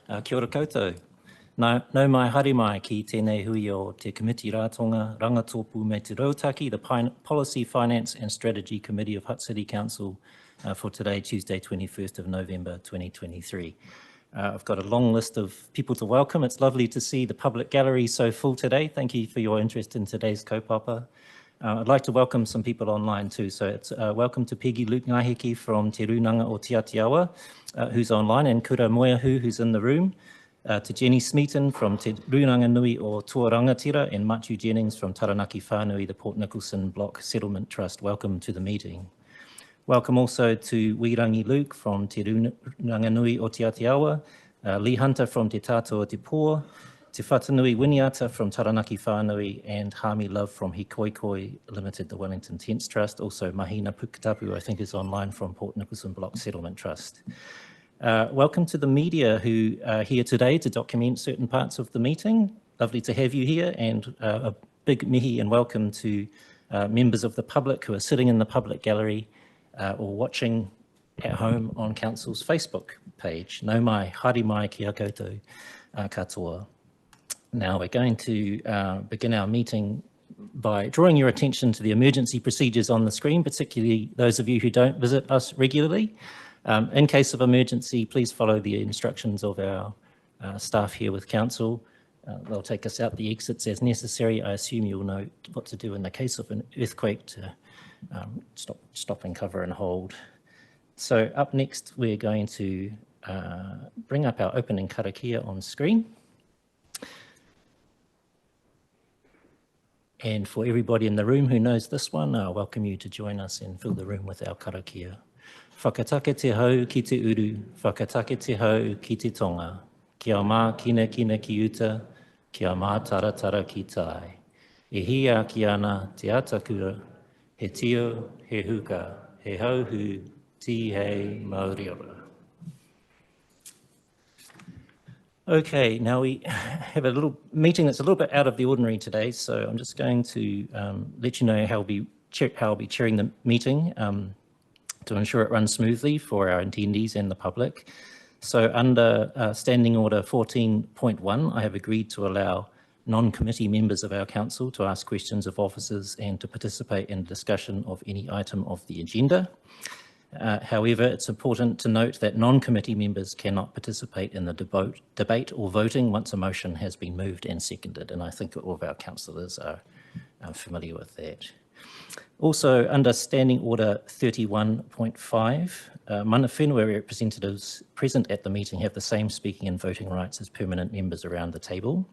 Kia ora koutou. Nau mai haere mai ki tēnei hui o te Committee Ratonga Rangatopu me Te Rautaki, the Policy, Finance and Strategy Committee of Hutt City Council for today, Tuesday, 21st of November, 2023. I've got a long list of people to welcome. It's lovely to see the public gallery so full today. Thank you for your interest in today's kaupapa. I'd like to welcome some people online too. So it's welcome to Peggy Luke-Ngaheki from Te Runanga o Te Atiawa, who's online, and Kura Moeahu, who's in the room. To Jenny Smeaton from Te Runanga Nui o Tuarangatira, and Matiu Jennings from Taranaki Whānui, the Port Nicholson Block Settlement Trust. Welcome to the meeting. Welcome also to Wirangi Luke from Te Runanga Nui o Te Atiawa, Lee Hunter from Te Tātou o Te Pō, Te Whatanui Winiata from Taranaki Whānui, and Hami Love from Hikoikoi Limited, the Wellington Tents Trust. Also Mahina Puketapu, I think, is online from Port Nicholson Block Settlement Trust. Welcome to the media who are here today to document certain parts of the meeting. Lovely to have you here, and a big mihi and welcome to members of the public who are sitting in the public gallery or watching at home on Council's Facebook page. Nau mai, haere mai ki a koutou katoa. Now we're going to begin our meeting by drawing your attention to the emergency procedures on the screen, particularly those of you who don't visit us regularly. In case of emergency, please follow the instructions of our staff here with Council. They'll take us out the exits as necessary. I assume you'll know what to do in the case of an earthquake to stop and cover and hold. So up next, we're going to bring up our opening karakia on screen. And for everybody in the room who knows this one, I welcome you to join us and fill the room with our karakia. Whakatake te hau ki te uru, whakatake te hau ki te tonga. Kia mā kina kina ki uta, kia mā tara tara ki tai. E hia ki ana te atakura, he tio, he huka, he hauhu, ti hei mauriora. Okay, now we have a little meeting that's a little bit out of the ordinary today, so I'm just going to let you know how I'll be chairing the meeting to ensure it runs smoothly for our attendees and the public. So under Standing Order 14.1, I have agreed to allow non-committee members of our council to ask questions of officers and to participate in discussion of any item of the agenda. However, it's important to note that non-committee members cannot participate in the debate or voting once a motion has been moved and seconded, and I think all of our councillors are familiar with that. Also, under Standing Order 31.5, mana whenua representatives present at the meeting have the same speaking and voting rights as permanent members around the table.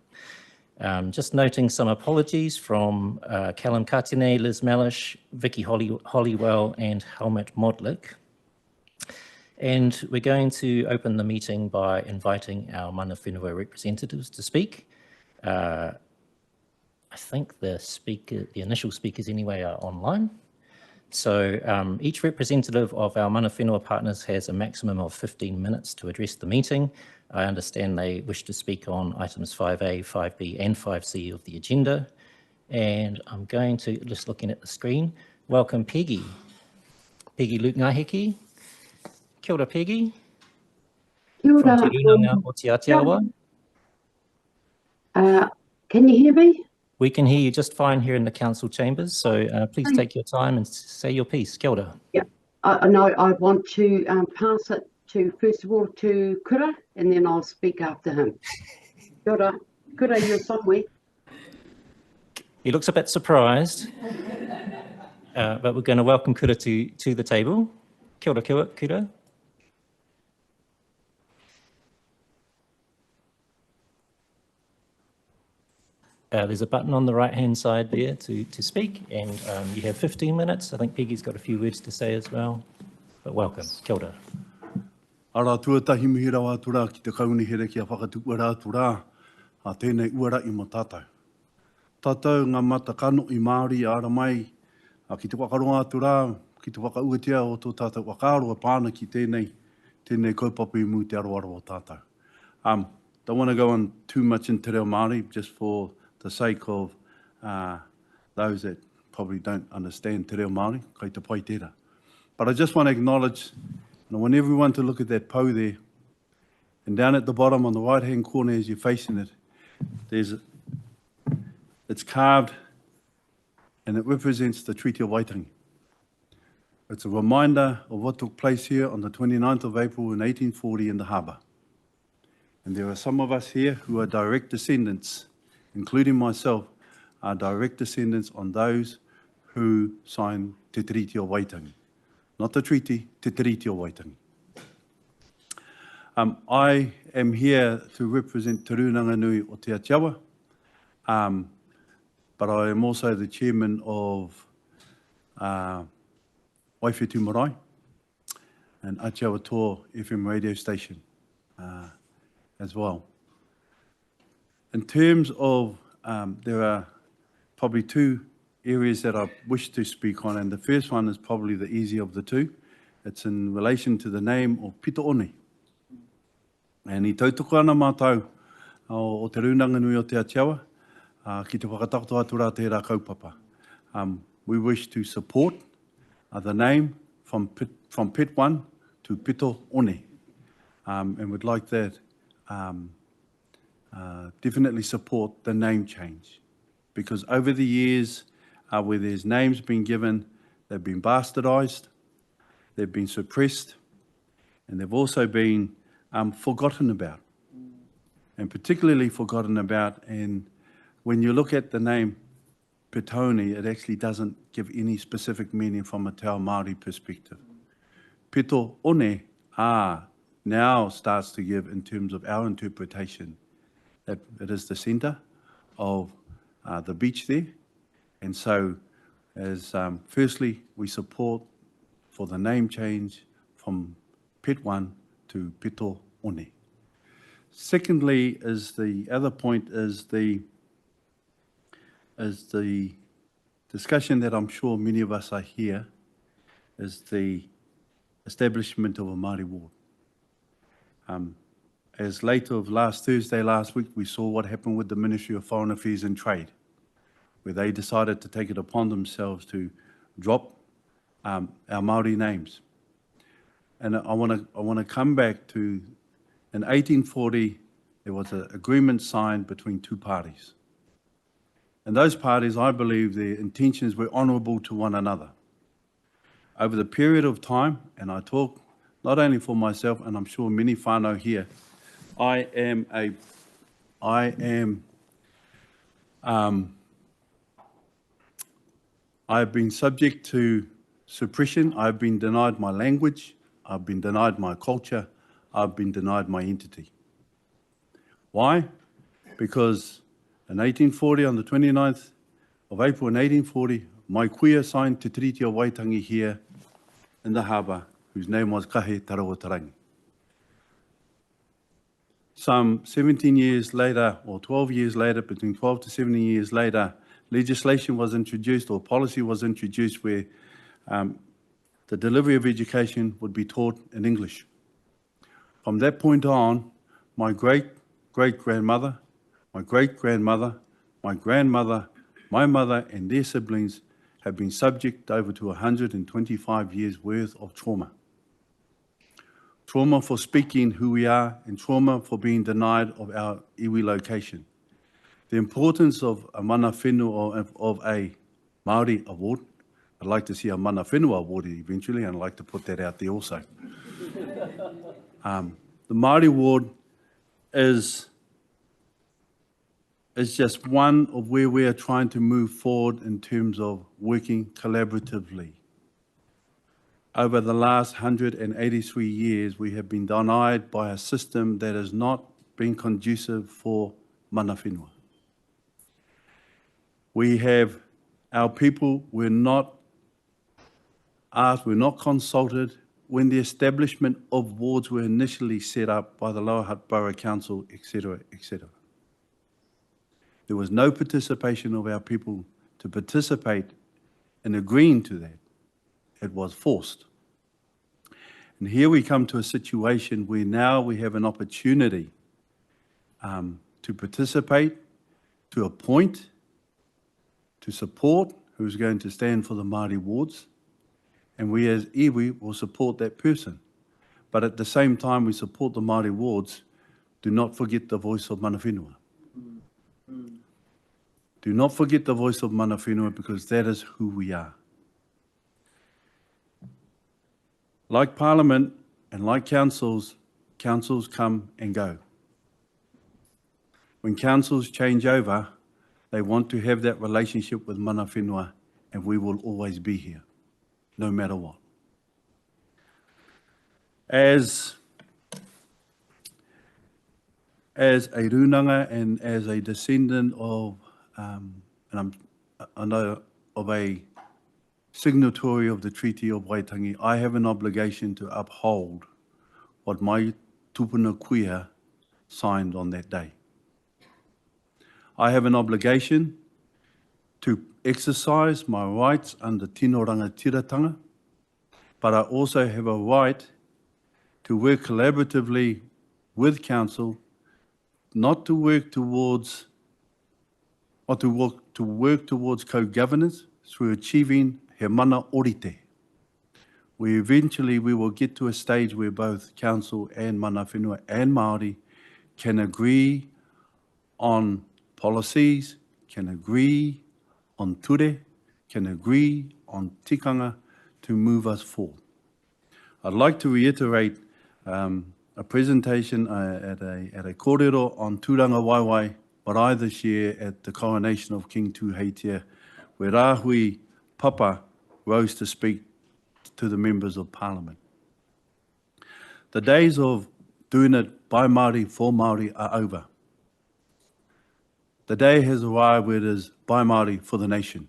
Just noting some apologies from Callum Katine, Liz Malish, Vicky Hollywell and Helmut Modlik. And we're going to open the meeting by inviting our mana whenua representatives to speak. I think the initial speakers anyway are online. So each representative of our mana whenua partners has a maximum of 15 minutes to address the meeting. I understand they wish to speak on items 5A, 5B and 5C of the agenda. And I'm going to, just looking at the screen, welcome Peggy Luke-Ngaheki. Kia ora, Peggy. Kia ora. From Te Runanga o Te Atiawa. Can you hear me? We can hear you just fine here in the council chambers, so please take your time and say your piece. Kia ora. Yeah, I want to pass it to, first of all, to Kura, and then I'll speak after him. Kia ora. Kura, you're somewhere. He looks a bit surprised, but we're going to welcome Kura to the table. Kia ora, Kura. There's a button on the right-hand side there to speak, and you have 15 minutes. I think Peggy's got a few words to say as well, but welcome. Kia ora. Ara tuatahi mihi rawa tura ki te kaunihere ki a whakatupu rātura a tēnei uara I mo tātou. Tātou ngā mata kano I Māori ara mai ki te whakaronga tura, ki te whakauatea o tō tātou whakaroa pāna ki tēnei kaupapa I mu te aroara o tātou. Don't want to go on too much in te reo Māori, just for the sake of those that probably don't understand te reo Māori, kei te pai tērā. But I just want to acknowledge, and I want everyone to look at that pou there, And down at the bottom on the right-hand corner as you're facing it, it's carved and it represents the Treaty of Waitangi. It's a reminder of what took place here on the 29th of April in 1840 in the harbour. And there are some of us here who are direct descendants, including myself, are direct descendants on those who signed Te Treaty of Waitangi. Not the treaty, Te Treaty of Waitangi. I am here to represent Te Rūnanga-Nui o Te Atiawa, but I am also the chairman of Waiwhetu Marae and Atiawa Toa FM radio station as well. In terms of, there are probably two areas that I wish to speak on, and the first one is probably the easier of the two. It's in relation to the name of Pito One. And I tautoko ana mātou o Te Rūnanga-Nui o Te Atiawa, ki te whakatakoto atu rā tērā kaupapa. We wish to support the name from Pit 1 to Pito One, and would like that definitely support the name change. Because over the years, where there's names been given, they've been bastardised, they've been suppressed, and they've also been forgotten about, and particularly forgotten about. And when you look at the name Pitone, it actually doesn't give any specific meaning from a Te Ao Māori perspective. Pito One now starts to give, in terms of our interpretation, that it is the centre of the beach there. And so, as firstly, we support for the name change from Pit 1 to Pito One. Secondly, is the other point is the discussion that I'm sure many of us are here, is the establishment of a Māori ward. As late of last Thursday, last week, we saw what happened with the Ministry of Foreign Affairs and Trade, where they decided to take it upon themselves to drop our Māori names. And I want to come back to, in 1840, there was an agreement signed between two parties. And those parties, I believe, their intentions were honourable to one another. Over the period of time, and I talk not only for myself, and I'm sure many whānau here, I have been subject to suppression. I've been denied my language. I've been denied my culture. I've been denied my entity. Why? Because in 1840, on the 29th of April in 1840, my kuia signed Te Treaty of Waitangi here in the harbour, whose name was Kahe Tarawa Tarangi. Some 17 years later, or 12 years later, between 12 to 17 years later, legislation was introduced, or policy was introduced, where the delivery of education would be taught in English. From that point on, my great-great-grandmother, my great-grandmother, my grandmother, my mother and their siblings have been subject over to 125 years worth of trauma. Trauma for speaking who we are, and trauma for being denied of our iwi location. The importance of a mana whenua, of a Māori award. I'd like to see a mana whenua award eventually, and I'd like to put that out there also. The Māori award is just one of where we are trying to move forward in terms of working collaboratively. Over the last 183 years, we have been denied by a system that has not been conducive for mana whenua. We have, our people were not asked, were not consulted when the establishment of wards were initially set up by the Lower Hutt Borough Council, etc., etc. There was no participation of our people to participate in agreeing to that. It was forced. And here we come to a situation where now we have an opportunity to participate, to appoint, to support who's going to stand for the Māori wards, and we as iwi will support that person. But at the same time we support the Māori wards, do not forget the voice of mana whenua. Do not forget the voice of mana whenua, because that is who we are. Like Parliament and like councils, councils come and go. When councils change over, they want to have that relationship with mana whenua, and we will always be here, no matter what. As a runanga and as a descendant of, I know of a signatory of the Treaty of Waitangi, I have an obligation to uphold what my tupuna kuia signed on that day. I have an obligation to exercise my rights under Tino Rangatiratanga, but I also have a right to work collaboratively with Council, not to work towards, or to work towards co-governance through achieving he mana orite. We will get to a stage where both Council and mana whenua and Māori can agree on policies, can agree on ture, can agree on tikanga to move us forward. I'd like to reiterate a presentation at a kōrero on Tūranga Waiwai Marae this year at the coronation of King Tūheitia, where Rahui Papa rose to speak to the members of Parliament. The days of doing it by Māori for Māori are over. The day has arrived where it is by Māori for the nation.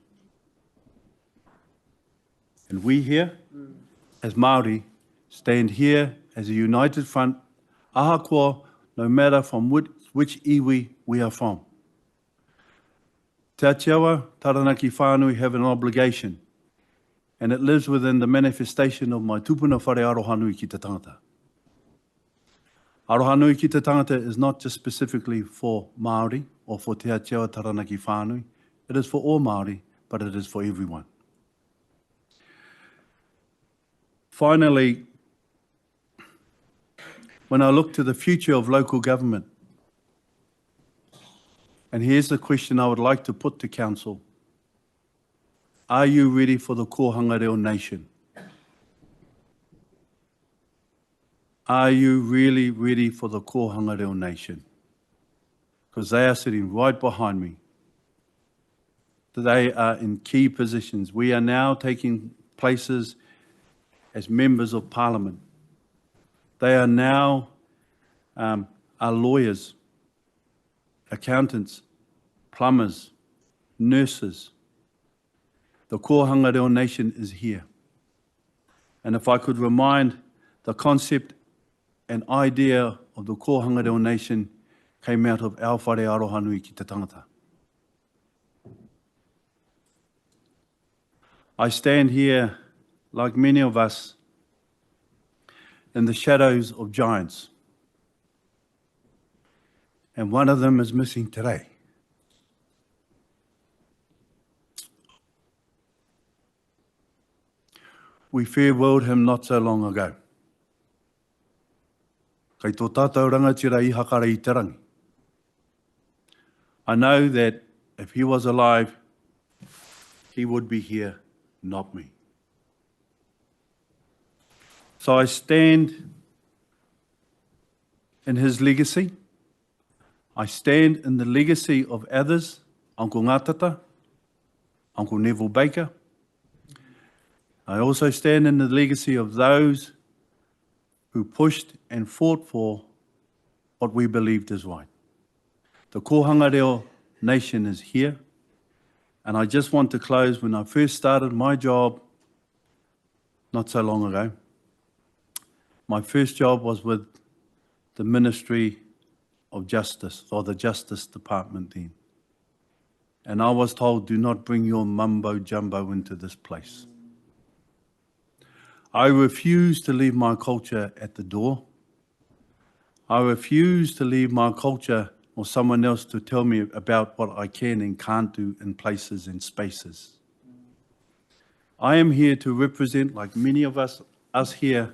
And we here, as Māori, stand here as a united front, ahakoa, no matter from which iwi we are from. Te Atiawa, Taranaki whānui have an obligation, and it lives within the manifestation of my tupuna whare arohanui ki te tangata. Arohanui ki te tangata is not just specifically for Māori or for Te Atiawa Taranaki whānui. It is for all Māori, but it is for everyone. Finally, when I look to the future of local government, and here's the question I would like to put to Council. Are you ready for the Kohanga Reo nation? Are you really ready for the Kohanga Reo nation? Because they are sitting right behind me. They are in key positions. We are now taking places as members of Parliament. They are now our lawyers, accountants, plumbers, nurses. The Kohanga Reo nation is here. And if I could remind, the concept and idea of the Kohanga Reo nation came out of our whare arohanui ki te tangata. I stand here, like many of us, in the shadows of giants. And one of them is missing today. We farewelled him not so long ago. Kei tō tātou rangatira I hakara I te rangi. I know that if he was alive, he would be here, not me. So I stand in his legacy. I stand in the legacy of others, Uncle Ngātata, Uncle Neville Baker. I also stand in the legacy of those who pushed and fought for what we believed is right. The Kohanga Reo nation is here, and I just want to close. When I first started my job, not so long ago, my first job was with the Ministry of Justice, or the Justice Department then. And I was told, do not bring your mumbo jumbo into this place. I refuse to leave my culture at the door. I refuse to leave my culture or someone else to tell me about what I can and can't do in places and spaces. I am here to represent, like many of us here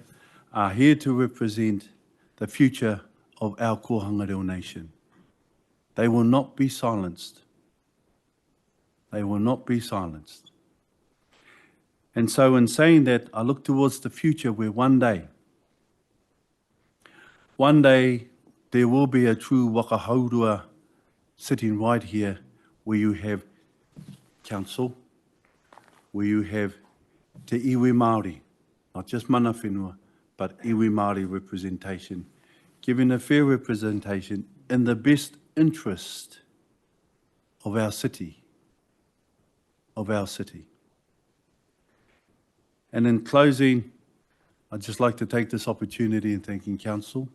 are here to represent the future of our Kohanga Reo Nation. They will not be silenced. They will not be silenced. And so in saying that, I look towards the future where one day there will be a true wakahaurua sitting right here where you have council, where you have te iwi Māori, not just mana whenua, but iwi Māori representation, giving a fair representation in the best interest of our city, And in closing, I'd just like to take this opportunity in thanking Council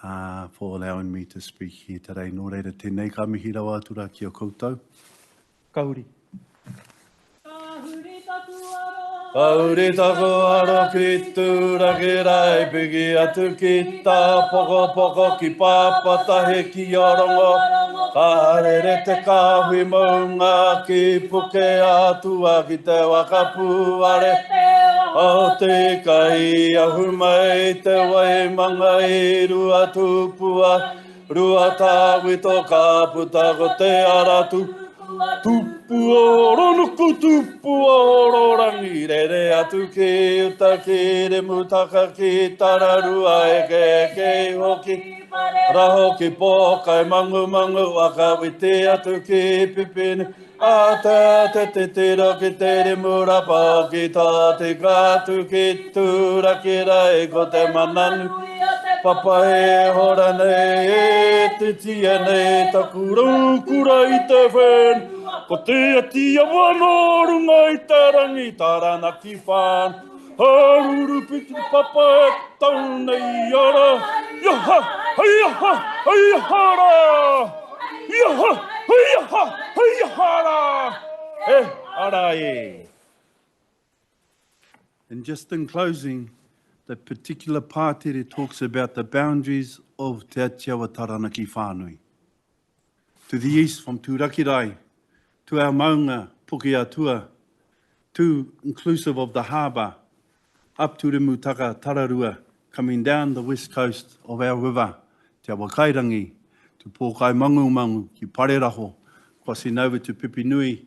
for allowing me to speak here today. Nō reira tēnei ka mihi rawa atura ki o koutou. Kauri. Kauri taku aro ki tūraki rai piki atu ki tā poko poko ki pāpatahe ki orongo. Ka harere te kāhui maunga ki puke atua ki te wakapuare. O te kai ahu mai te waimanga i rua tupua. Rua tāwito ka puta ko te aratu. Tupu oro nuku tupu oro rangi rere atu ki uta ki re mutaka ki tararua eke hoki. Raho ki pōkai mangu mangu waka wite atu ki pipini. A te tira ki te re murapa ki tā te kātu ki tūraki rai ko te mananu. Papa e hora nei e te tia nei taku raukura i te when. Ko te atia wanorunga i te rangi tarana ki whan. Haruru piki papa e tau nei ara. Iaha, haiaha, haiahara. Iaha, haiaha, haiahara. Ara e. And just in closing, the particular part here talks about the boundaries of Te Atiawa Taranaki Whānui. To the east from Tūrakirai, to our maunga, Puke Atua, to inclusive of the harbour, up to the Mutaka Tararua, coming down the west coast of our river, Te Awakairangi, to Pōkai Mangu Mangu, ki Pareraho, crossing over to Pipinui,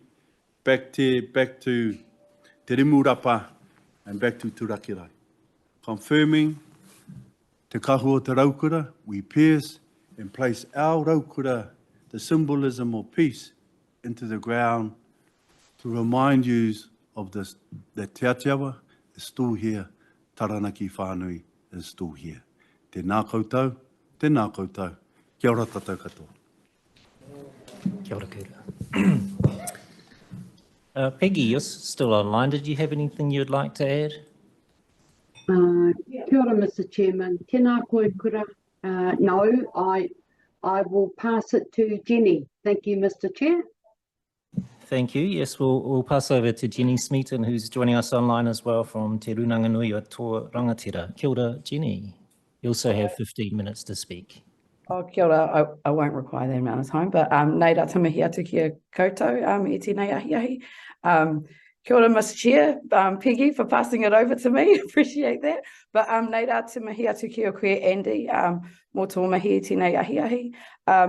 back to Te Rimurapa, and back to Tūrakirai. Confirming te kahu o te raukura, we pierce and place our raukura, the symbolism of peace, into the ground to remind you of this, that Te Atiawa is still here, Taranaki Whānui is still here. Tēnā koutou, kia ora tātou katoa. Kia ora kura. Peggy, you're still online. Did you have anything you'd like to add? Kia ora, Mr. Chairman. Tēnā koe kura. No, I will pass it to Jenny. Thank you, Mr. Chair. Thank you. Yes, we'll pass over to Jenny Smeaton, who's joining us online as well from Te Runanganui o tō Rangatira. Kia ora, Jenny. You also have 15 minutes to speak. Oh, kia ora. I won't require that amount of time, but nei rā tamahi atu ki a koutou, e tēnei ahi ahi. Kia ora, Mr. Chair, Peggy, for passing it over to me. Appreciate that. But nei rā tamahi atu ki a koe, Andy, mō tō mahi e tēnei ahi ahi.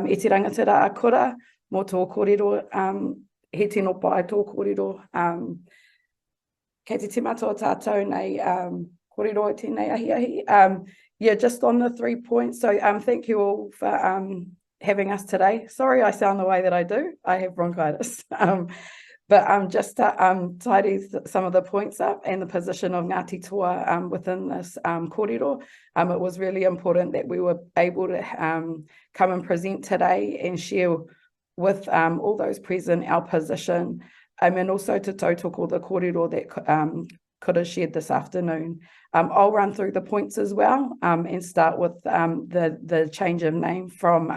E te rangatira a kura, mō tō kōrero, he tino pai tō kōrero. Kei te timatoa tātou nei kōrero e tēnei ahi ahi. Yeah, just on the 3 points. So thank you all for having us today. Sorry I sound the way that I do. I have bronchitis. But just to tidy some of the points up and the position of Ngāti Toa within this kōrero, it was really important that we were able to come and present today and share with all those present our position, and also to tautoko the kōrero that could have shared this afternoon. I'll run through the points as well and start with the change of name from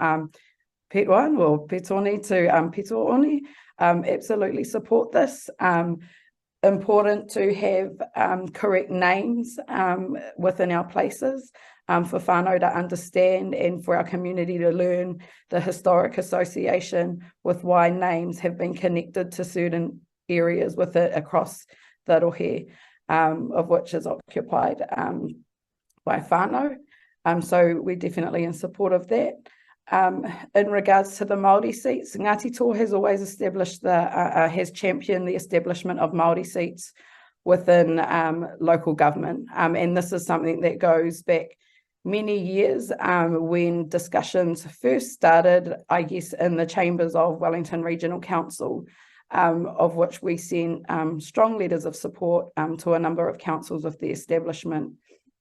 Petone or Petone to Petone. Absolutely support this. Important to have correct names within our places for whānau to understand and for our community to learn the historic association with why names have been connected to certain areas with it across the rohe, of which is occupied by whānau. So we're definitely in support of that. In regards to the Māori seats, Ngāti Toa has always established has championed the establishment of Māori seats within local government. And this is something that goes back many years when discussions first started, I guess, in the chambers of Wellington Regional Council, of which we sent strong letters of support to a number of councils with the establishment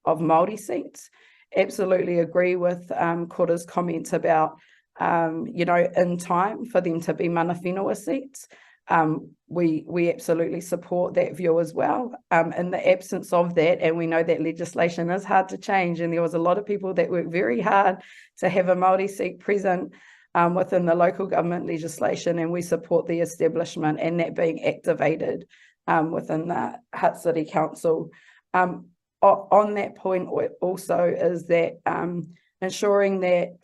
of Māori seats. Absolutely agree with Kora's comments about, in time for them to be mana whenua seats. We absolutely support that view as well. In the absence of that, and we know that legislation is hard to change, and there was a lot of people that worked very hard to have a Māori seat present within the local government legislation, and we support the establishment and that being activated within the Hutt City Council. On that point also is that ensuring that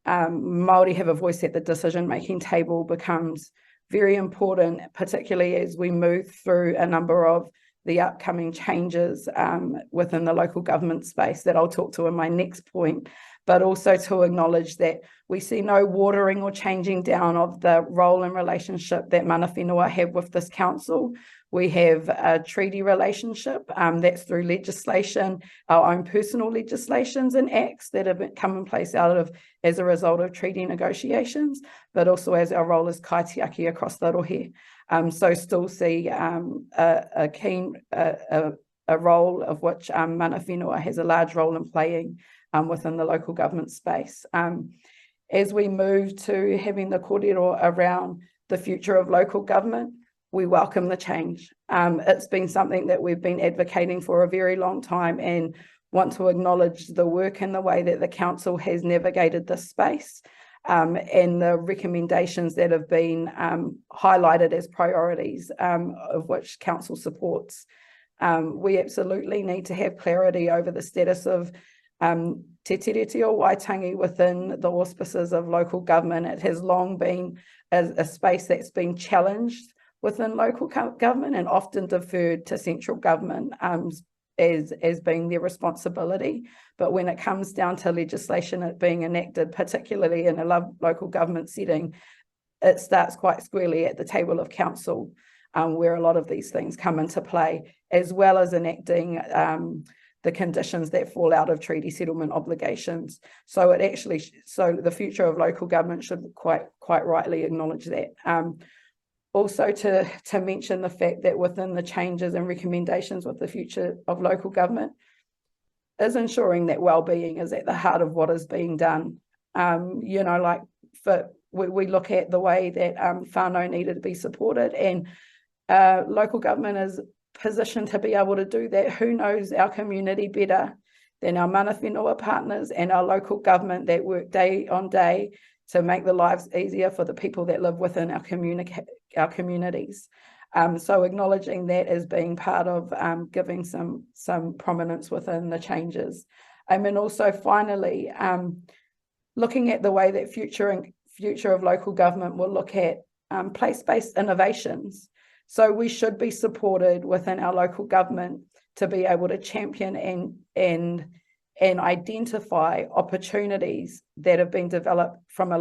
Māori have a voice at the decision-making table becomes very important, particularly as we move through a number of the upcoming changes within the local government space that I'll talk to in my next point, but also to acknowledge that we see no watering or changing down of the role and relationship that mana whenua have with this council. We have a treaty relationship that's through legislation, our own personal legislations and acts that have come in place as a result of treaty negotiations, but also as our role as kaitiaki across the rohe. So still see a role of which mana whenua has a large role in playing within the local government space. As we move to having the kōrero around the future of local government, we welcome the change. It's been something that we've been advocating for a very long time and want to acknowledge the work and the way that the council has navigated this space and the recommendations that have been highlighted as priorities of which council supports. We absolutely need to have clarity over the status of Te Tiriti o Waitangi within the auspices of local government. It has long been a space that's been challenged within local government and often deferred to central government as being their responsibility. But when it comes down to legislation being enacted, particularly in a local government setting, it starts quite squarely at the table of council, where a lot of these things come into play, as well as enacting the conditions that fall out of treaty settlement obligations. So the future of local government should quite rightly acknowledge that. Also to mention the fact that within the changes and recommendations with the future of local government is ensuring that well-being is at the heart of what is being done. We look at the way that whānau needed to be supported, and local government is positioned to be able to do that. Who knows our community better than our mana whenua partners and our local government that work day on day to make the lives easier for the people that live within our communities. So acknowledging that as being part of giving some prominence within the changes. And also finally, looking at the way that future of local government will look at place-based innovations. So we should be supported within our local government to be able to champion and identify opportunities that have been developed from a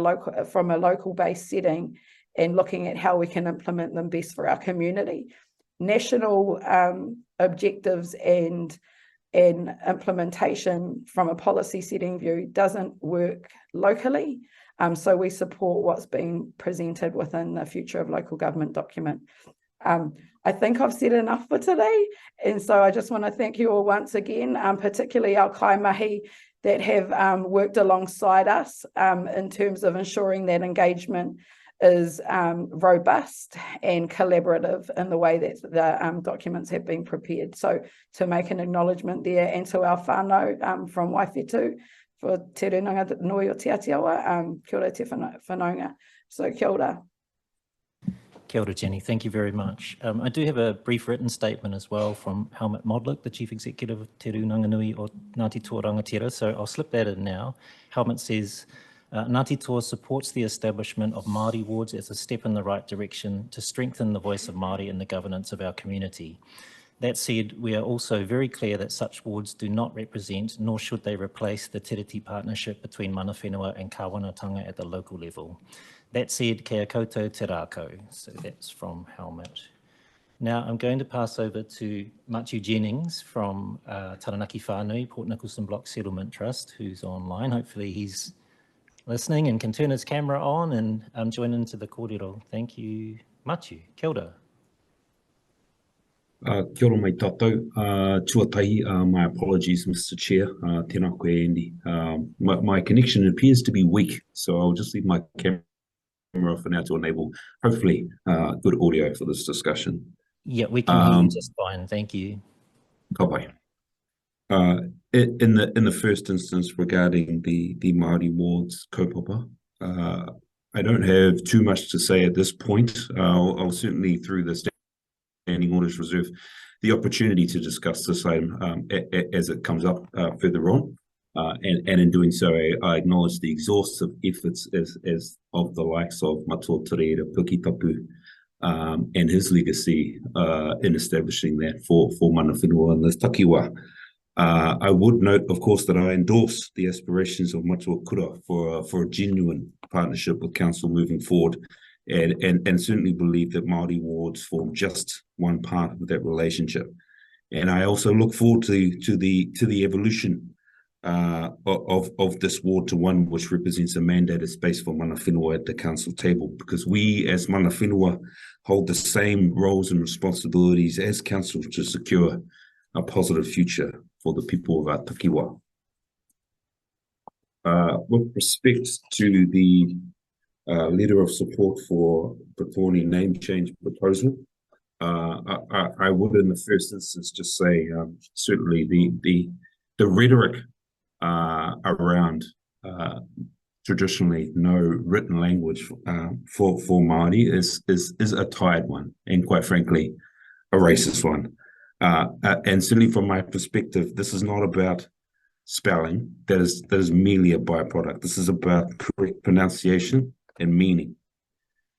local based setting and looking at how we can implement them best for our community. National objectives and implementation from a policy setting view doesn't work locally. So we support what's being presented within the future of local government document. I think I've said enough for today. And so I just want to thank you all once again, particularly our kaimahi that have worked alongside us in terms of ensuring that engagement is robust and collaborative in the way that the documents have been prepared. So to make an acknowledgement there, and to our whānau from Waifetu for te runanga nui o te Atiawa, kia ora te whanaunga. So kia ora. Kia ora, Jenny. Thank you very much. I do have a brief written statement as well from Helmut Modlik, the Chief Executive of Te Runanganui o Ngāti Toa Rangatira, so I'll slip that in now. Helmut says, Ngāti Toa supports the establishment of Māori wards as a step in the right direction to strengthen the voice of Māori in the governance of our community. That said, we are also very clear that such wards do not represent, nor should they replace, the Tiriti partnership between mana whenua and kāwanatanga at the local level. That said, kia koutou te rākau. So that's from Helmut. Now I'm going to pass over to Matthew Jennings from Taranaki Whānui, Port Nicholson Block Settlement Trust, who's online. Hopefully he's listening and can turn his camera on and join into the kōrero. Thank you, Matthew. Kia ora. Kia ora mai tātou. Tuatahi, my apologies, Mr. Chair. Tēnā koe, Andy. My connection appears to be weak, so I'll just leave my camera for now to enable, hopefully, good audio for this discussion. Yeah, we can hear you just fine. Thank you. Ka pai. In the first instance regarding the Māori wards kaupapa, I don't have too much to say at this point. I'll certainly, through the Standing Orders, reserve the opportunity to discuss this item as it comes up further on. And in doing so, I acknowledge the exhaustive efforts as of the likes of Matua Tereira Pukitapu and his legacy in establishing that for mana whenua and the takiwa. I would note, of course, that I endorse the aspirations of Matua Kura for a genuine partnership with Council moving forward, and certainly believe that Māori wards form just one part of that relationship. And I also look forward to the evolution of this ward to one which represents a mandated space for mana whenua at the council table, because we as mana whenua hold the same roles and responsibilities as council to secure a positive future for the people of our takiwa. With respect to the letter of support for Petone name change proposal, I would in the first instance just say certainly the rhetoric around traditionally no written language for Māori is a tired one, and quite frankly a racist one. And certainly from my perspective, this is not about spelling. That is merely a byproduct. This is about correct pronunciation and meaning.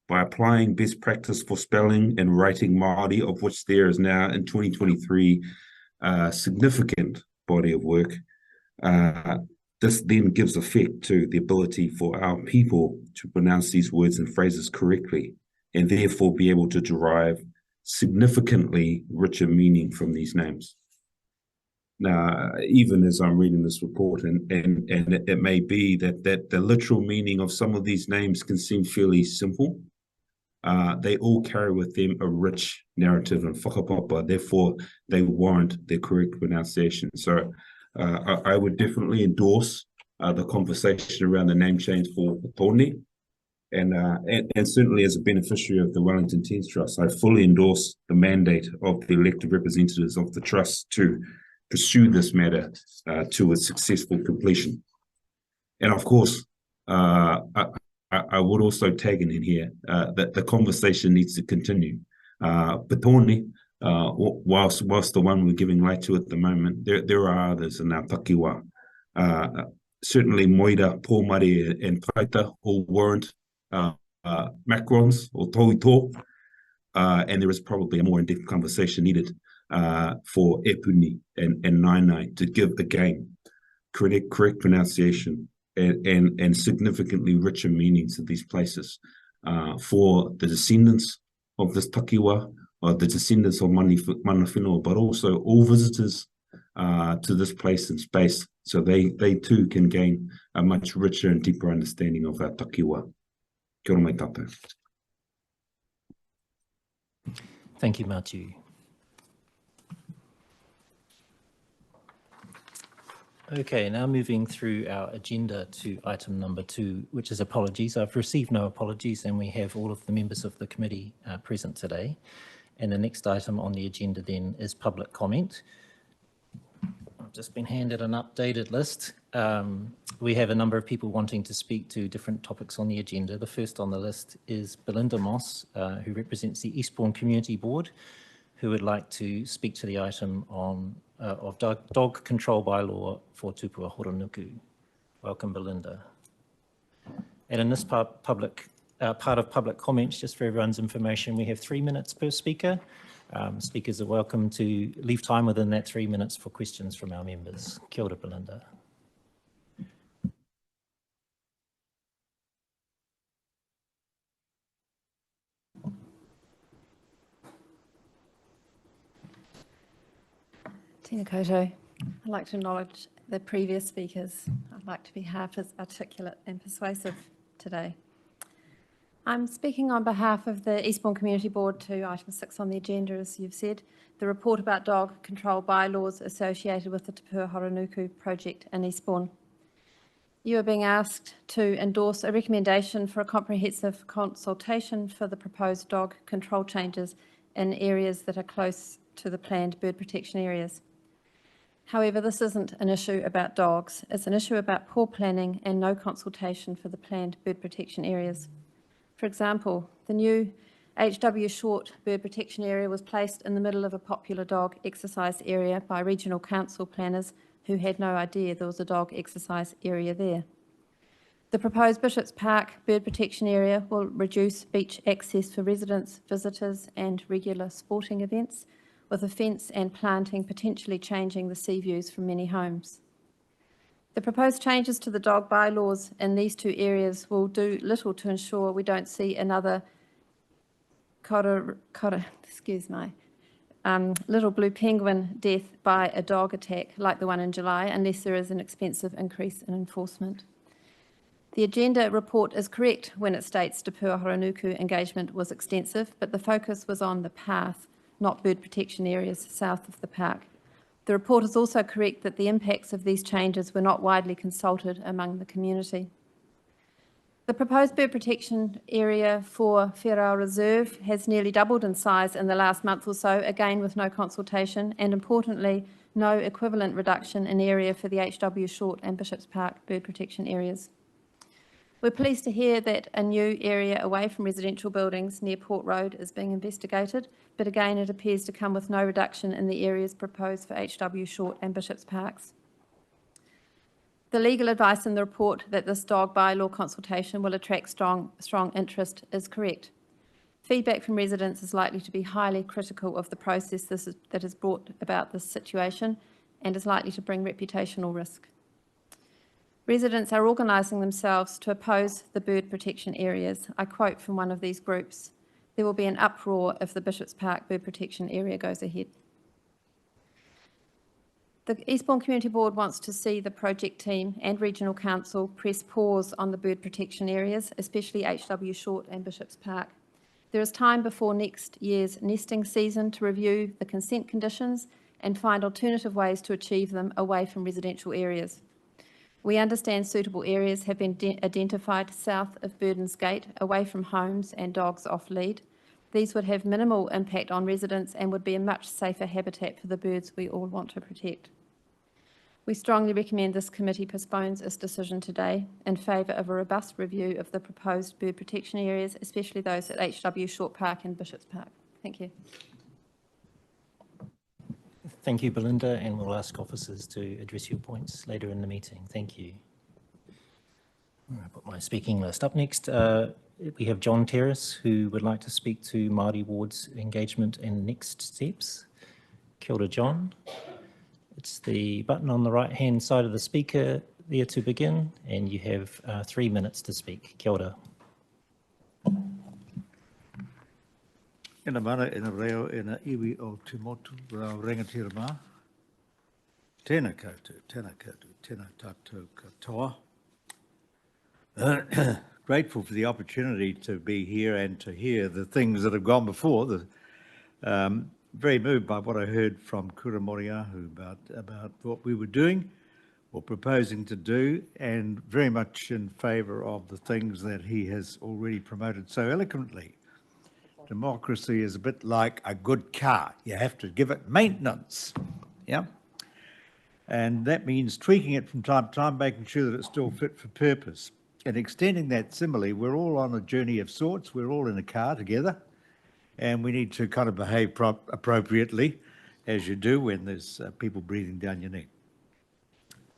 By applying best practice for spelling and writing Māori, of which there is now in 2023 a significant body of work, this then gives effect to the ability for our people to pronounce these words and phrases correctly, and therefore be able to derive significantly richer meaning from these names. Now, even as I'm reading this report, and it may be that the literal meaning of some of these names can seem fairly simple, they all carry with them a rich narrative and whakapapa, therefore they warrant their correct pronunciation. So I would definitely endorse the conversation around the name change for Petone. And certainly as a beneficiary of the Wellington Teens Trust, I fully endorse the mandate of the elected representatives of the Trust to pursue this matter to its successful completion. And of course, I would also tag in here that the conversation needs to continue. Petone, whilst the one we're giving light to at the moment, there are others in our takiwa. Certainly Moira, Pōmare and Taita all warrant macrons or toito, and there is probably a more in-depth conversation needed for Epuni and Nainai to give again correct pronunciation and significantly richer meanings of these places for the descendants of this takiwa, or the descendants of mana whenua, but also all visitors to this place and space, so they too can gain a much richer and deeper understanding of our takiwa. Kia ora mai tātou. Thank you, Matthew. Okay, now moving through our agenda to item number 2, which is apologies. I've received no apologies, and we have all of the members of the committee present today. And the next item on the agenda then is public comment. I've just been handed an updated list. We have a number of people wanting to speak to different topics on the agenda. The first on the list is Belinda Moss, who represents the Eastbourne Community Board, who would like to speak to the item on of dog control bylaw for Tupua Horonuku. Welcome, Belinda. And in this part of public comments, just for everyone's information, we have 3 minutes per speaker. Speakers are welcome to leave time within that 3 minutes for questions from our members. Kia ora, Belinda. Tēnā koutou. I'd like to acknowledge the previous speakers. I'd like to be half as articulate and persuasive today. I'm speaking on behalf of the Eastbourne Community Board to item 6 on the agenda, as you've said, the report about dog control bylaws associated with the Te Pua Horonuku project in Eastbourne. You are being asked to endorse a recommendation for a comprehensive consultation for the proposed dog control changes in areas that are close to the planned bird protection areas. However, this isn't an issue about dogs. It's an issue about poor planning and no consultation for the planned bird protection areas. For example, the new H.W. Short bird protection area was placed in the middle of a popular dog exercise area by regional council planners who had no idea there was a dog exercise area there. The proposed Bishops Park bird protection area will reduce beach access for residents, visitors and regular sporting events, with a fence and planting potentially changing the sea views from many homes. The proposed changes to the dog bylaws in these two areas will do little to ensure we don't see another little blue penguin death by a dog attack like the one in July, unless there is an expensive increase in enforcement. The agenda report is correct when it states Te Pua Horonuku engagement was extensive, but the focus was on the path, not bird protection areas south of the park. The report is also correct that the impacts of these changes were not widely consulted among the community. The proposed bird protection area for Wherau Reserve has nearly doubled in size in the last month or so, again with no consultation, and importantly, no equivalent reduction in area for the H.W. Short and Bishops Park bird protection areas. We're pleased to hear that a new area away from residential buildings near Port Road is being investigated, but again it appears to come with no reduction in the areas proposed for H.W. Short and Bishops Parks. The legal advice in the report that this dog bylaw consultation will attract strong interest is correct. Feedback from residents is likely to be highly critical of the process that has brought about this situation and is likely to bring reputational risk. Residents are organising themselves to oppose the bird protection areas. I quote from one of these groups, "There will be an uproar if the Bishops Park bird protection area goes ahead." The Eastbourne Community Board wants to see the project team and Regional Council press pause on the bird protection areas, especially H.W. Short and Bishops Park. There is time before next year's nesting season to review the consent conditions and find alternative ways to achieve them away from residential areas. We understand suitable areas have been identified south of Burdens Gate, away from homes and dogs off lead. These would have minimal impact on residents and would be a much safer habitat for the birds we all want to protect. We strongly recommend this committee postpones its decision today in favour of a robust review of the proposed bird protection areas, especially those at H.W. Short Park and Bishops Park. Thank you. Thank you, Belinda, and we'll ask officers to address your points later in the meeting. Thank you. I'll put my speaking list up next. We have John Terrace, who would like to speak to Māori Ward's engagement and next steps. Kia ora, John. It's the button on the right-hand side of the speaker there to begin, and you have 3 minutes to speak. Kia ora. Ina mana, ina reo, ina iwi o te motu, rao rangatira mā. Tēnā koutou, tēnā tātou katoa. Grateful for the opportunity to be here and to hear the things that have gone before. Very moved by what I heard from Kura Moriahu about what we were doing or proposing to do, and very much in favour of the things that he has already promoted so eloquently. Democracy is a bit like a good car. You have to give it maintenance, yeah? And that means tweaking it from time to time, making sure that it's still fit for purpose. And extending that simile, we're all on a journey of sorts. We're all in a car together, and we need to kind of behave appropriately, as you do when there's people breathing down your neck,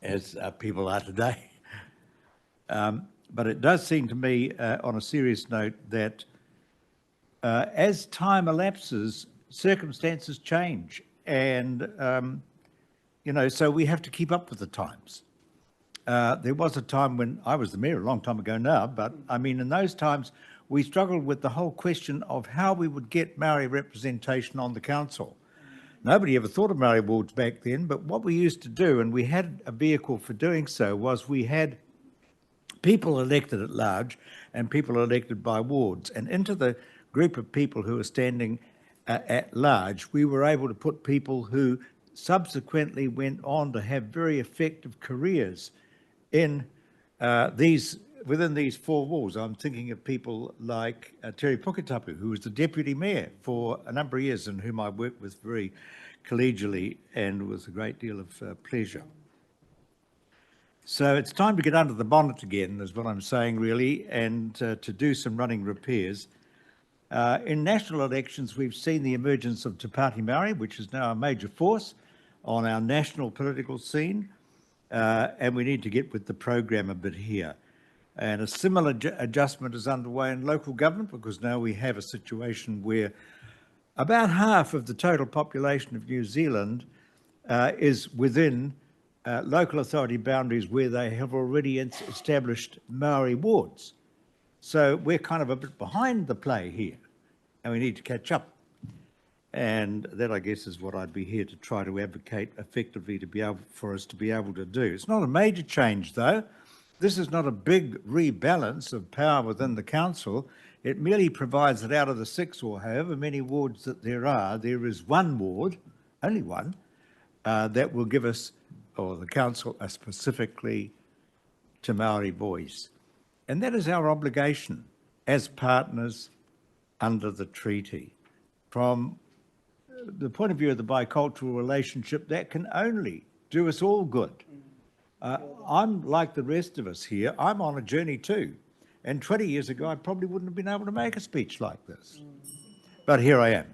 as people are today. But it does seem to me, on a serious note, that as time elapses, circumstances change. And, so we have to keep up with the times. There was a time when I was the mayor, a long time ago now, but I mean, in those times, we struggled with the whole question of how we would get Maori representation on the council. Nobody ever thought of Maori wards back then, but what we used to do, and we had a vehicle for doing so, was we had people elected at large and people elected by wards. And into the group of people who were standing at large, we were able to put people who subsequently went on to have very effective careers in within these four walls. I'm thinking of people like Terry Puketapu, who was the deputy mayor for a number of years and whom I worked with very collegially and with a great deal of pleasure. So it's time to get under the bonnet again, is what I'm saying, really, and to do some running repairs. In national elections, we've seen the emergence of Te Pāti Māori, which is now a major force on our national political scene, and we need to get with the program a bit here. And a similar adjustment is underway in local government, because now we have a situation where about half of the total population of New Zealand is within local authority boundaries where they have already established Maori wards. So we're kind of a bit behind the play here, and we need to catch up. And that, I guess, is what I'd be here to try to advocate effectively for us to be able to do. It's not a major change, though. This is not a big rebalance of power within the council. It merely provides that out of the 6 or however many wards that there is one ward, only one, that will give us, or the council, a specifically Te Māori voice. And that is our obligation as partners under the treaty. From the point of view of the bicultural relationship, that can only do us all good. I'm like the rest of us here. I'm on a journey too. And 20 years ago, I probably wouldn't have been able to make a speech like this. But here I am.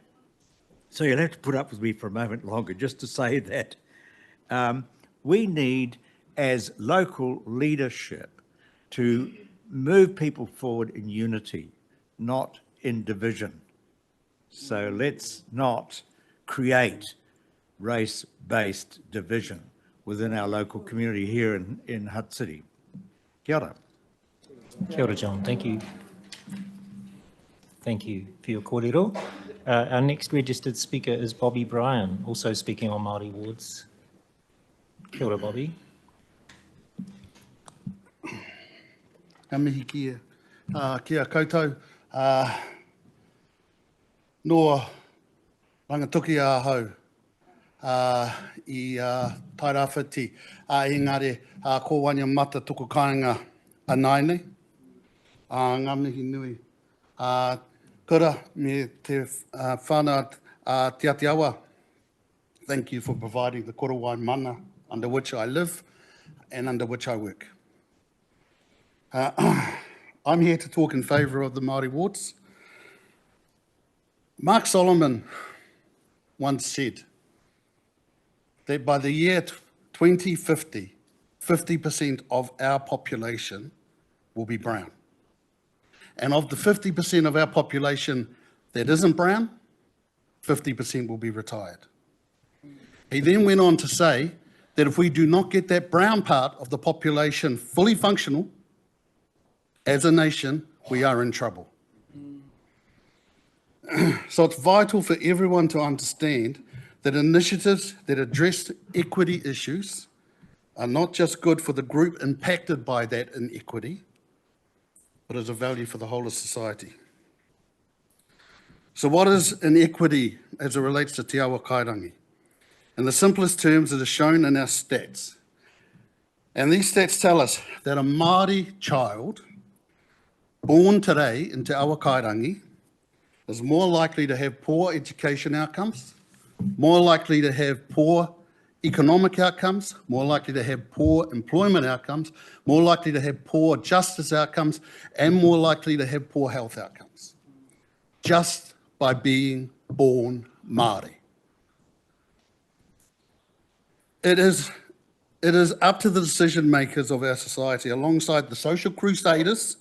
So you'll have to put up with me for a moment longer just to say that we need, as local leadership, to move people forward in unity, not in division. So let's not create race-based division within our local community here in Hutt City. Kia ora. Kia ora, John. Thank you. Thank you for your kōrero. Our next registered speaker is Bobby Bryan, also speaking on Māori wards. Kia ora, Bobby. Ka mihi kia. Kia koutou. Noa rangatuki ahau i Tairawhiti. Engari, ko wanya mata tuku kāinga anaine. Ngā mihi nui. Kura me te whānau Te Atiawa. Thank you for providing the korowai mana under which I live and under which I work. I'm here to talk in favour of the Māori wards. Mark Solomon once said that by the year 2050, 50% of our population will be brown. And of the 50% of our population that isn't brown, 50% will be retired. He then went on to say that if we do not get that brown part of the population fully functional, as a nation, we are in trouble. So it's vital for everyone to understand that initiatives that address equity issues are not just good for the group impacted by that inequity, but as a value for the whole of society. So what is inequity as it relates to Te Awa Kairangi? In the simplest terms, it is shown in our stats. And these stats tell us that a Māori child born today in Te Awa Kairangi is more likely to have poor education outcomes, more likely to have poor economic outcomes, more likely to have poor employment outcomes, more likely to have poor justice outcomes, and more likely to have poor health outcomes, just by being born Māori. It is up to the decision makers of our society, alongside the social crusaders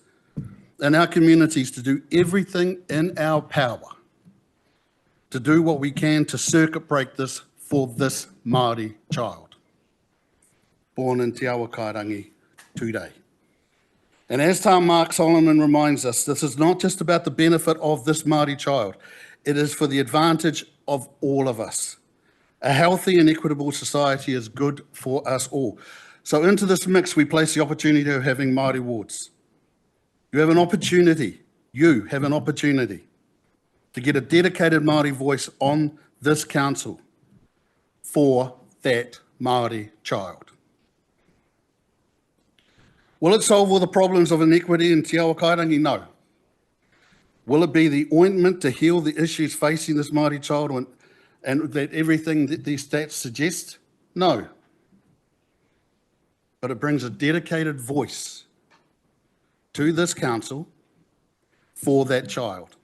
in our communities, to do everything in our power to do what we can to circuit break this for this Māori child, born in Te Awa Kairangi today. And as Tam Mark Solomon reminds us, this is not just about the benefit of this Māori child, it is for the advantage of all of us. A healthy and equitable society is good for us all. So into this mix, we place the opportunity of having Māori wards. You have an opportunity to get a dedicated Māori voice on this council for that Māori child. Will it solve all the problems of inequity in Te Awa Kairangi? No. Will it be the ointment to heal the issues facing this Māori child and that everything that these stats suggest? No. But it brings a dedicated voice to this council for that child.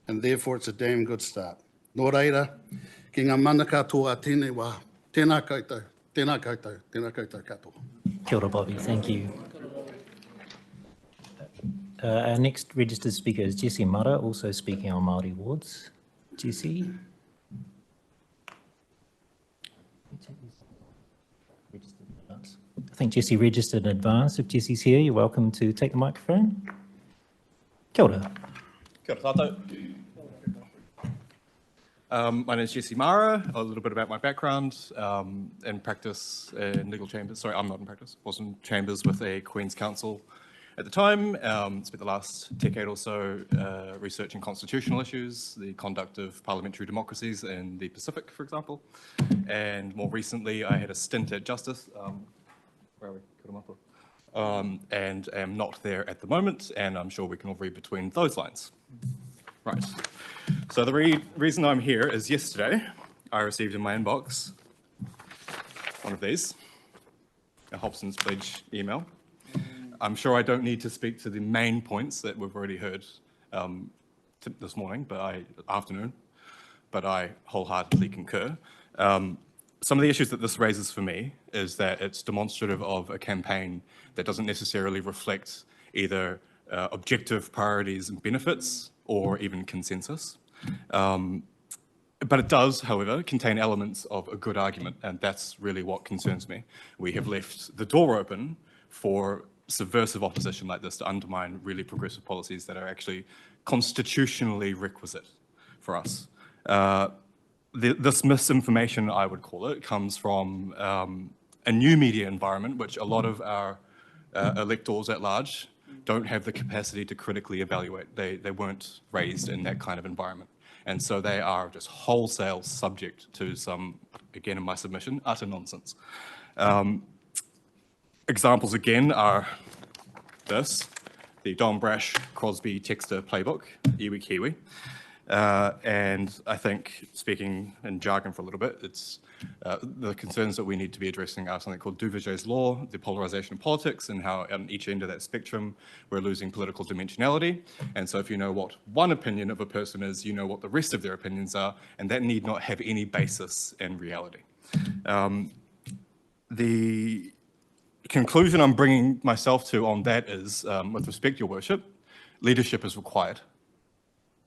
And therefore it's a damn good start. Nō reira, ki ngā mana katoa tēnei wā. Tēnā koutou, tēnā koutou, tēnā koutou katoa. Kia ora, Bobby, thank you. Our next registered speaker is Jessie Mara, also speaking on Māori wards. Jessie. I think Jessie registered in advance. If Jessie's here, you're welcome to take the microphone. Kia ora. Kia ora tātou. My name is Jessie Mara. A little bit about my background in practice in legal chambers. Sorry, I'm not in practice. Was in chambers with a Queen's Counsel at the time. Spent the last decade or so researching constitutional issues, the conduct of parliamentary democracies in the Pacific, for example. And more recently, I had a stint at Justice. Where are we? And am not there at the moment, and I'm sure we can all read between those lines. Right. So the reason I'm here is yesterday I received in my inbox one of these, a Hobson's Pledge email. I'm sure I don't need to speak to the main points that we've already heard this morning, afternoon, but I wholeheartedly concur. Some of the issues that this raises for me is that it's demonstrative of a campaign that doesn't necessarily reflect either objective priorities and benefits or even consensus. But it does, however, contain elements of a good argument, and that's really what concerns me. We have left the door open for subversive opposition like this to undermine really progressive policies that are actually constitutionally requisite for us. This misinformation, I would call it, comes from a new media environment, which a lot of our electors at large don't have the capacity to critically evaluate. They weren't raised in that kind of environment. And so they are just wholesale subject to some, again in my submission, utter nonsense. Examples again are this, the Don Brash Crosby Texter playbook, Iwi Kiwi. And I think, speaking in jargon for a little bit, it's the concerns that we need to be addressing are something called Duverger's law, the polarization of politics, and how on each end of that spectrum we're losing political dimensionality. And so if you know what one opinion of a person is, you know what the rest of their opinions are, and that need not have any basis in reality. The conclusion I'm bringing myself to on that is, with respect, Your Worship, leadership is required.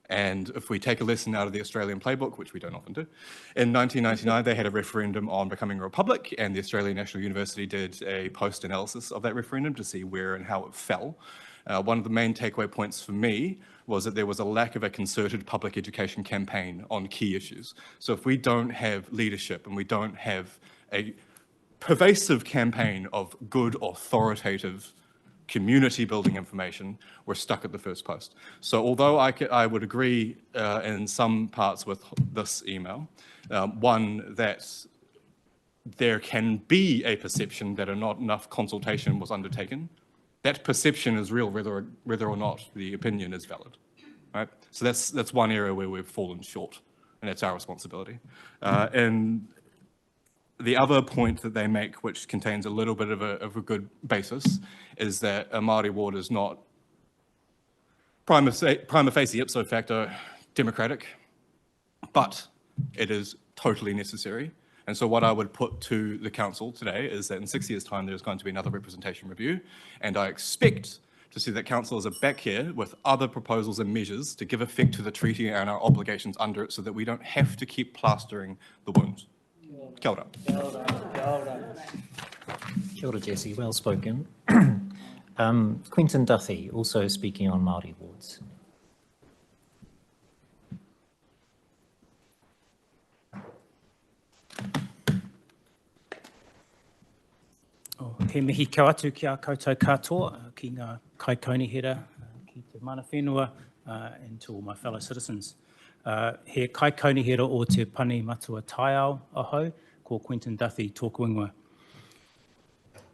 And if we take a lesson out of the Australian playbook, which we don't often do, in 1999, they had a referendum on becoming a republic, and the Australian National University did a post-analysis of that referendum to see where and how it fell. One of the main takeaway points for me was that there was a lack of a concerted public education campaign on key issues. So if we don't have leadership and we don't have a pervasive campaign of good, authoritative community building information, we're stuck at the first post. So although I would agree in some parts with this email, one, that there can be a perception that not enough consultation was undertaken, that perception is real whether or not the opinion is valid, right? So that's one area where we've fallen short, and that's our responsibility. And the other point that they make, which contains a little bit of a good basis, is that a Māori ward is not prima facie ipso facto democratic, but it is totally necessary. And so what I would put to the council today is that in 6 years' time, there's going to be another representation review, and I expect to see that councillors are back here with other proposals and measures to give effect to the treaty and our obligations under it so that we don't have to keep plastering the wound. Kia ora. Kia ora, Jesse, well spoken. Quentin Duthie, also speaking on Māori wards. He mihi kia atu ki a koutou katoa, ki ngā kaikonihera, ki te mana whenua, and to all my fellow citizens. He kaikonihera o te Pane Matua Taiao ahau, ko Quentin Duthie tōku ingoa.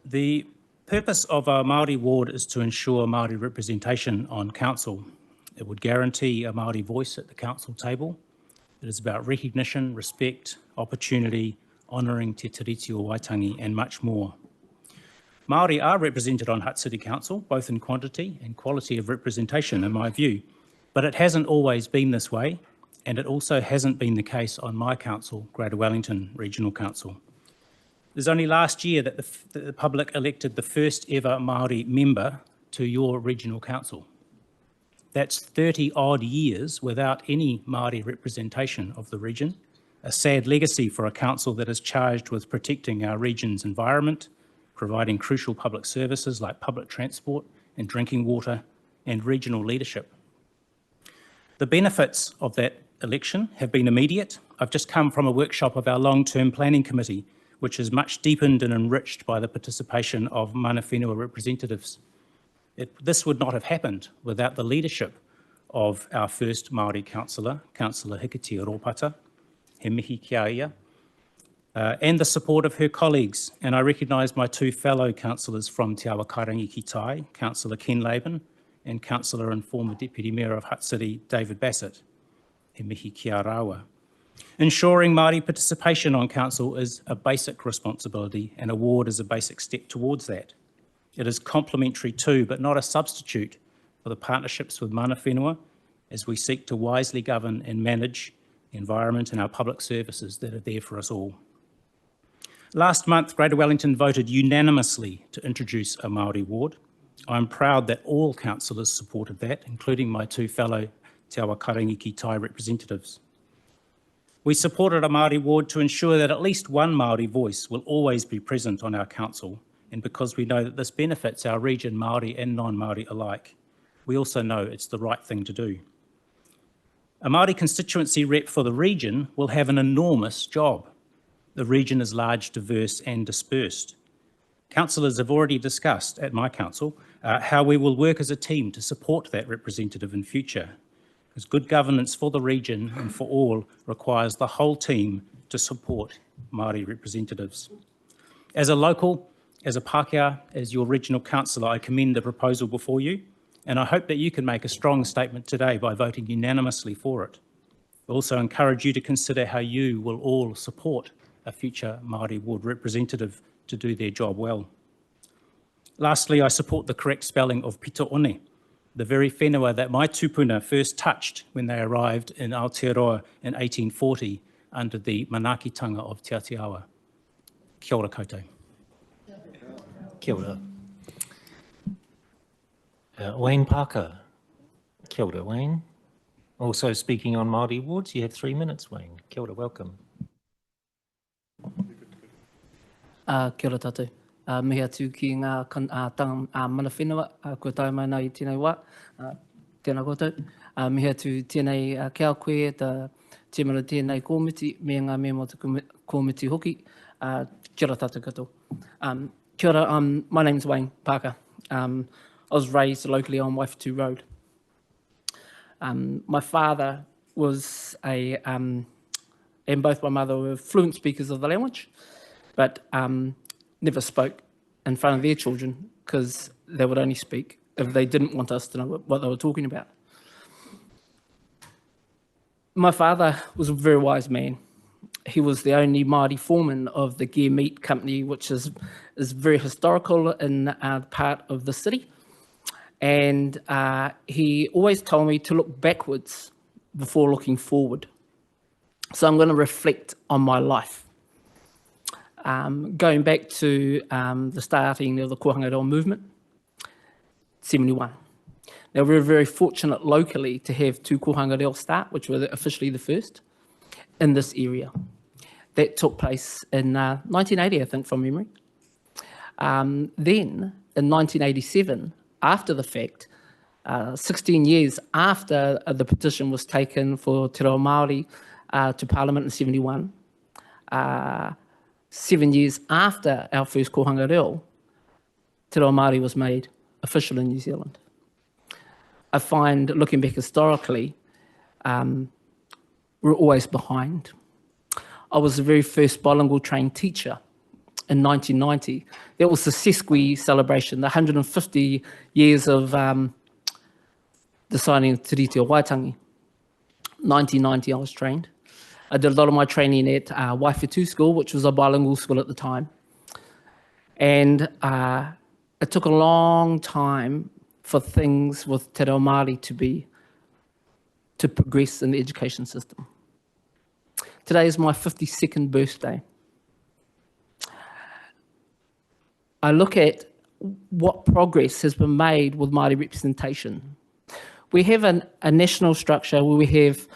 The purpose of our Māori ward is to ensure Māori representation on council. It would guarantee a Māori voice at the council table. It is about recognition, respect, opportunity, honouring Te Tiriti o Waitangi and much more. Māori are represented on Hutt City Council, both in quantity and quality of representation, in my view, but it hasn't always been this way, and it also hasn't been the case on my council, Greater Wellington Regional Council. It was only last year that the public elected the first ever Māori member to your regional council. That's 30 odd years without any Māori representation of the region, a sad legacy for a council that is charged with protecting our region's environment, providing crucial public services like public transport and drinking water, and regional leadership. The benefits of that election have been immediate. I've just come from a workshop of our long-term planning committee, which is much deepened and enriched by the participation of mana whenua representatives. This would not have happened without the leadership of our first Māori councillor, Councillor Hikiti Ropata, he mihi kia ia, and the support of her colleagues. And I recognise my two fellow councillors from Te Awa Karangi ki Tai, Councillor Ken Laban and Councillor and former Deputy Mayor of Hutt City, David Bassett, he mihi kia rawa. Ensuring Māori participation on council is a basic responsibility, and a ward is a basic step towards that. It is complementary to, but not a substitute for, the partnerships with mana whenua as we seek to wisely govern and manage the environment and our public services that are there for us all. Last month, Greater Wellington voted unanimously to introduce a Māori ward. I'm proud that all councillors supported that, including my two fellow Te Awa Karangi ki Tai representatives. We supported a Māori ward to ensure that at least one Māori voice will always be present on our council, and because we know that this benefits our region, Māori and non-Māori alike. We also know it's the right thing to do. A Māori constituency rep for the region will have an enormous job. The region is large, diverse and dispersed. Councillors have already discussed at my council how we will work as a team to support that representative in future, because good governance for the region and for all requires the whole team to support Māori representatives. As a local, as a Pākehā, as your regional councillor, I commend the proposal before you, and I hope that you can make a strong statement today by voting unanimously for it. I also encourage you to consider how you will all support a future Māori ward representative to do their job well. Lastly, I support the correct spelling of Pito One, the very whenua that my tupuna first touched when they arrived in Aotearoa in 1840 under the manakitanga of Te Atiawa. Kia ora koutou. Kia ora. Wayne Parker. Kia ora, Wayne. Also speaking on Māori wards, you have 3 minutes, Wayne. Kia ora, welcome. Kia ora tātou. Mihi atu ki ngā mana whenua, kua tai mai nā i tēnei wā, tēnā koutou. Mihi atu tēnei kia koe, te mara tēnei kōmiti, me ngā mea mo te kōmiti hoki. Kia ora tātou katoa. Kia ora, my name's Wayne Parker. I was raised locally on Waifatu Road. My father was and both my mother were fluent speakers of the language, but never spoke in front of their children because they would only speak if they didn't want us to know what they were talking about. My father was a very wise man. He was the only Māori foreman of the Gear Meat Company, which is very historical in part of the city. And he always told me to look backwards before looking forward. So I'm going to reflect on my life. Going back to the starting of the Kōhanga Reo movement, 71. Now, we're very fortunate locally to have two kohanga reo start, which were officially the first in this area. That took place in 1980, I think, from memory. Then, in 1987, after the fact, 16 years after the petition was taken for Te Reo Māori to Parliament in 71, 7 years after our first kohanga reo, Te Reo Māori was made official in New Zealand. I find, looking back historically, we're always behind. I was the very first bilingual trained teacher in 1990. That was the Sesqui celebration, the 150 years of the signing of Te Reti o Waitangi. 1990 I was trained. I did a lot of my training at Waifetu School, which was a bilingual school at the time. And it took a long time for things with Te Reo Māori to progress in the education system. Today is my 52nd birthday. I look at what progress has been made with Māori representation. We have a national structure where we have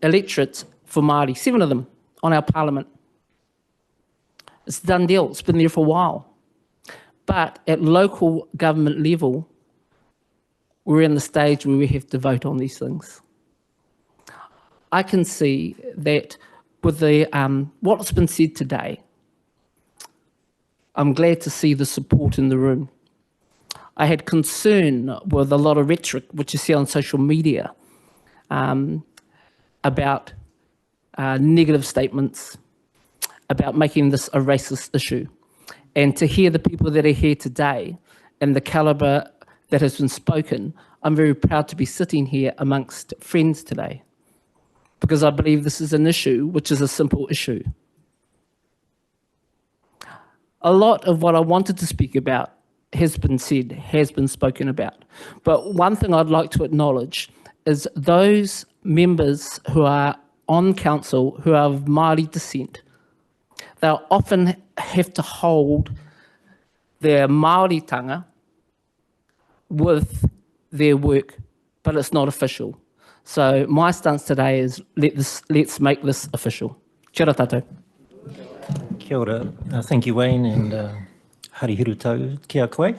electorates for Māori, 7 of them on our parliament. It's a done deal, it's been there for a while. But at local government level, we're in the stage where we have to vote on these things. I can see that with the what's been said today, I'm glad to see the support in the room. I had concern with a lot of rhetoric, which you see on social media, about negative statements, about making this a racist issue. And to hear the people that are here today and the calibre that has been spoken, I'm very proud to be sitting here amongst friends today, because I believe this is an issue which is a simple issue. A lot of what I wanted to speak about has been said, has been spoken about. But one thing I'd like to acknowledge is those members who are on council who are of Māori descent. They'll often have to hold their Māoritanga with their work, but it's not official. So my stance today is let's make this official. Kia ora tātou. Kia ora. Thank you, Wayne, and harihiru tau kia koe.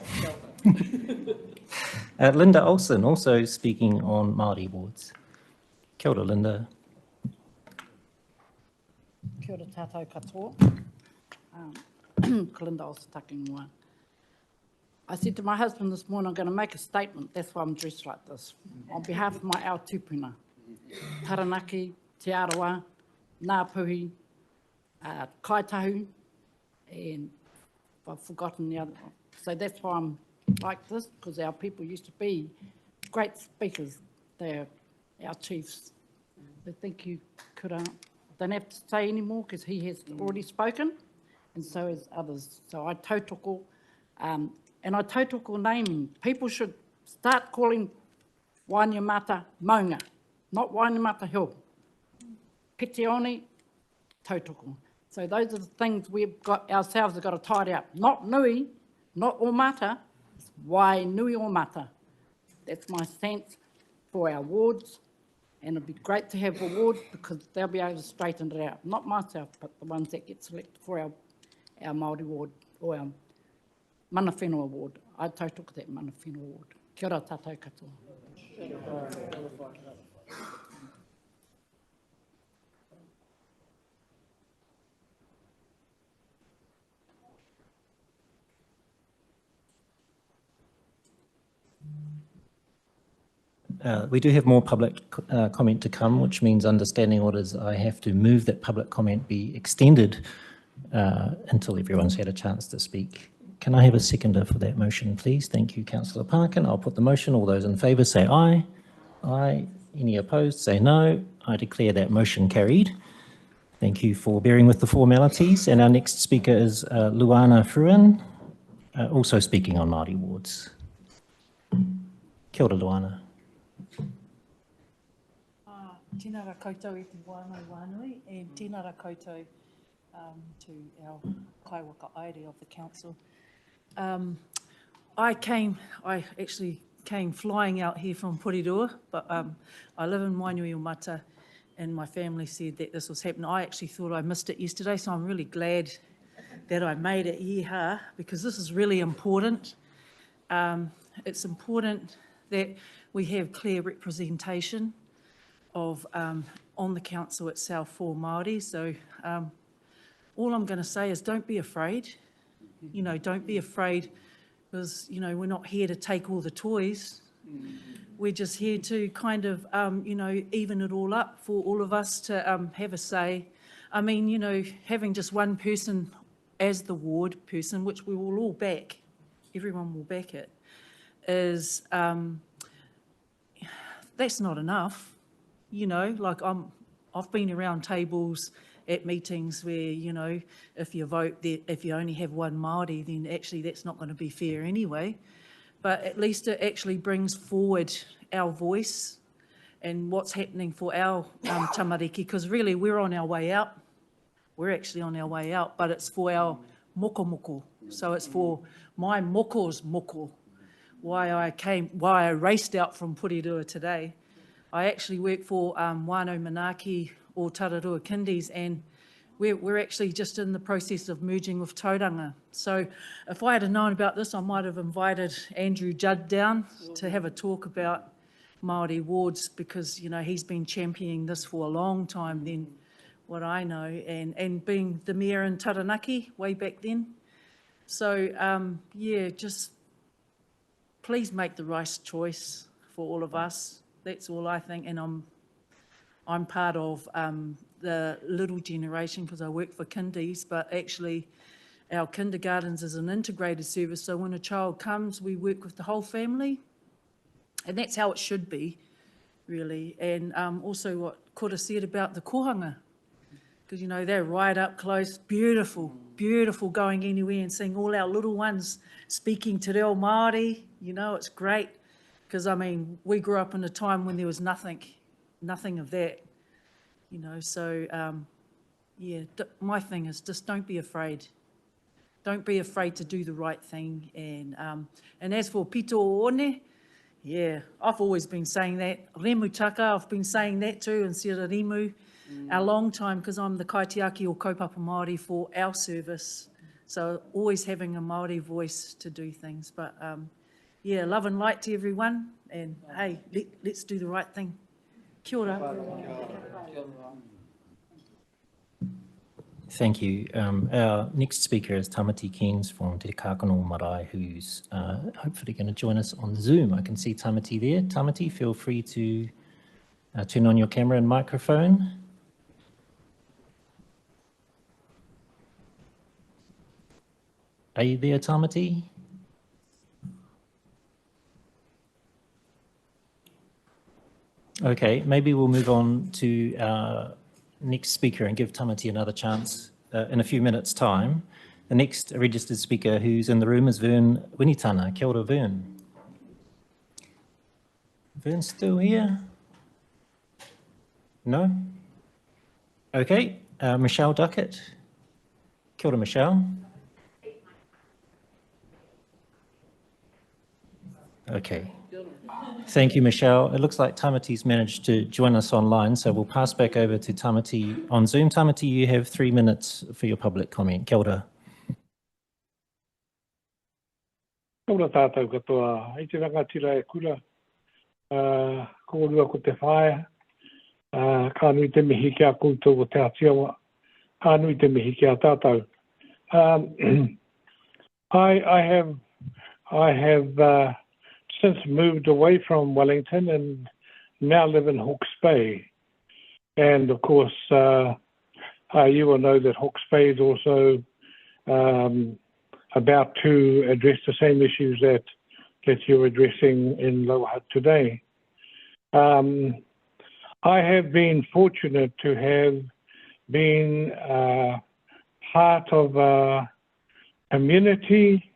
Linda Olsen, also speaking on Māori wards. Kia ora, Linda. Kia ora tātou katoa. Ko Linda Olsen taking ingoa. I said to my husband this morning, I'm going to make a statement. That's why I'm dressed like this. On behalf of my ao tupuna, Taranaki, Te Arawa, Ngāpuhi, Kaitahu, and I've forgotten the other one. So that's why I'm like this, because our people used to be great speakers. They're our chiefs. So thank you, Kura. Don't have to say anymore because he has already spoken, and so has others. So I tautoko, and I tautoko naming. People should start calling Wainemata Maunga, not Wainemata Hill. Pitioni, tautoko. So those are the things we've got ourselves have got to tidy up. Not nui, not Omata, it's Wai Nui Omata. That's my stance for our wards. And it'd be great to have a ward because they'll be able to straighten it out. Not myself, but the ones that get selected for our Māori ward or our mana whenua ward. I tautoko that mana whenua ward. Kia ora tātou katoa. We do have more public comment to come, which means understanding orders. I have to move that public comment be extended until everyone's had a chance to speak. Can I have a seconder for that motion, please? Thank you, Councillor Parkin. I'll put the motion. All those in favour say aye. Aye. Any opposed say no. I declare that motion carried. Thank you for bearing with the formalities. And our next speaker is Luana Fruin, also speaking on Māori wards. Kia ora, Luana. Tēnā ra koutou e te wānau wānui, and tēnā ra koutou to our kaiwaka aere of the council. I actually came flying out here from Porirua, but I live in Wainui-o-Mata, and my family said that this was happening. I actually thought I missed it yesterday, so I'm really glad that I made it here, because this is really important. It's important that we have clear representation of on the council itself for Māori. So all I'm going to say is don't be afraid. You know, don't be afraid, because, you know, we're not here to take all the toys. We're just here to kind of, you know, even it all up for all of us to have a say. I mean, you know, having just one person as the ward person, which we will all back, everyone will back it, is, that's not enough. You know, like I've been around tables at meetings where, you know, if you vote, if you only have one Māori, then actually that's not going to be fair anyway. But at least it actually brings forward our voice and what's happening for our tamariki, because really we're on our way out. We're actually on our way out, but it's for our moko. So it's for my moko's moko. Why I raced out from Porirua today. I actually work for Wānau Manaaki or Tararua Kindies, and we're actually just in the process of merging with Tauranga. So if I had known about this, I might have invited Andrew Judd down to have a talk about Māori wards, because, you know, he's been championing this for a long time then, what I know, and being the mayor in Taranaki way back then. So, yeah, just please make the right choice for all of us. That's all I think, and I'm part of the little generation because I work for kindies, but actually our kindergartens is an integrated service, so when a child comes, we work with the whole family, and that's how it should be, really. And also what Kora said about the kohanga, because, you know, they're right up close, beautiful going anywhere and seeing all our little ones speaking te reo Māori, you know, it's great. Because, I mean, we grew up in a time when there was nothing of that, you know. So, yeah, my thing is just don't be afraid. Don't be afraid to do the right thing. And as for pito o one, yeah, I've always been saying that. Remutaka, I've been saying that too, and Sira Rimu, a long time, because I'm the kaitiaki or kaupapa Māori for our service. So always having a Māori voice to do things. But, yeah, love and light to everyone, and hey, let's do the right thing. Kia ora. Thank you. Our next speaker is Tamati Keens from Te Kākano Marae, who's hopefully going to join us on Zoom. I can see Tamati there. Tamati, feel free to turn on your camera and microphone. Are you there, Tamati? Okay, maybe we'll move on to our next speaker and give Tamati another chance in a few minutes' time. The next registered speaker who's in the room is Vern Winitana. Kia ora, Vern. Vern's still here? No? Okay, Michelle Duckett. Kia ora, Michelle. Okay. Thank you, Michelle. It looks like Tamati's managed to join us online, so we'll pass back over to Tamati on Zoom. Tamati, you have 3 minutes for your public comment. Kia ora. Kia ora tātou katoa. I te rangatira e kura, ko rua ko te whae, ka nui te mihi kia koutou o te atiawa, ka nui te mihi kia tātou. I have since moved away from Wellington and now live in Hawke's Bay. And of course, you will know that Hawke's Bay is also about to address the same issues that you're addressing in Lower Hutt today. I have been fortunate to have been part of a community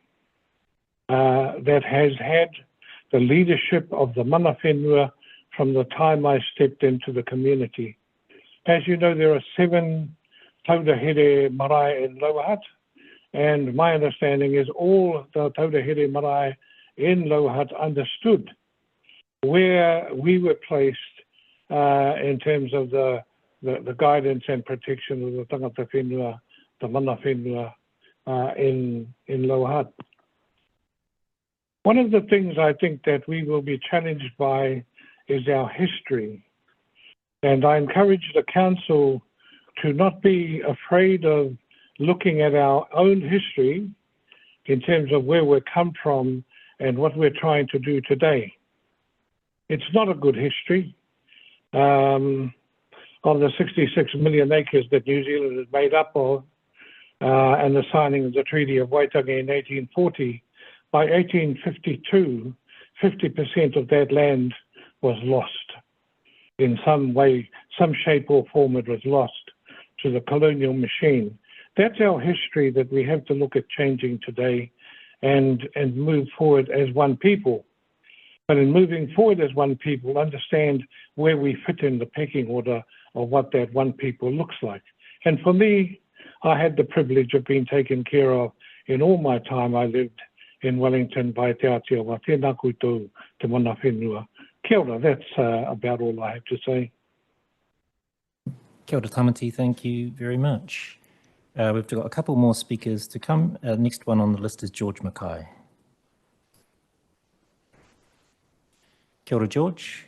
that has had the leadership of the mana whenua from the time I stepped into the community. As you know, there are 7 Taurahere marae in Lower Hutt, and my understanding is all the Taurahere marae in Lower Hutt understood where we were placed in terms of the guidance and protection of the tangata whenua, the mana whenua in Lower Hutt. One of the things I think that we will be challenged by is our history. And I encourage the council to not be afraid of looking at our own history in terms of where we've come from and what we're trying to do today. It's not a good history. Of the 66 million acres that New Zealand is made up of, and the signing of the Treaty of Waitangi in 1840, by 1852, 50% of that land was lost. In some way, some shape or form, it was lost to the colonial machine. That's our history that we have to look at changing today and move forward as one people. But in moving forward as one people, understand where we fit in the pecking order of what that one people looks like. And for me, I had the privilege of being taken care of in all my time I lived in Wellington by Te Aotearoa. Tēnā koutou te mana whenua. Kia ora, that's about all I have to say. Kia ora Tamati, thank you very much. We've got a couple more speakers to come. Next one on the list is George Mackay. Kia ora, George.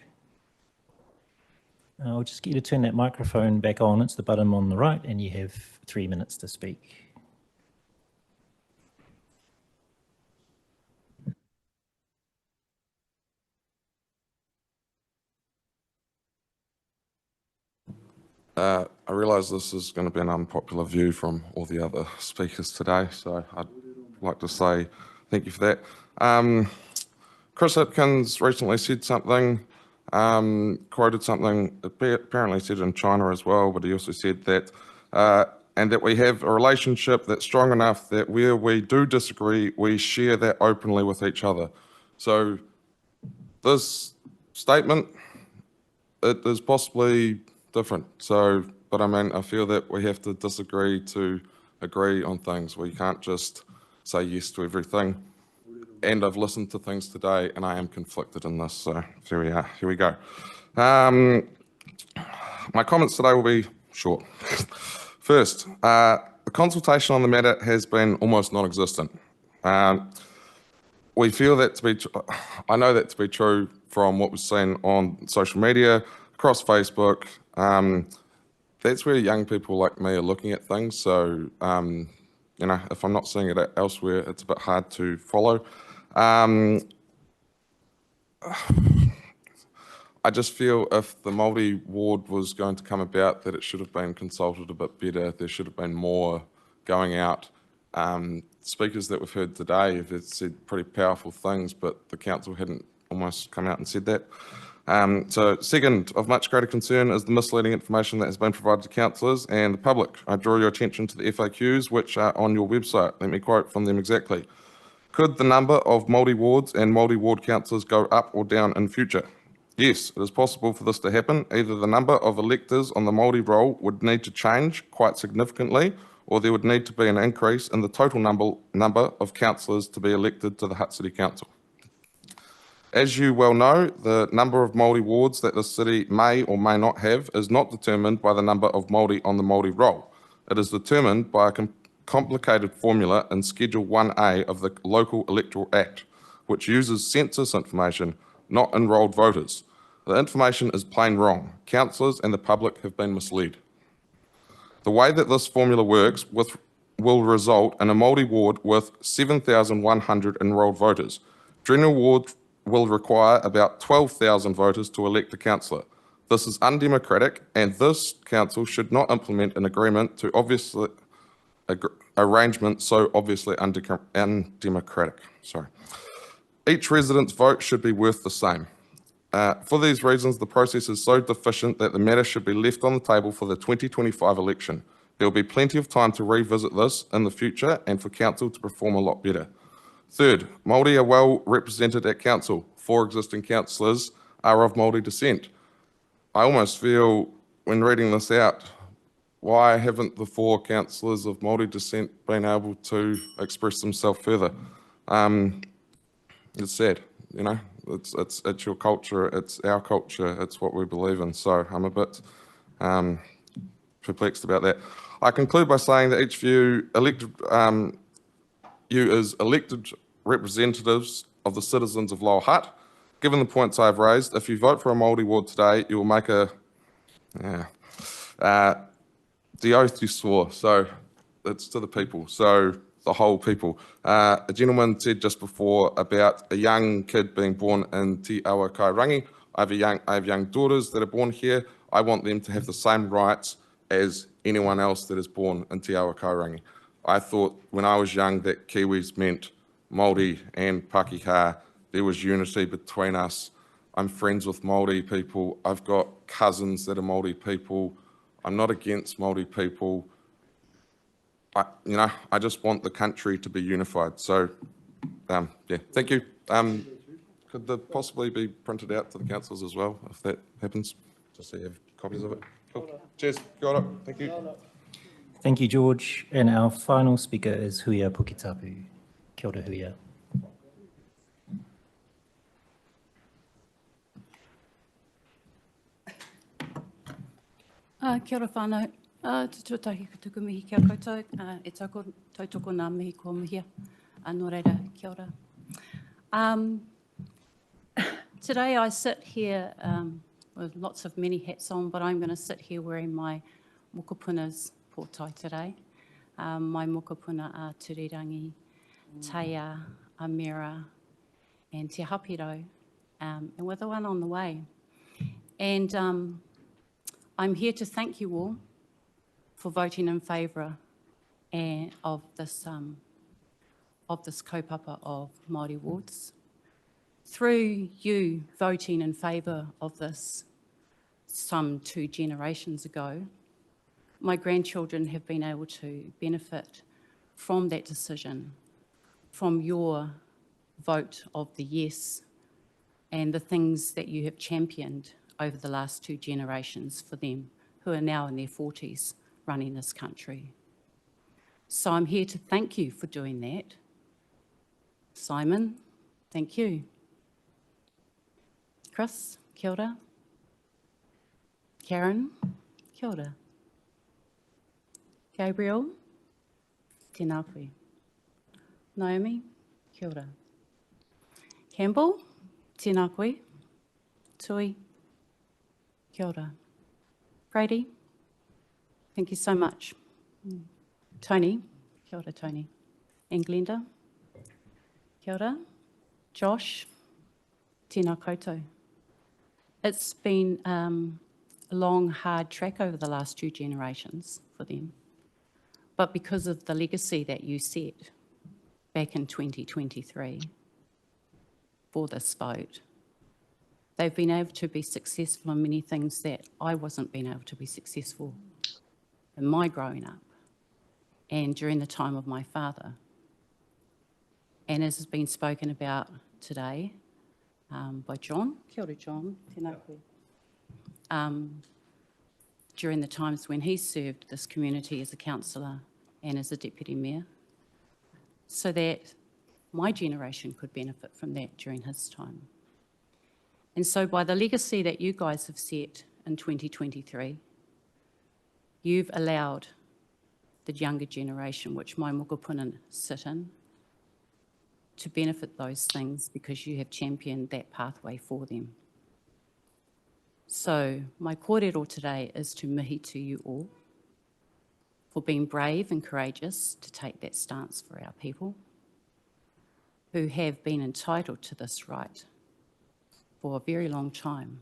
I'll just get you to turn that microphone back on. It's the button on the right, and you have 3 minutes to speak. I realise this is going to be an unpopular view from all the other speakers today, so I'd like to say thank you for that. Chris Hipkins recently said something, quoted something, apparently said in China as well, but he also said that, and that we have a relationship that's strong enough that where we do disagree, we share that openly with each other. So this statement, it is possibly different. So, but I mean, I feel that we have to disagree to agree on things. We can't just say yes to everything. And I've listened to things today and I am conflicted in this. So here we are, here we go. My comments today will be short. First, the consultation on the matter has been almost non-existent. We feel that to be, I know that to be true from what we've seen on social media, across Facebook. That's where young people like me are looking at things. So, you know, if I'm not seeing it elsewhere, it's a bit hard to follow. I just feel if the Māori ward was going to come about, that it should have been consulted a bit better. There should have been more going out. Speakers that we've heard today have said pretty powerful things, but the council hadn't almost come out and said that. So second, of much greater concern is the misleading information that has been provided to councillors and the public. I draw your attention to the FAQs, which are on your website. Let me quote from them exactly. Could the number of Māori wards and Māori ward councillors go up or down in future? Yes, it is possible for this to happen. Either the number of electors on the Māori roll would need to change quite significantly, or there would need to be an increase in the total number of councillors to be elected to the Hutt City Council. As you well know, the number of Māori wards that the city may or may not have is not determined by the number of Māori on the Māori roll. It is determined by a complicated formula in Schedule 1A of the Local Electoral Act, which uses census information, not enrolled voters. The information is plain wrong. Councillors and the public have been misled. The way that this formula works will result in a Māori ward with 7,100 enrolled voters. General ward will require about 12,000 voters to elect a councillor. This is undemocratic, and this council should not implement an agreement to arrangement so obviously undemocratic. Sorry. Each resident's vote should be worth the same. For these reasons, the process is so deficient that the matter should be left on the table for the 2025 election. There will be plenty of time to revisit this in the future and for council to perform a lot better. Third, Māori are well represented at council. 4 existing councillors are of Māori descent. I almost feel, when reading this out, why haven't the 4 councillors of Māori descent been able to express themselves further? it's sad, you know. It's your culture, it's our culture, it's what we believe in. So I'm a bit perplexed about that. I conclude by saying that each of you elected, you as elected representatives of the citizens of Lower Hutt, given the points I've raised, if you vote for a Māori ward today, you will make the oath you swore. So it's to the people, so the whole people. A gentleman said just before about a young kid being born in Te Awa Kairangi. I have young daughters that are born here. I want them to have the same rights as anyone else that is born in Te Awa Kairangi. I thought when I was young that Kiwis meant Māori and Pākehā. There was unity between us. I'm friends with Māori people. I've got cousins that are Māori people. I'm not against Māori people. I just want the country to be unified. So, yeah, thank you. Could that possibly be printed out to the councillors as well, if that happens? Just so you have copies of it. Cool. Cheers. Got it. Thank you. Thank you, George. And our final speaker is Huia Puketapu. Kia ora, Huia. Kia ora whānau. Te tuatahi ka tuku mihi kia koutou. E tautoko nā mihi kua mihia. Nō reira, kia ora. Today I sit here with lots of many hats on, but I'm going to sit here wearing my mokopuna's pōtai today. My mokopuna are Turirangi, Taia, Amira, and Te Hapiro, and with the one on the way. And I'm here to thank you all for voting in favour of this kaupapa of Māori wards. Through you voting in favour of this some 2 generations ago, my grandchildren have been able to benefit from that decision, from your vote of the yes and the things that you have championed over the last 2 generations for them who are now in their 40s running this country. So I'm here to thank you for doing that. Simon, thank you. Chris, kia ora. Karen, kia ora. Gabriel, tēnā koe. Naomi, kia ora. Campbell, tēnā koe. Tui, kia ora. Brady, thank you so much. Tony, kia ora Tony. And Glenda, kia ora. Josh, tēnā koutou. It's been a long, hard track over the last 2 generations for them. But because of the legacy that you set back in 2023 for this vote, they've been able to be successful in many things that I wasn't being able to be successful in my growing up and during the time of my father. And as has been spoken about today by John, kia ora John, tēnā koe. During the times when he served this community as a councillor and as a deputy mayor, so that my generation could benefit from that during his time. And so by the legacy that you guys have set in 2023, you've allowed the younger generation, which my mokopuna sit in, to benefit those things because you have championed that pathway for them. So my kōrero today is to mihi to you all for being brave and courageous to take that stance for our people who have been entitled to this right for a very long time.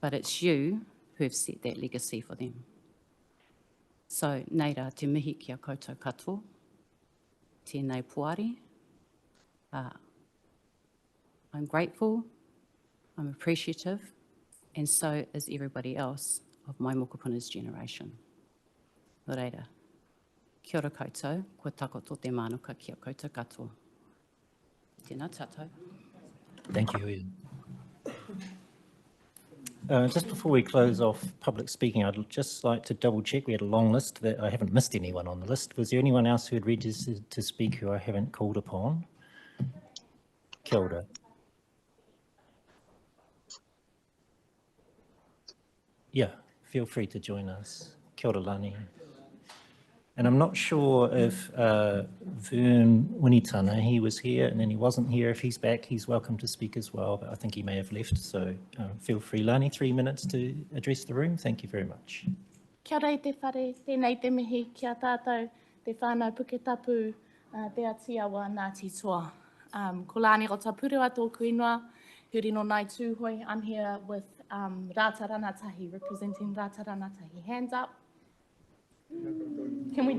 But it's you who have set that legacy for them. So nei rā te mihi ki a koutou katoa, tēnei puari. I'm grateful, I'm appreciative, and so is everybody else of my mokopuna's generation. Nō reira, kia ora koutou, kua takoto te mānuka ki a koutou katoa. Tēnā tātou. Thank you, Ian. Just before we close off public speaking, I'd just like to double check. We had a long list that I haven't missed anyone on the list. Was there anyone else who had registered to speak who I haven't called upon? Kia ora. Yeah, feel free to join us. Kia ora, Lani. And I'm not sure if Vern Winitana, he was here and then he wasn't here. If he's back, he's welcome to speak as well, but I think he may have left. So feel free, Lani, 3 minutes to address the room. Thank you very much. Kia ora I te whare, tēnei te mihi kia tātou, te whānau puke tapu, te atiawa Ngāti Toa. Ko Lani Rotapurua tōku ingoa, huri no nai tūhoi. I'm here with Rata Ranatahi, representing Rata Ranatahi. Hands up. Can we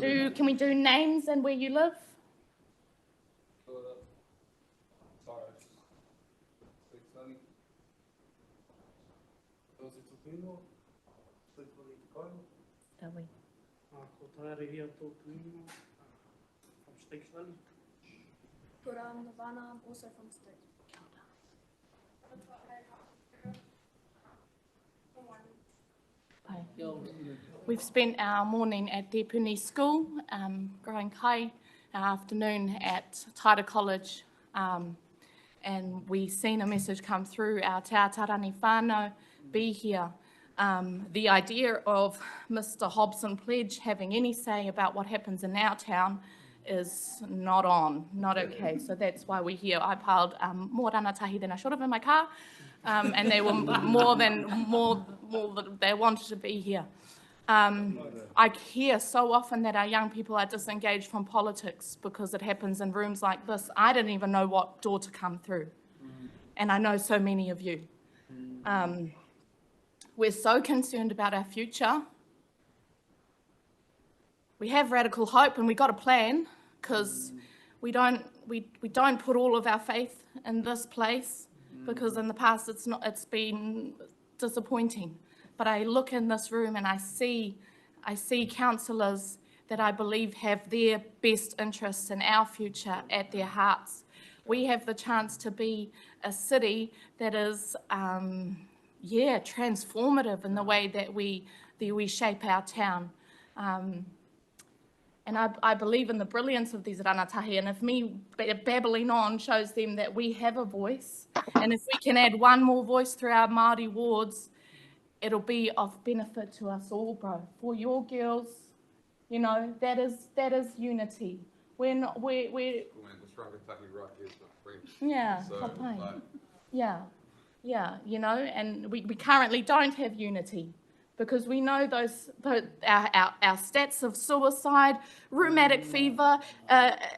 do names and where you live? Are we? I'm Nirvana, I'm also from State. We've spent our morning at Te Puni School, growing kai, our afternoon at Taira College, and we've seen a message come through our Te Atarani whānau, be here. The idea of Mr. Hobson Pledge having any say about what happens in our town is not okay. So that's why we're here. I piled more ranatahi than I should have in my car, and they were more than they wanted to be here. I hear so often that our young people are disengaged from politics because it happens in rooms like this. I didn't even know what door to come through, and I know so many of you. We're so concerned about our future. We have radical hope and we got a plan, because we don't put all of our faith in this place, because in the past it's been disappointing. But I look in this room and I see councillors that I believe have their best interests in our future at their hearts. We have the chance to be a city that is transformative in the way that we shape our town. And I believe in the brilliance of these ranatahi, and if me babbling on shows them that we have a voice, and if we can add one more voice through our Māori wards, it'll be of benefit to us all, bro. For your girls, you know, that is unity. We're not, we're yeah, yeah, you know, and we currently don't have unity, because we know our stats of suicide, rheumatic fever,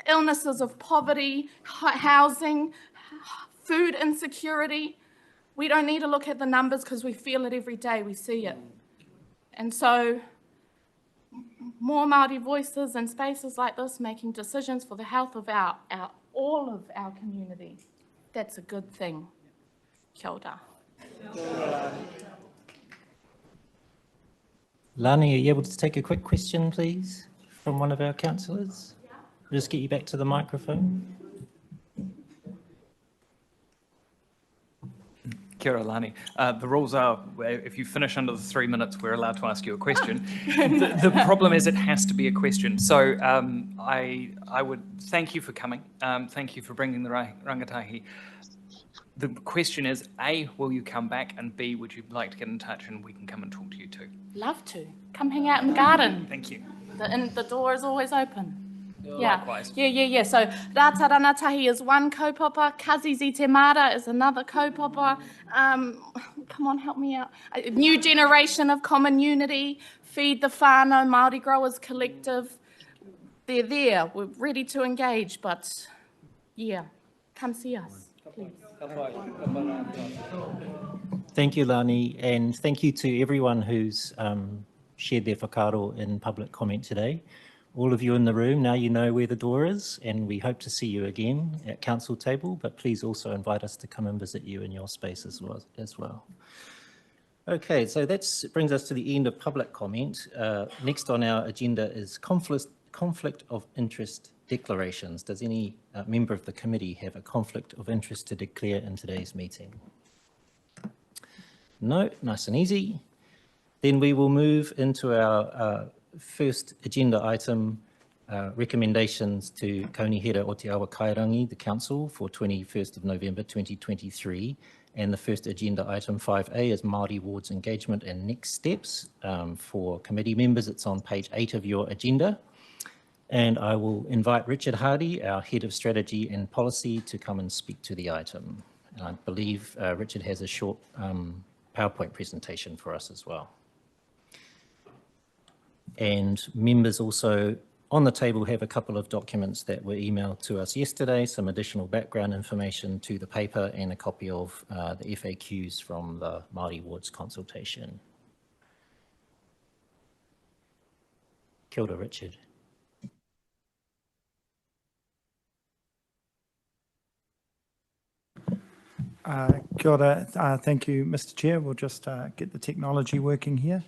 illnesses of poverty, housing, food insecurity. We don't need to look at the numbers, because we feel it every day, we see it. And so more Māori voices and spaces like this making decisions for the health of all of our community, that's a good thing. Kia ora. Lani, are you able to take a quick question, please, from one of our councillors? We'll just get you back to the microphone. Kia ora, Lani. The rules are, if you finish under the 3 minutes, we're allowed to ask you a question. The problem is it has to be a question. So I would thank you for coming. Thank you for bringing the rangatahi. The question is, A, will you come back? And B, would you like to get in touch and we can come and talk to you too? Love to. Come hang out in the garden. Thank you. The door is always open. Yeah. Likewise. Yeah. So Rata Ranatahi is one kaupapa. Kazizi Te Mara is another kaupapa. Come on, help me out. A new generation of common unity. Feed the Whānau Māori Growers Collective. They're there. We're ready to engage, but yeah, come see us, please. Thank you, Lani, and thank you to everyone who's shared their whakaaro in public comment today. All of you in the room, now you know where the door is, and we hope to see you again at council table, but please also invite us to come and visit you in your space as well. Okay, so that brings us to the end of public comment. Next on our agenda is conflict of interest declarations. Does any member of the committee have a conflict of interest to declare in today's meeting? No, nice and easy. Then we will move into our first agenda item, recommendations to Kaunihera o Te Awa Kairangi, the Council, for 21st of November 2023. And the first agenda item 5A is Māori Wards engagement and next steps. For committee members, it's on page 8 of your agenda. And I will invite Richard Hardy, our Head of Strategy and Policy, to come and speak to the item. And I believe Richard has a short PowerPoint presentation for us as well. And members also on the table have a couple of documents that were emailed to us yesterday, some additional background information to the paper and a copy of the FAQs from the Māori Wards consultation. Kia ora, Richard. Kia ora. Thank you, Mr. Chair. We'll just get the technology working here.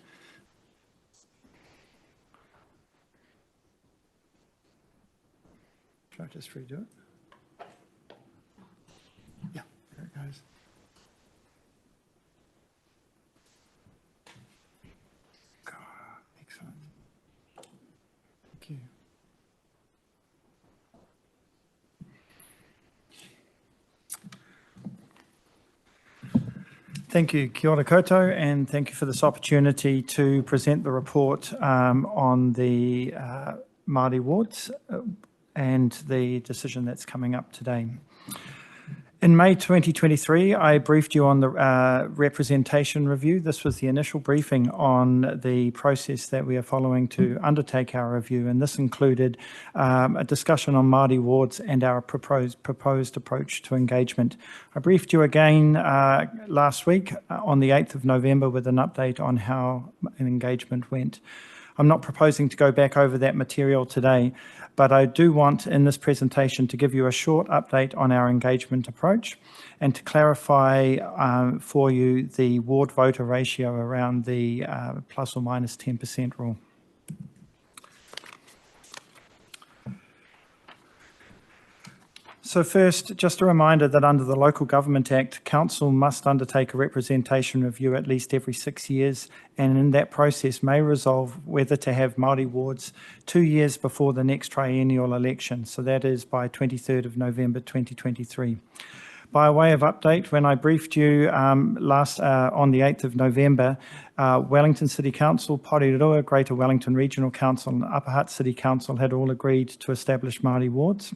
Should I just redo it? Yeah, there it goes. Excellent. Thank you. Thank you, kia ora koutou, and thank you for this opportunity to present the report on the Māori Wards and the decision that's coming up today. In May 2023, I briefed you on the representation review. This was the initial briefing on the process that we are following to undertake our review, and this included a discussion on Māori Wards and our proposed approach to engagement. I briefed you again last week on the 8th of November with an update on how an engagement went. I'm not proposing to go back over that material today, but I do want in this presentation to give you a short update on our engagement approach and to clarify for you the ward voter ratio around the plus or minus 10% rule. So first, just a reminder that under the Local Government Act, Council must undertake a representation review at least every 6 years, and in that process may resolve whether to have Māori wards 2 years before the next triennial election. So that is by 23rd of November 2023. By way of update, when I briefed you on the 8th of November, Wellington City Council, Porirua, Greater Wellington Regional Council and Upper Hutt City Council had all agreed to establish Māori wards.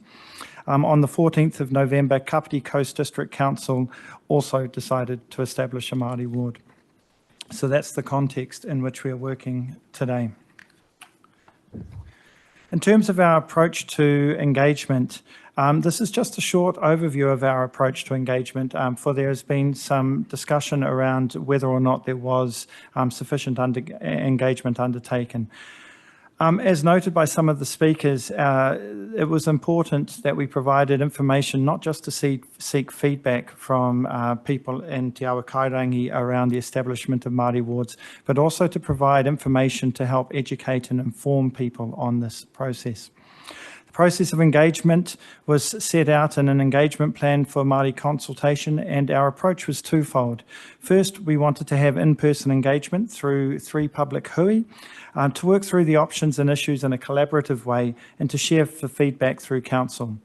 On the 14th of November, Kapiti Coast District Council also decided to establish a Māori ward. So that's the context in which we are working today. In terms of our approach to engagement, this is just a short overview of our approach to engagement, for there has been some discussion around whether or not there was sufficient engagement undertaken. As noted by some of the speakers, it was important that we provided information not just to seek feedback from people in Te Awa Kairangi around the establishment of Māori wards, but also to provide information to help educate and inform people on this process. The process of engagement was set out in an engagement plan for Māori consultation, and our approach was twofold. First, we wanted to have in-person engagement through 3 public hui, to work through the options and issues in a collaborative way and to share the feedback through council.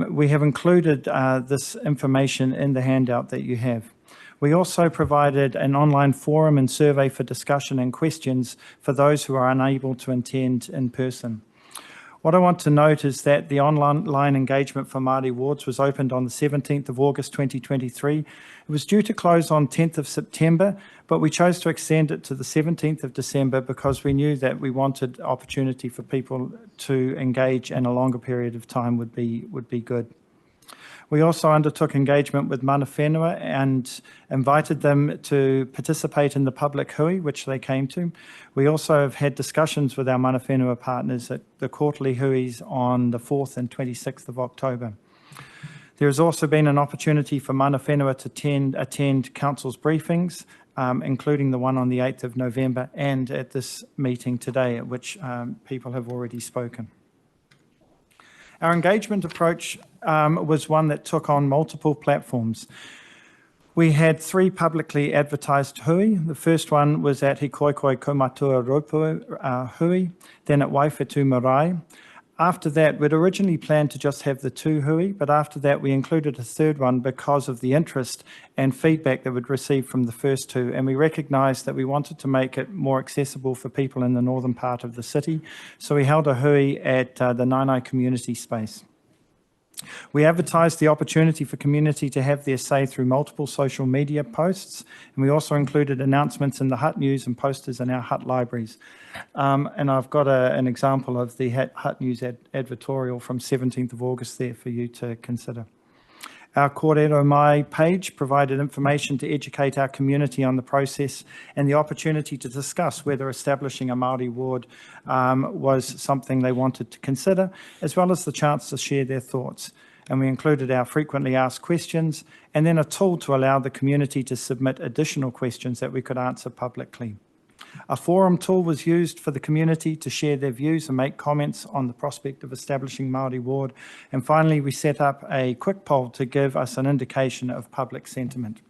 We have included this information in the handout that you have. We also provided an online forum and survey for discussion and questions for those who are unable to attend in person. What I want to note is that the online engagement for Māori wards was opened on the 17th of August 2023. It was due to close on 10th of September, but we chose to extend it to the 17th of December because we knew that we wanted opportunity for people to engage, and a longer period of time would be good. We also undertook engagement with mana whenua and invited them to participate in the public hui, which they came to. We also have had discussions with our mana whenua partners at the quarterly huis on the 4th and 26th of October. There has also been an opportunity for mana whenua to attend council's briefings, including the one on the 8th of November and at this meeting today, at which people have already spoken. Our engagement approach was one that took on multiple platforms. We had 3 publicly advertised hui. The first one was at Hikoikoi Kaumatua Ropu hui, then at Waiwhetu Marae. After that, we'd originally planned to just have the 2 hui, but after that we included a third one because of the interest and feedback that we'd received from the first 2, and we recognised that we wanted to make it more accessible for people in the northern part of the city. So we held a hui at the Nainai community space. We advertised the opportunity for community to have their say through multiple social media posts, and we also included announcements in the Hut News and posters in our Hut libraries. And I've got an example of the Hut News advertorial from 17th of August there for you to consider. Our Kōrero Mai page provided information to educate our community on the process and the opportunity to discuss whether establishing a Māori ward was something they wanted to consider, as well as the chance to share their thoughts. And we included our frequently asked questions and then a tool to allow the community to submit additional questions that we could answer publicly. A forum tool was used for the community to share their views and make comments on the prospect of establishing Māori ward. And finally, we set up a quick poll to give us an indication of public sentiment.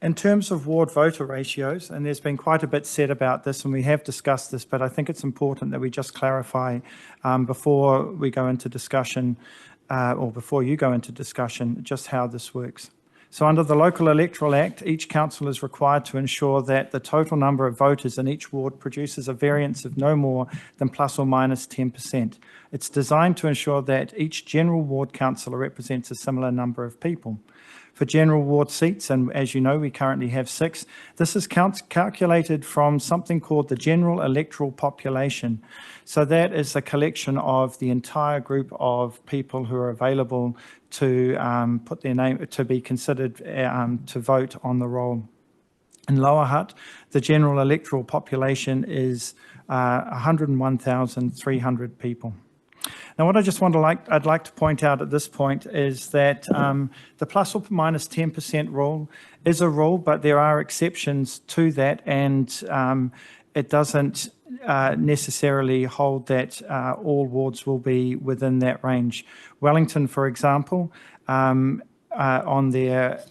In terms of ward voter ratios, and there's been quite a bit said about this, and we have discussed this, but I think it's important that we just clarify before we go into discussion, or before you go into discussion, just how this works. So under the Local Electoral Act, each council is required to ensure that the total number of voters in each ward produces a variance of no more than plus or minus 10%. It's designed to ensure that each general ward councillor represents a similar number of people. For general ward seats, and as you know, we currently have 6, this is calculated from something called the general electoral population. So that is a collection of the entire group of people who are available to put their name, to be considered to vote on the roll. In Lower Hutt, the general electoral population is 101,300 people. Now, what I'd like to point out at this point is that the plus or minus 10% rule is a rule, but there are exceptions to that, and it doesn't necessarily hold that all wards will be within that range. Wellington, for example, on their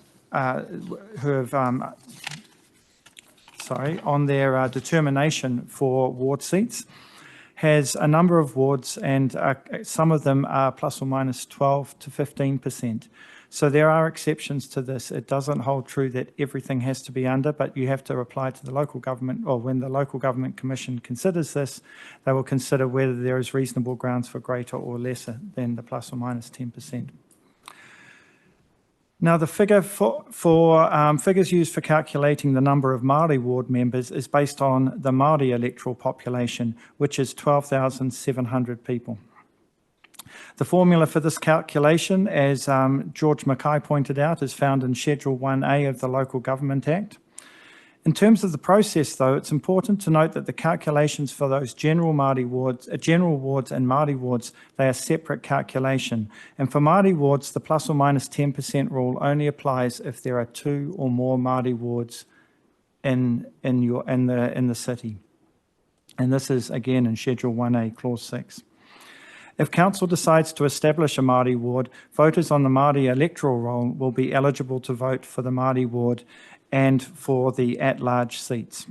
determination for ward seats, has a number of wards, and some of them are plus or minus 12 to 15%. So there are exceptions to this. It doesn't hold true that everything has to be under, but you have to apply to the local government, or when the Local Government Commission considers this, they will consider whether there is reasonable grounds for greater or lesser than the plus or minus 10%. Now, the figure figures used for calculating the number of Māori ward members is based on the Māori electoral population, which is 12,700 people. The formula for this calculation, as George Mackay pointed out, is found in Schedule 1A of the Local Government Act. In terms of the process, though, it's important to note that the calculations for those general Māori wards, general wards and Māori wards, they are separate calculation. And for Māori wards, the plus or minus 10% rule only applies if there are 2 or more Māori wards in the city. And this is again in Schedule 1A, Clause 6. If council decides to establish a Māori ward, voters on the Māori electoral roll will be eligible to vote for the Māori ward and for the at-large seats.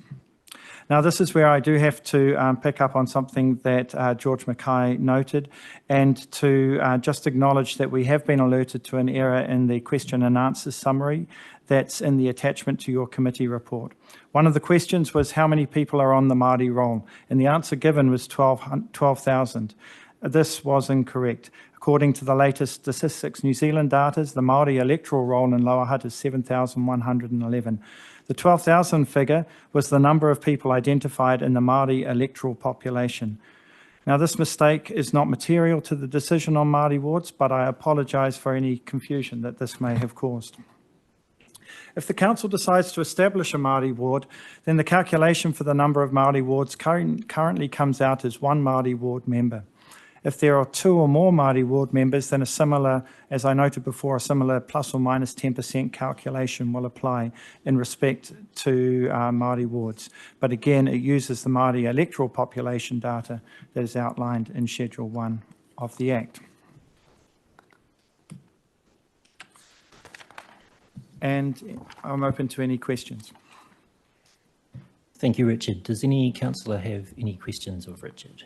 Now, this is where I do have to pick up on something that George Mackay noted, and to just acknowledge that we have been alerted to an error in the question and answer summary that's in the attachment to your committee report. One of the questions was how many people are on the Māori roll, and the answer given was 12,000. This was incorrect. According to the latest Statistics New Zealand data, the Māori electoral roll in Lower Hutt is 7,111. The 12,000 figure was the number of people identified in the Māori electoral population. Now, this mistake is not material to the decision on Māori wards, but I apologise for any confusion that this may have caused. If the council decides to establish a Māori ward, then the calculation for the number of Māori wards currently comes out as 1 Māori ward member. If there are 2 or more Māori ward members, then a similar, as I noted before, a similar plus or minus 10% calculation will apply in respect to Māori wards. But again, it uses the Māori electoral population data that is outlined in Schedule 1 of the Act. And I'm open to any questions. Thank you, Richard. Does any councillor have any questions of Richard?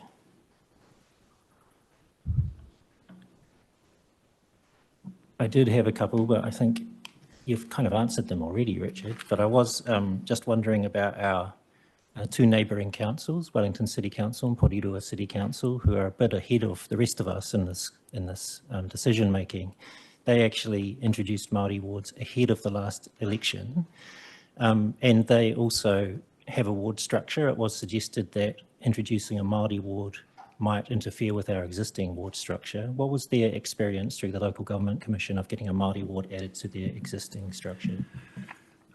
I did have a couple, but I think you've kind of answered them already, Richard. But I was just wondering about our two neighbouring councils, Wellington City Council and Porirua City Council, who are a bit ahead of the rest of us in this decision making. They actually introduced Māori wards ahead of the last election, and they also have a ward structure. It was suggested that introducing a Māori ward might interfere with our existing ward structure. What was their experience through the Local Government Commission of getting a Māori ward added to their existing structure?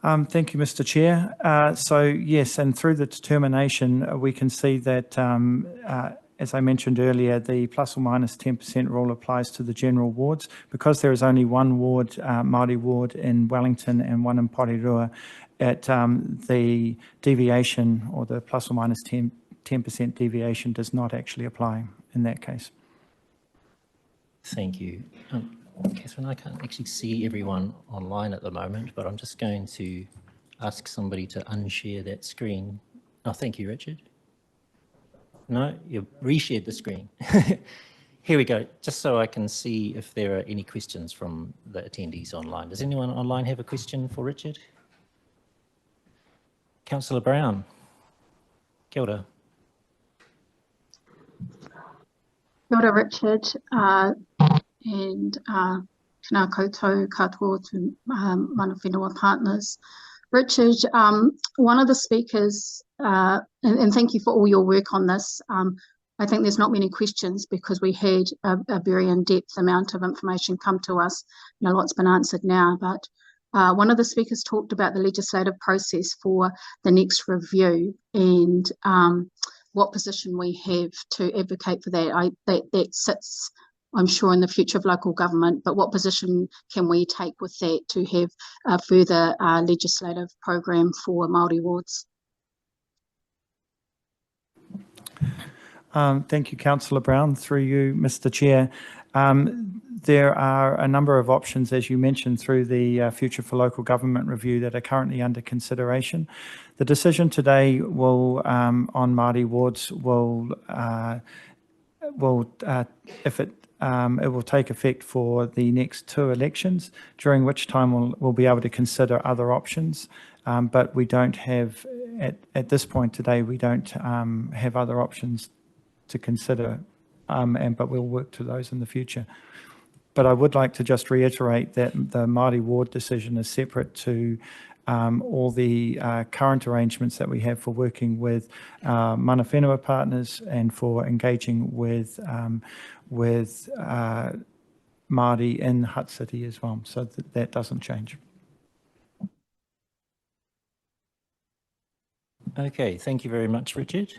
Thank you, Mr. Chair. So yes, and through the determination, we can see that, as I mentioned earlier, the plus or minus 10% rule applies to the general wards. Because there is only one ward, Māori ward in Wellington and one in Porirua, the deviation or the plus or minus 10% deviation does not actually apply in that case. Thank you. Catherine, I can't actually see everyone online at the moment, but I'm just going to ask somebody to unshare that screen. Oh, thank you, Richard. No, you've reshared the screen. Here we go, just so I can see if there are any questions from the attendees online. Does anyone online have a question for Richard? Councillor Brown. Kia ora. Kia ora, Richard, and tēnā koutou katoa to mana whenua partners. Richard, one of the speakers, and thank you for all your work on this. I think there's not many questions because we had a very in-depth amount of information come to us. A lot's been answered now, but one of the speakers talked about the legislative process for the next review and what position we have to advocate for that. That sits, I'm sure, in the future of local government, but what position can we take with that to have a further legislative program for Māori wards? Thank you, Councillor Brown. Through you, Mr. Chair. There are a number of options, as you mentioned, through the Future for Local Government review that are currently under consideration. The decision today will, on Māori wards will it will take effect for the next two elections, during which time we'll be able to consider other options. But we don't have, at this point today, we don't have other options to consider, but we'll work to those in the future. But I would like to just reiterate that the Māori ward decision is separate to all the current arrangements that we have for working with mana whenua partners and for engaging with Māori in Hutt City as well. So that doesn't change. Okay, thank you very much, Richard.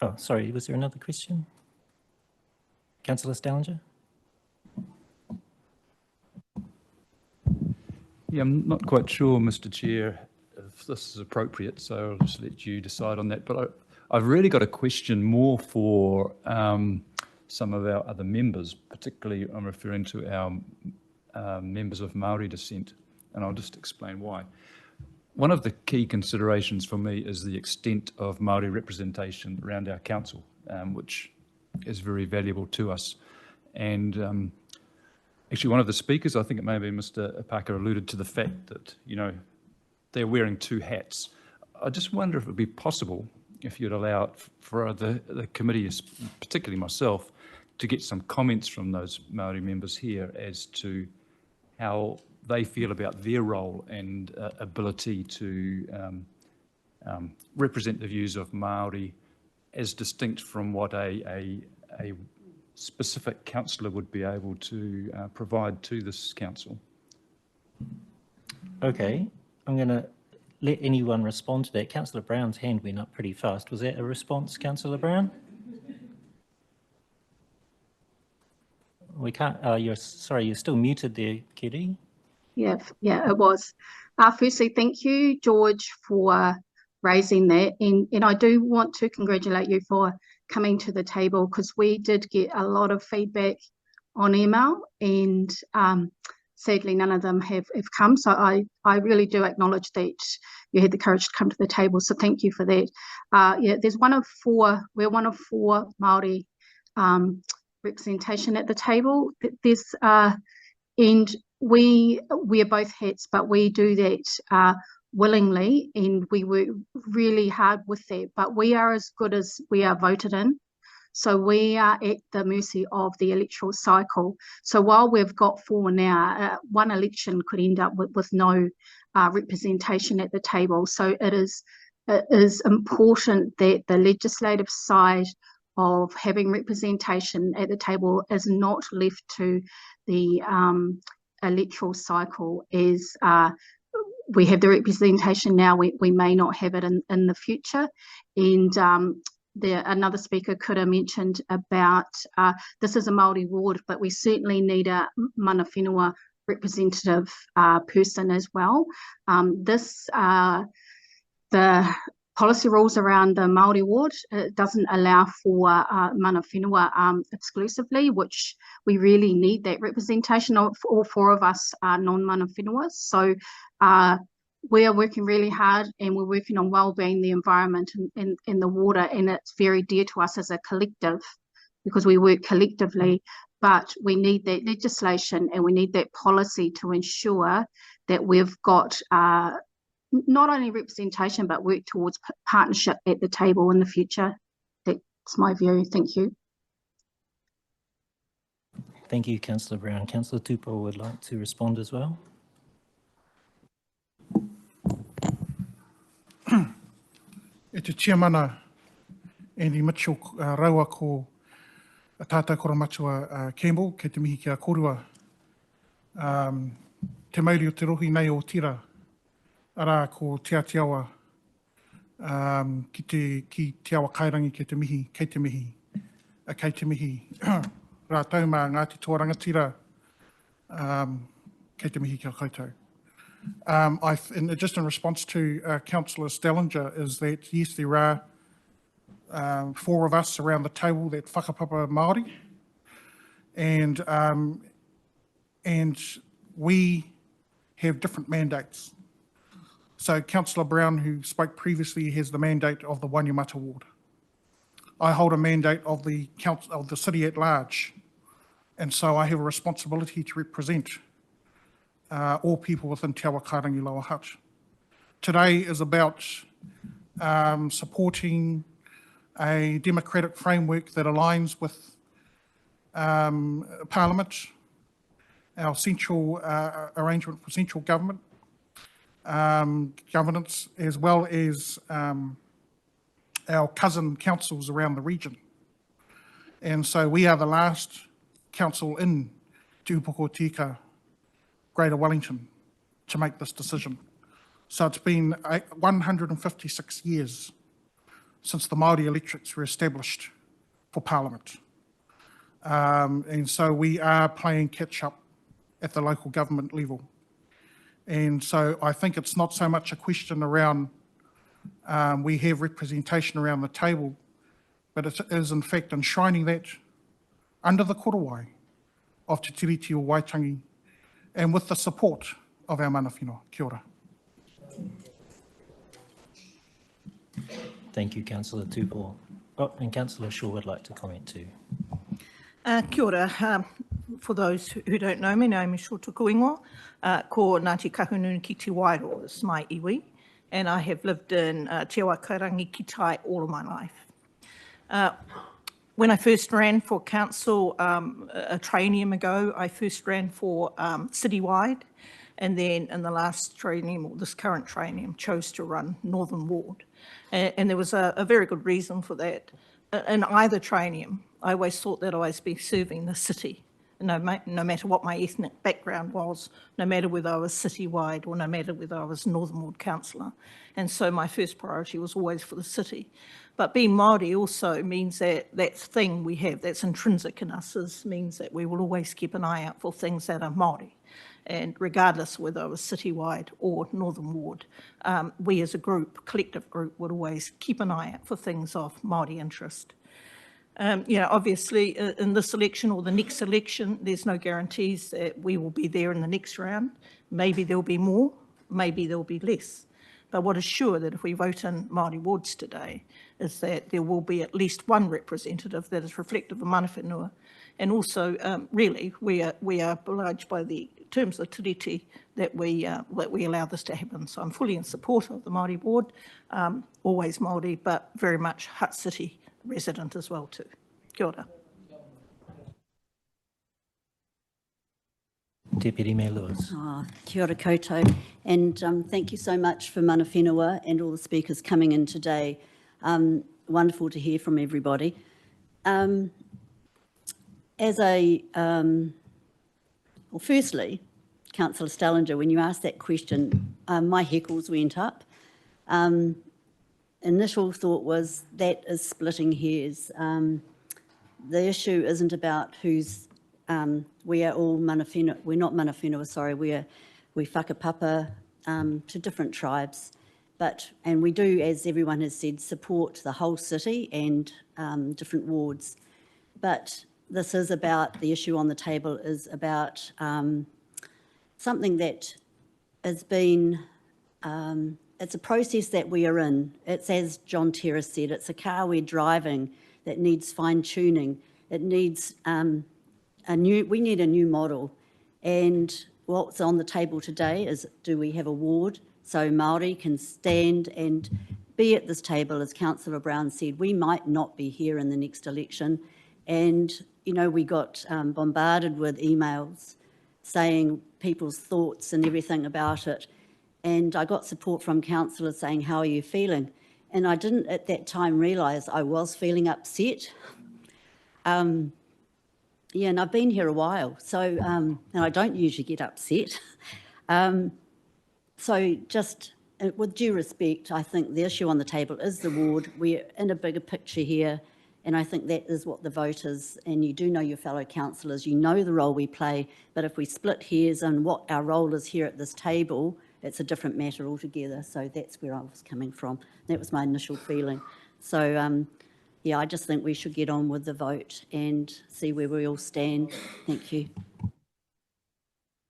Oh, sorry, was there another question? Councillor Stallinger? Yeah, I'm not quite sure, Mr. Chair, if this is appropriate, so I'll just let you decide on that. But I've really got a question more for some of our other members, particularly I'm referring to our members of Māori descent, and I'll just explain why. One of the key considerations for me is the extent of Māori representation around our council, which is very valuable to us. And actually, one of the speakers, I think it may be Mr. Parker, alluded to the fact that, you know, they're wearing two hats. I just wonder if it would be possible, if you'd allow it for the committee, particularly myself, to get some comments from those Māori members here as to how they feel about their role and ability to represent the views of Māori as distinct from what a specific councillor would be able to provide to this council. Okay, I'm going to let anyone respond to that. Councillor Brown's hand went up pretty fast. Was that a response, Councillor Brown? We can't, you're still muted there, Kiri. Yeah, it was. Firstly, thank you, George, for raising that. And I do want to congratulate you for coming to the table, because we did get a lot of feedback on email, and sadly none of them have come. So I really do acknowledge that you had the courage to come to the table. So thank you for that. Yeah, we're one of four Māori representation at the table. There's And we wear both hats, but we do that willingly, and we work really hard with that. But we are as good as we are voted in. So we are at the mercy of the electoral cycle. So while we've got 4 now, one election could end up with no representation at the table. So it is important that the legislative side of having representation at the table is not left to the electoral cycle. As we have the representation now, we may not have it in the future. And another speaker could have mentioned about this is a Māori ward, but we certainly need a mana whenua representative person as well. The policy rules around the Māori ward, it doesn't allow for mana whenua exclusively, which we really need that representation of. All 4 of us are non-mana whenua. So we are working really hard, and we're working on wellbeing, the environment and the water, and it's very dear to us as a collective because we work collectively. But we need that legislation and we need that policy to ensure that we've got not only representation, but work towards partnership at the table in the future. That's my view. Thank you. Thank you, Councillor Brown. Councillor Tupou would like to respond as well. E te tiamana Andy Mitchell raua ko a tātou koramatua Campbell, kei te mihi ki a korua. Te mauri o te rohi nei o tira, ara ko te atiawa ki te awa kairangi kei te mihi, kei te mihi. Rātau mā Ngāti Tōrangatira, kei te mihi kia koutou. Just in response to Councillor Stellinger, is that yes, there are 4 of us around the table that whakapapa Māori, and we have different mandates. So Councillor Brown, who spoke previously, has the mandate of the Wainyamata ward. I hold a mandate of the council of the city at large, and so I have a responsibility to represent all people within Te Awa Karangi Lower Hutt. Today is about supporting a democratic framework that aligns with Parliament, our central arrangement for central government, governance, as well as our cousin councils around the region. And so we are the last council in Te Upoko Tika, Greater Wellington, to make this decision. So it's been 156 years since the Māori electorates were established for Parliament. And so we are playing catch up at the local government level. And so I think it's not so much a question around we have representation around the table, but it is in fact enshrining that under the korowai of Te Tiriti o Waitangi and with the support of our mana whenua. Kia ora. Thank you, Councillor Tupou. Oh, and Councillor Shaw would like to comment too. Kia ora. For those who don't know me, name is Shaw Tukuingoa, ko Ngāti Kahungunu ki te Wairua, this is my iwi, and I have lived in Te Awa Karangi ki tai all of my life. When I first ran for council a triennium ago, I first ran for citywide, and then in the last triennium, or this current triennium, chose to run Northern Ward. And there was a very good reason for that. In either triennium, I always thought that I was be serving the city, no matter what my ethnic background was, no matter whether I was citywide or no matter whether I was Northern Ward councillor. And so my first priority was always for the city. But being Māori also means that that thing we have that's intrinsic in us means that we will always keep an eye out for things that are Māori. And regardless whether it was citywide or Northern Ward, we as a group, collective group, would always keep an eye out for things of Māori interest. Obviously in this election or the next election, there's no guarantees that we will be there in the next round. Maybe there'll be more, maybe there'll be less. But what is sure that if we vote in Māori wards today is that there will be at least one representative that is reflective of mana whenua. And also, really, we are obliged by the terms of tiriti that we allow this to happen. So I'm fully in support of the Māori Ward, always Māori, but very much Hutt City resident as well too. Kia ora. Deputy Mayor Lewis. Kia ora koutou, and thank you so much for mana whenua and all the speakers coming in today. Wonderful to hear from everybody. Well, firstly, Councillor Stallinger, when you asked that question, my heckles went up. Initial thought was that is splitting hairs. The issue isn't about who's, we are all mana whenua, we're not mana whenua, sorry, we whakapapa to different tribes. And we do, as everyone has said, support the whole city and different wards. But this is about, the issue on the table is about something that has been, it's a process that we are in. It's, as John Terrace said, it's a car we're driving that needs fine tuning. It needs we need a new model. And what's on the table today is, do we have a ward so Māori can stand and be at this table? As Councillor Brown said, we might not be here in the next election. And, you know, we got bombarded with emails saying people's thoughts and everything about it. And I got support from councillors saying, how are you feeling? And I didn't at that time realise I was feeling upset. Yeah, and I've been here a while, so, and I don't usually get upset. So just with due respect, I think the issue on the table is the ward. We're in a bigger picture here, and I think that is what the vote is. And you do know your fellow councillors, you know the role we play, but if we split hairs on what our role is here at this table, it's a different matter altogether. So that's where I was coming from. That was my initial feeling. So, yeah, I just think we should get on with the vote and see where we all stand. Thank you.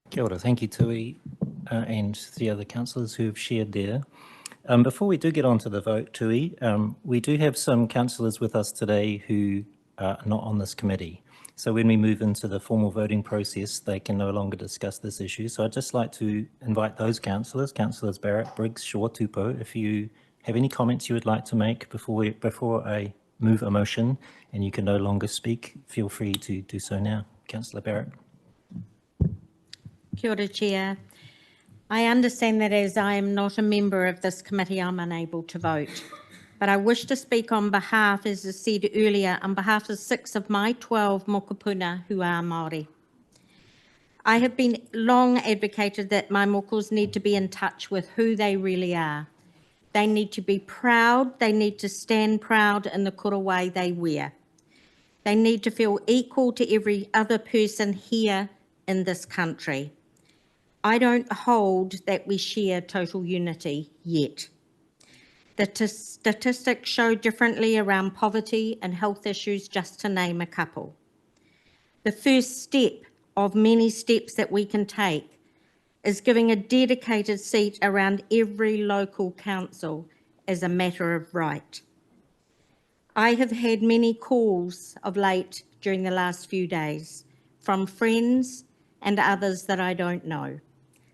Kia ora, thank you, Tui, and the other councillors who have shared there. Before we do get on to the vote, Tui, we do have some councillors with us today who are not on this committee. So when we move into the formal voting process, they can no longer discuss this issue. So I'd just like to invite those councillors, Councillors Barrett, Briggs, Shaw, Tupou, if you have any comments you would like to make before I move a motion and you can no longer speak, feel free to do so now. Councillor Barrett. Kia ora, Chair. I understand that as I am not a member of this committee, I'm unable to vote. But I wish to speak on behalf, as I said earlier, on behalf of 6 of my 12 mokopuna who are Māori. I have been long advocated that my mokos need to be in touch with who they really are. They need to be proud, they need to stand proud in the kura way they wear. They need to feel equal to every other person here in this country. I don't hold that we share total unity yet. The statistics show differently around poverty and health issues, just to name a couple. The first step of many steps that we can take is giving a dedicated seat around every local council as a matter of right. I have had many calls of late during the last few days from friends and others that I don't know.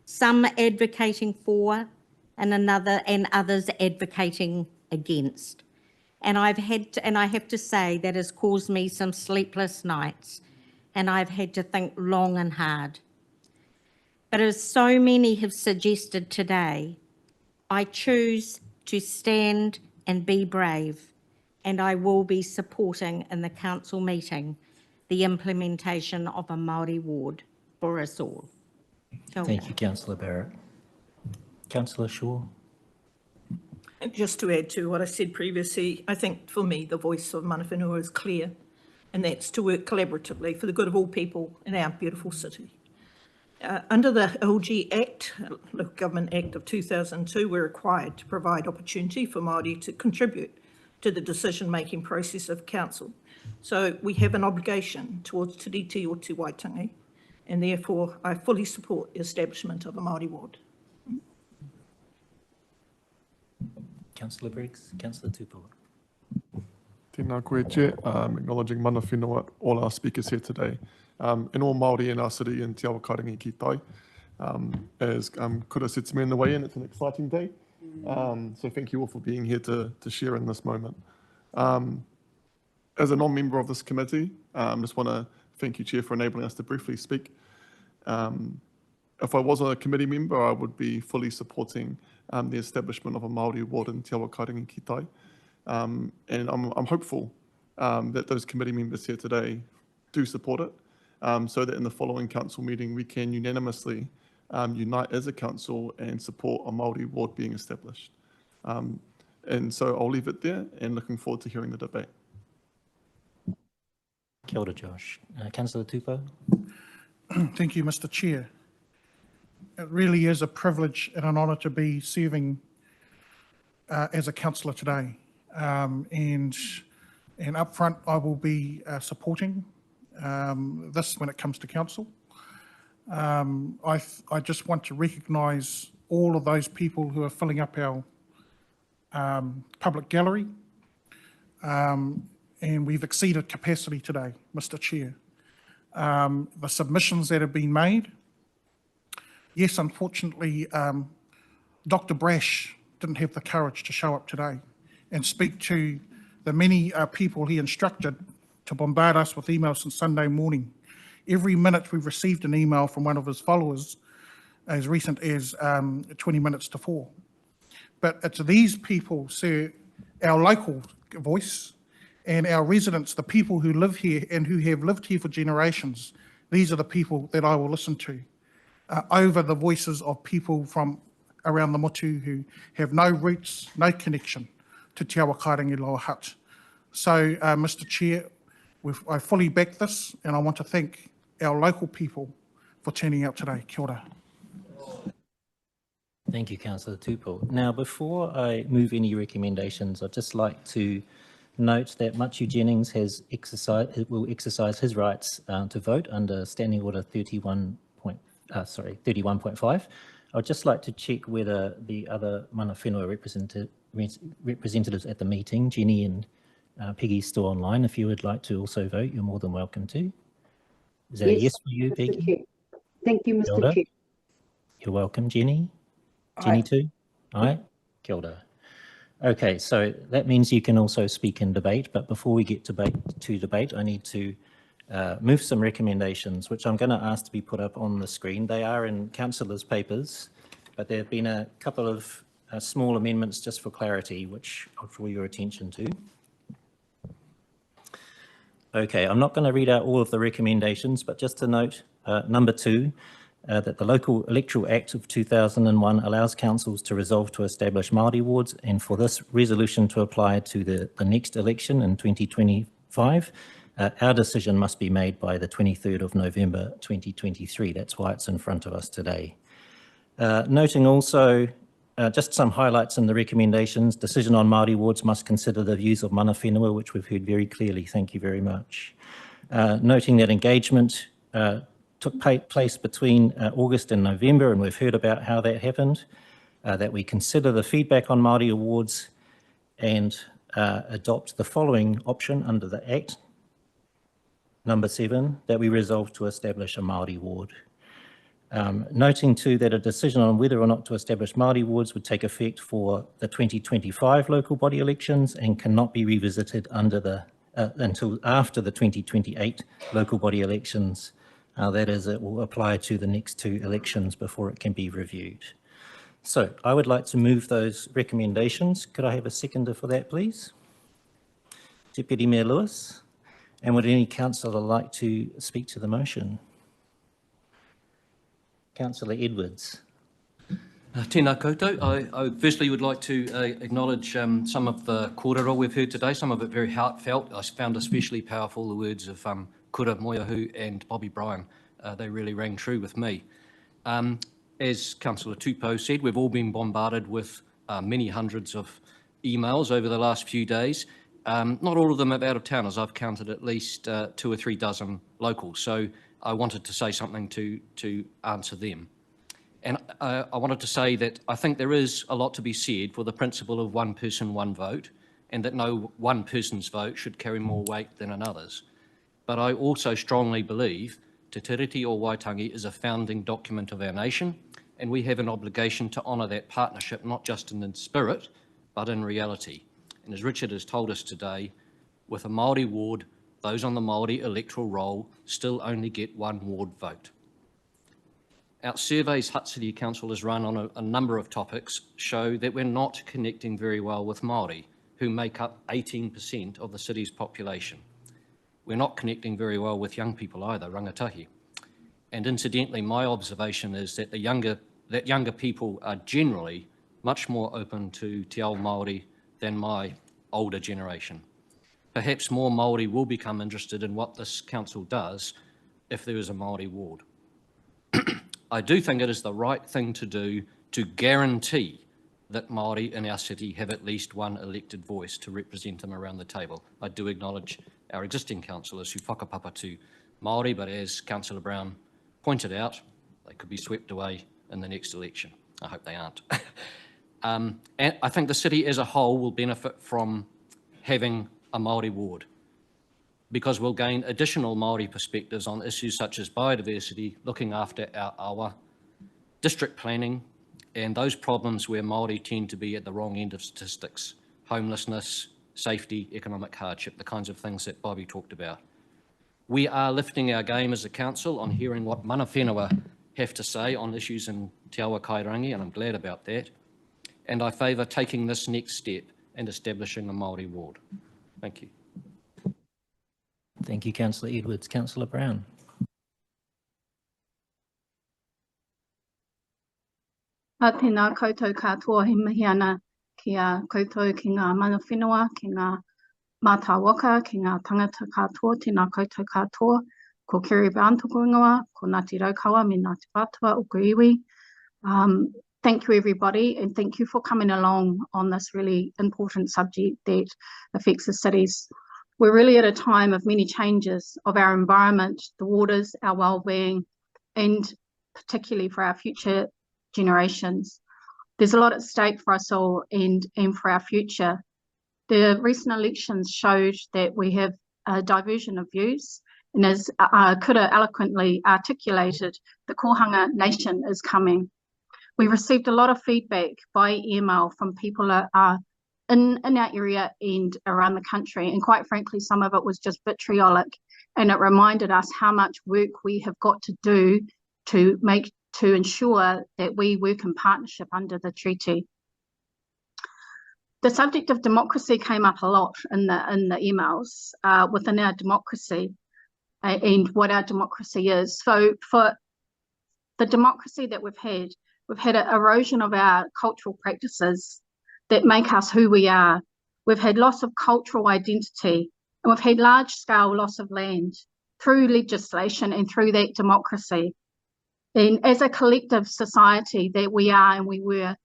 Some advocating for and others advocating against. And I have to say that has caused me some sleepless nights, and I've had to think long and hard. But as so many have suggested today, I choose to stand and be brave, and I will be supporting in the council meeting the implementation of a Māori ward for us all. Thank you, Councillor Barrett. Councillor Shaw. And just to add to what I said previously, I think for me the voice of mana whenua is clear, and that's to work collaboratively for the good of all people in our beautiful city. Under the LG Act, Local Government Act of 2002, we're required to provide opportunity for Māori to contribute to the decision-making process of council. So we have an obligation towards tiriti o te waitangi, and therefore I fully support the establishment of a Māori ward. Councillor Briggs, Councillor Tupou. Tēnā koe Chair, acknowledging mana whenua, all our speakers here today. And all Māori in our city in Te Awa Kairangi ki tai. As Kura said to me on the way in, it's an exciting day. So thank you all for being here to share in this moment. As a non-member of this committee, just want to thank you, Chair, for enabling us to briefly speak. If I was a committee member, I would be fully supporting the establishment of a Māori ward in Te Awa Kairangi ki tai. And I'm hopeful that those committee members here today do support it, so that in the following council meeting we can unanimously unite as a council and support a Māori ward being established. And so I'll leave it there and looking forward to hearing the debate. Kia ora, Josh. Councillor Tupou. Thank you, Mr. Chair. It really is a privilege and an honour to be serving as a councillor today. And up front, I will be supporting this when it comes to council. I just want to recognise all of those people who are filling up our public gallery. And we've exceeded capacity today, Mr. Chair. The submissions that have been made, yes, unfortunately, Dr. Brash didn't have the courage to show up today and speak to the many people he instructed to bombard us with emails since Sunday morning. Every minute we've received an email from one of his followers as recent as 20 minutes to 4. But it's these people, sir, our local voice and our residents, the people who live here and who have lived here for generations, these are the people that I will listen to over the voices of people from around the motu who have no roots, no connection to Te Awa Kairangi Lower Hutt. So, Mr. Chair, I fully back this, and I want to thank our local people for turning out today. Kia ora. Thank you, Councillor Tupou. Now, before I move any recommendations, I'd just like to note that Matiu Jennings will exercise his rights to vote under Standing Order 31.5. I'd just like to check whether the other mana whenua representatives at the meeting, Jenny and Peggy, still online. If you would like to also vote, you're more than welcome to. Is that a yes for you, Peggy? Chair. Thank you, Kia Mr. ora. Chair. You're welcome, Jenny. Jenny too? Aye. Kia ora. Okay, so that means you can also speak in debate, but before we get to debate, I need to move some recommendations, which I'm going to ask to be put up on the screen. They are in councillors' papers, but there have been a couple of small amendments just for clarity, which I'll draw your attention to. Okay, I'm not going to read out all of the recommendations, but just to note, number 2, that the Local Electoral Act of 2001 allows councils to resolve to establish Māori wards, and for this resolution to apply to the next election in 2025, our decision must be made by the 23rd of November 2023. That's why it's in front of us today. Noting also just some highlights in the recommendations. Decision on Māori wards must consider the views of mana whenua, which we've heard very clearly. Thank you very much. Noting that engagement took place between August and November, and we've heard about how that happened, that we consider the feedback on Māori awards and adopt the following option under the Act. Number 7, that we resolve to establish a Māori ward. Noting too that a decision on whether or not to establish Māori wards would take effect for the 2025 local body elections and cannot be revisited until after the 2028 local body elections. That is, it will apply to the next 2 elections before it can be reviewed. So I would like to move those recommendations. Could I have a seconder for that, please? Deputy Mayor Lewis. And would any councillor like to speak to the motion? Councillor Edwards. Tēnā koutou. I firstly would like to acknowledge some of the kōrero we've heard today, some of it very heartfelt. I found especially powerful the words of Kura Moiahu and Bobby Bryan. They really rang true with me. As Councillor Tupou said, we've all been bombarded with many hundreds of emails over the last few days. Not all of them are out of towners. I've counted at least 2 or 3 dozen locals. So I wanted to say something to answer them. And I wanted to say that I think there is a lot to be said for the principle of one person, one vote. and that no one person's vote should carry more weight than another's. But I also strongly believe Te Tiriti o Waitangi is a founding document of our nation, and we have an obligation to honour that partnership, not just in spirit, but in reality. And as Richard has told us today, with a Māori ward, those on the Māori electoral roll still only get one ward vote. Our surveys Hutt City Council has run on a number of topics show that we're not connecting very well with Māori, who make up 18% of the city's population. We're not connecting very well with young people either, rangatahi. And incidentally, my observation is that younger people are generally much more open to Te Ao Māori than my older generation. Perhaps more Māori will become interested in what this council does if there is a Māori ward. I do think it is the right thing to do to guarantee that Māori in our city have at least one elected voice to represent them around the table. I do acknowledge our existing councillors who whakapapa to Māori, but as Councillor Brown pointed out, they could be swept away in the next election. I hope they aren't. And I think the city as a whole will benefit from having a Māori ward, because we'll gain additional Māori perspectives on issues such as biodiversity, looking after our awa, district planning, and those problems where Māori tend to be at the wrong end of statistics: homelessness, safety, economic hardship, the kinds of things that Bobby talked about. We are lifting our game as a council on hearing what mana whenua have to say on issues in Te Awa Kairangi, and I'm glad about that. And I favour taking this next step and establishing a Māori ward. Thank you. Thank you, Councillor Edwards. Councillor Brown. Tēnā koutou katoa he mihi ana ki a koutou ki ngā mana whenua, ki ngā mātāwaka, ki ngā tangata katoa, tēnā koutou katoa, ko Kerry Brown toko ingoa, ko Ngāti Raukawa, me Ngāti Whātua, o ko iwi. Thank you everybody, and thank you for coming along on this really important subject that affects the cities. We're really at a time of many changes of our environment, the waters, our well-being, and particularly for our future generations. There's a lot at stake for us all and for our future. The recent elections showed that we have a diversion of views, and as Kura eloquently articulated, the Kohanga Nation is coming. We received a lot of feedback by email from people in our area and around the country, and quite frankly, some of it was just vitriolic, and it reminded us how much work we have got to do to ensure that we work in partnership under the treaty. The subject of democracy came up a lot in the emails within our democracy and what our democracy is. So for the democracy that we've had an erosion of our cultural practices that make us who we are. We've had loss of cultural identity, and we've had large-scale loss of land through legislation and through that democracy. And as a collective society that we are and we were,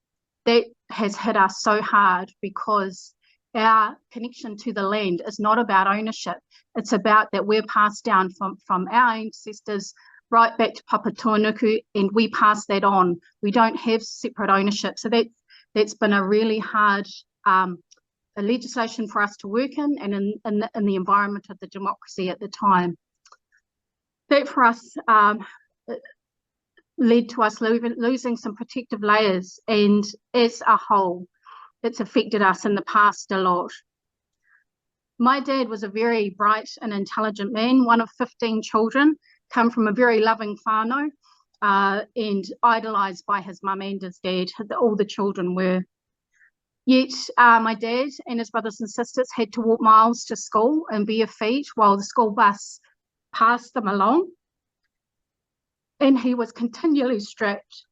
that has hit us so hard because our connection to the land is not about ownership. It's about that we're passed down from our ancestors right back to Papa Tuanuku, and we pass that on. We don't have separate ownership. So that's been a really hard legislation for us to work in, and in the environment of the democracy at the time. That for us led to us losing some protective layers, and as a whole, it's affected us in the past a lot. My dad was a very bright and intelligent man, one of 15 children, come from a very loving whānau, and idolised by his mum and his dad, all the children were. Yet my dad and his brothers and sisters had to walk miles to school in bare feet while the school bus passed them along, and he was continually strapped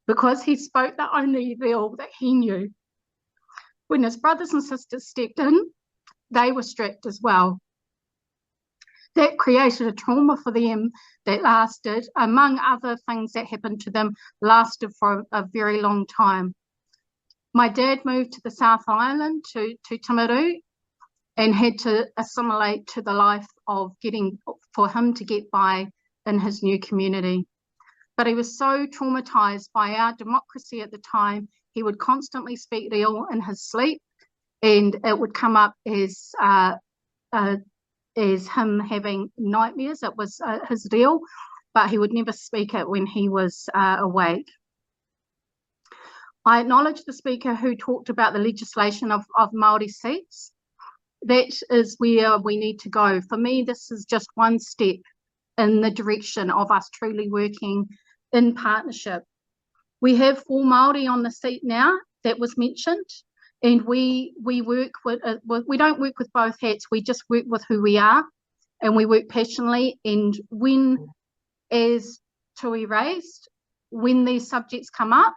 because he spoke the only reo that he knew. When his brothers and sisters stepped in, they were strapped as well. That created a trauma for them that lasted, among other things that happened to them, lasted for a very long time. My dad moved to the South Island, to Timaru, and had to assimilate to the life of for him to get by in his new community. But he was so traumatised by our democracy at the time, he would constantly speak reo in his sleep, and it would come up as him having nightmares. It was his deal, but he would never speak it when he was awake. I acknowledge the speaker who talked about the legislation of Māori seats. That is where we need to go. For me, this is just one step in the direction of us truly working in partnership. We have 4 Māori on the seat now, that was mentioned, and we work with, we don't work with both hats, we just work with who we are, and we work passionately. And when, as Tui raised, when these subjects come up,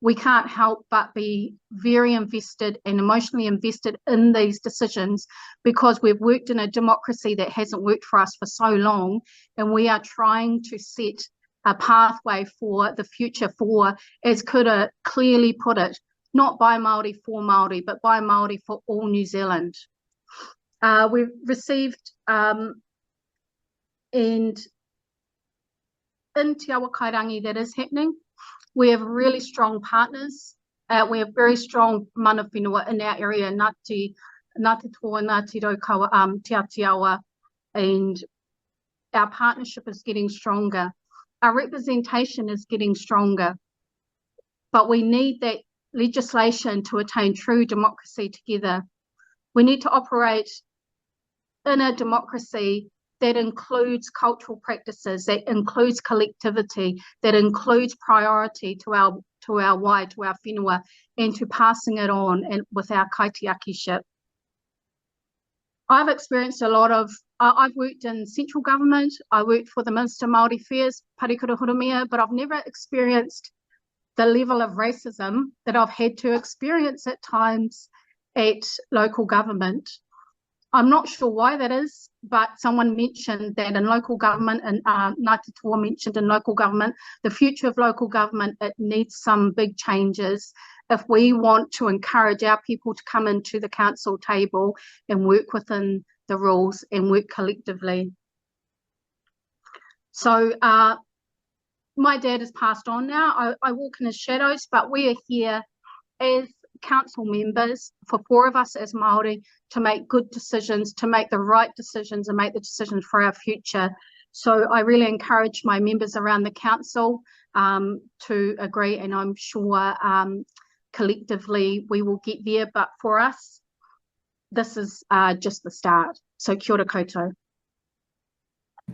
we can't help but be very invested and emotionally invested in these decisions, because we've worked in a democracy that hasn't worked for us for so long, and we are trying to set a pathway for the future for, as Kura clearly put it, not by Māori for Māori, but by Māori for all New Zealand. We've received, and in Te Awa Kairangi that is happening, we have really strong partners. We have very strong mana whenua in our area, Ngāti Toa, Ngāti Raukawa, Te Atiawa, and our partnership is getting stronger. Our representation is getting stronger, but we need that legislation to attain true democracy together. We need to operate in a democracy that includes cultural practices, that includes collectivity, that includes priority to our wai, to our whenua, and to passing it on and with our kaitiaki-ship. I've experienced a lot of, I've worked in central government, I worked for the Minister of Māori Affairs, Parikura Horomia, but I've never experienced the level of racism that I've had to experience at times at local government. I'm not sure why that is, but someone mentioned that in local government, and Ngāti Toa mentioned in local government, the future of local government, it needs some big changes if we want to encourage our people to come into the council table and work within the rules and work collectively. So my dad has passed on now. I walk in his shadows, but we are here as council members, for 4 of us as Māori, to make good decisions, to make the right decisions and make the decisions for our future. So I really encourage my members around the council to agree, and I'm sure collectively we will get there, but for us, this is just the start. So kia ora koutou.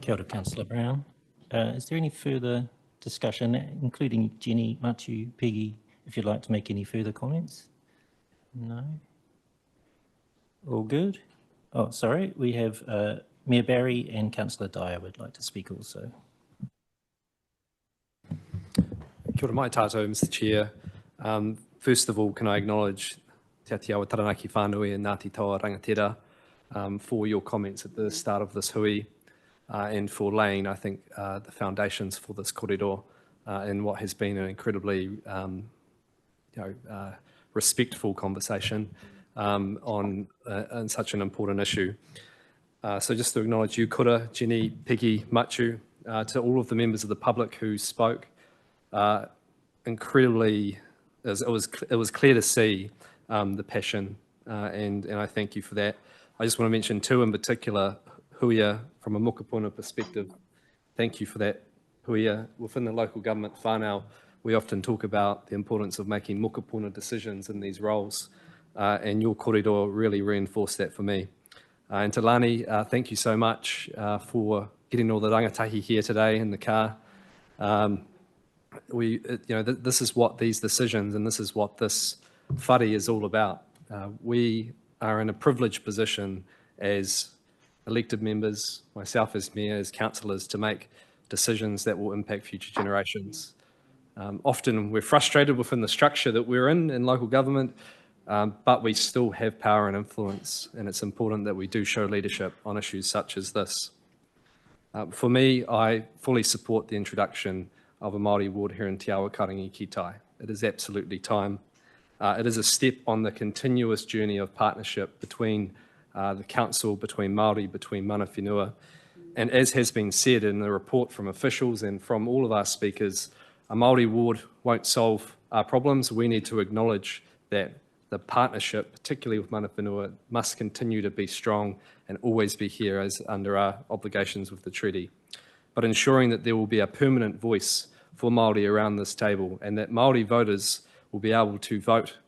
Kia ora, Councillor Brown. Is there any further discussion, including Jenny, Matu, Peggy, if you'd like to make any further comments? No? All good? Oh, sorry, we have Mayor Barry and Councillor Dyer would like to speak also. Kia ora mai tātou, Mr Chair. First of all, can I acknowledge Te Atiawa Taranaki Whānui and Ngāti Toa Rangatira for your comments at the start of this hui and for laying, I think, the foundations for this kōrero in what has been an incredibly respectful conversation on such an important issue. So just to acknowledge you, Kura, Jenny, Peggy, Matu, to all of the members of the public who spoke, incredibly, it was clear to see the passion, and I thank you for that. I just want to mention 2 in particular, Huia, from a mokopuna perspective. Thank you for that, Huia. Within the local government whānau, we often talk about the importance of making mokopuna decisions in these roles, and your kōrero really reinforced that for me. And to Lani, thank you so much for getting all the rangatahi here today in the car. This is what these decisions and this is what this whare is all about. We are in a privileged position as elected members, myself as mayor, as councillors, to make decisions that will impact future generations. Often we're frustrated within the structure that we're in local government, but we still have power and influence, and it's important that we do show leadership on issues such as this. For me, I fully support the introduction of a Māori ward here in Te Awa Karangi ki Tai. It is absolutely time. It is a step on the continuous journey of partnership between the council, between Māori, between mana whenua. And as has been said in the report from officials and from all of our speakers, a Māori ward won't solve our problems. We need to acknowledge that the partnership, particularly with mana whenua, must continue to be strong and always be here as under our obligations with the treaty. But ensuring that there will be a permanent voice for Māori around this table, and that Māori voters will be able to vote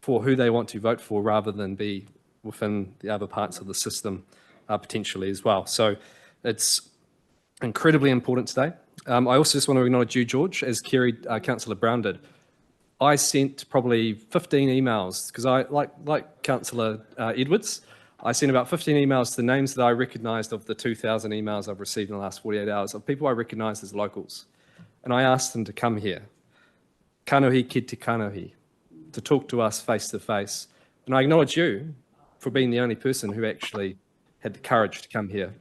for who they want to vote for rather than be within the other parts of the system potentially as well. So it's incredibly important today. I also just want to acknowledge you, George, as Kerry, Councillor Brown did. I sent probably 15 emails, because I, like Councillor Edwards, I sent about 15 emails to the names that I recognised of the 2,000 emails I've received in the last 48 hours of people I recognised as locals. And I asked them to come here, kanohi ki te kanohi, to talk to us face to face. And I acknowledge you for being the only person who actually had the courage to come here,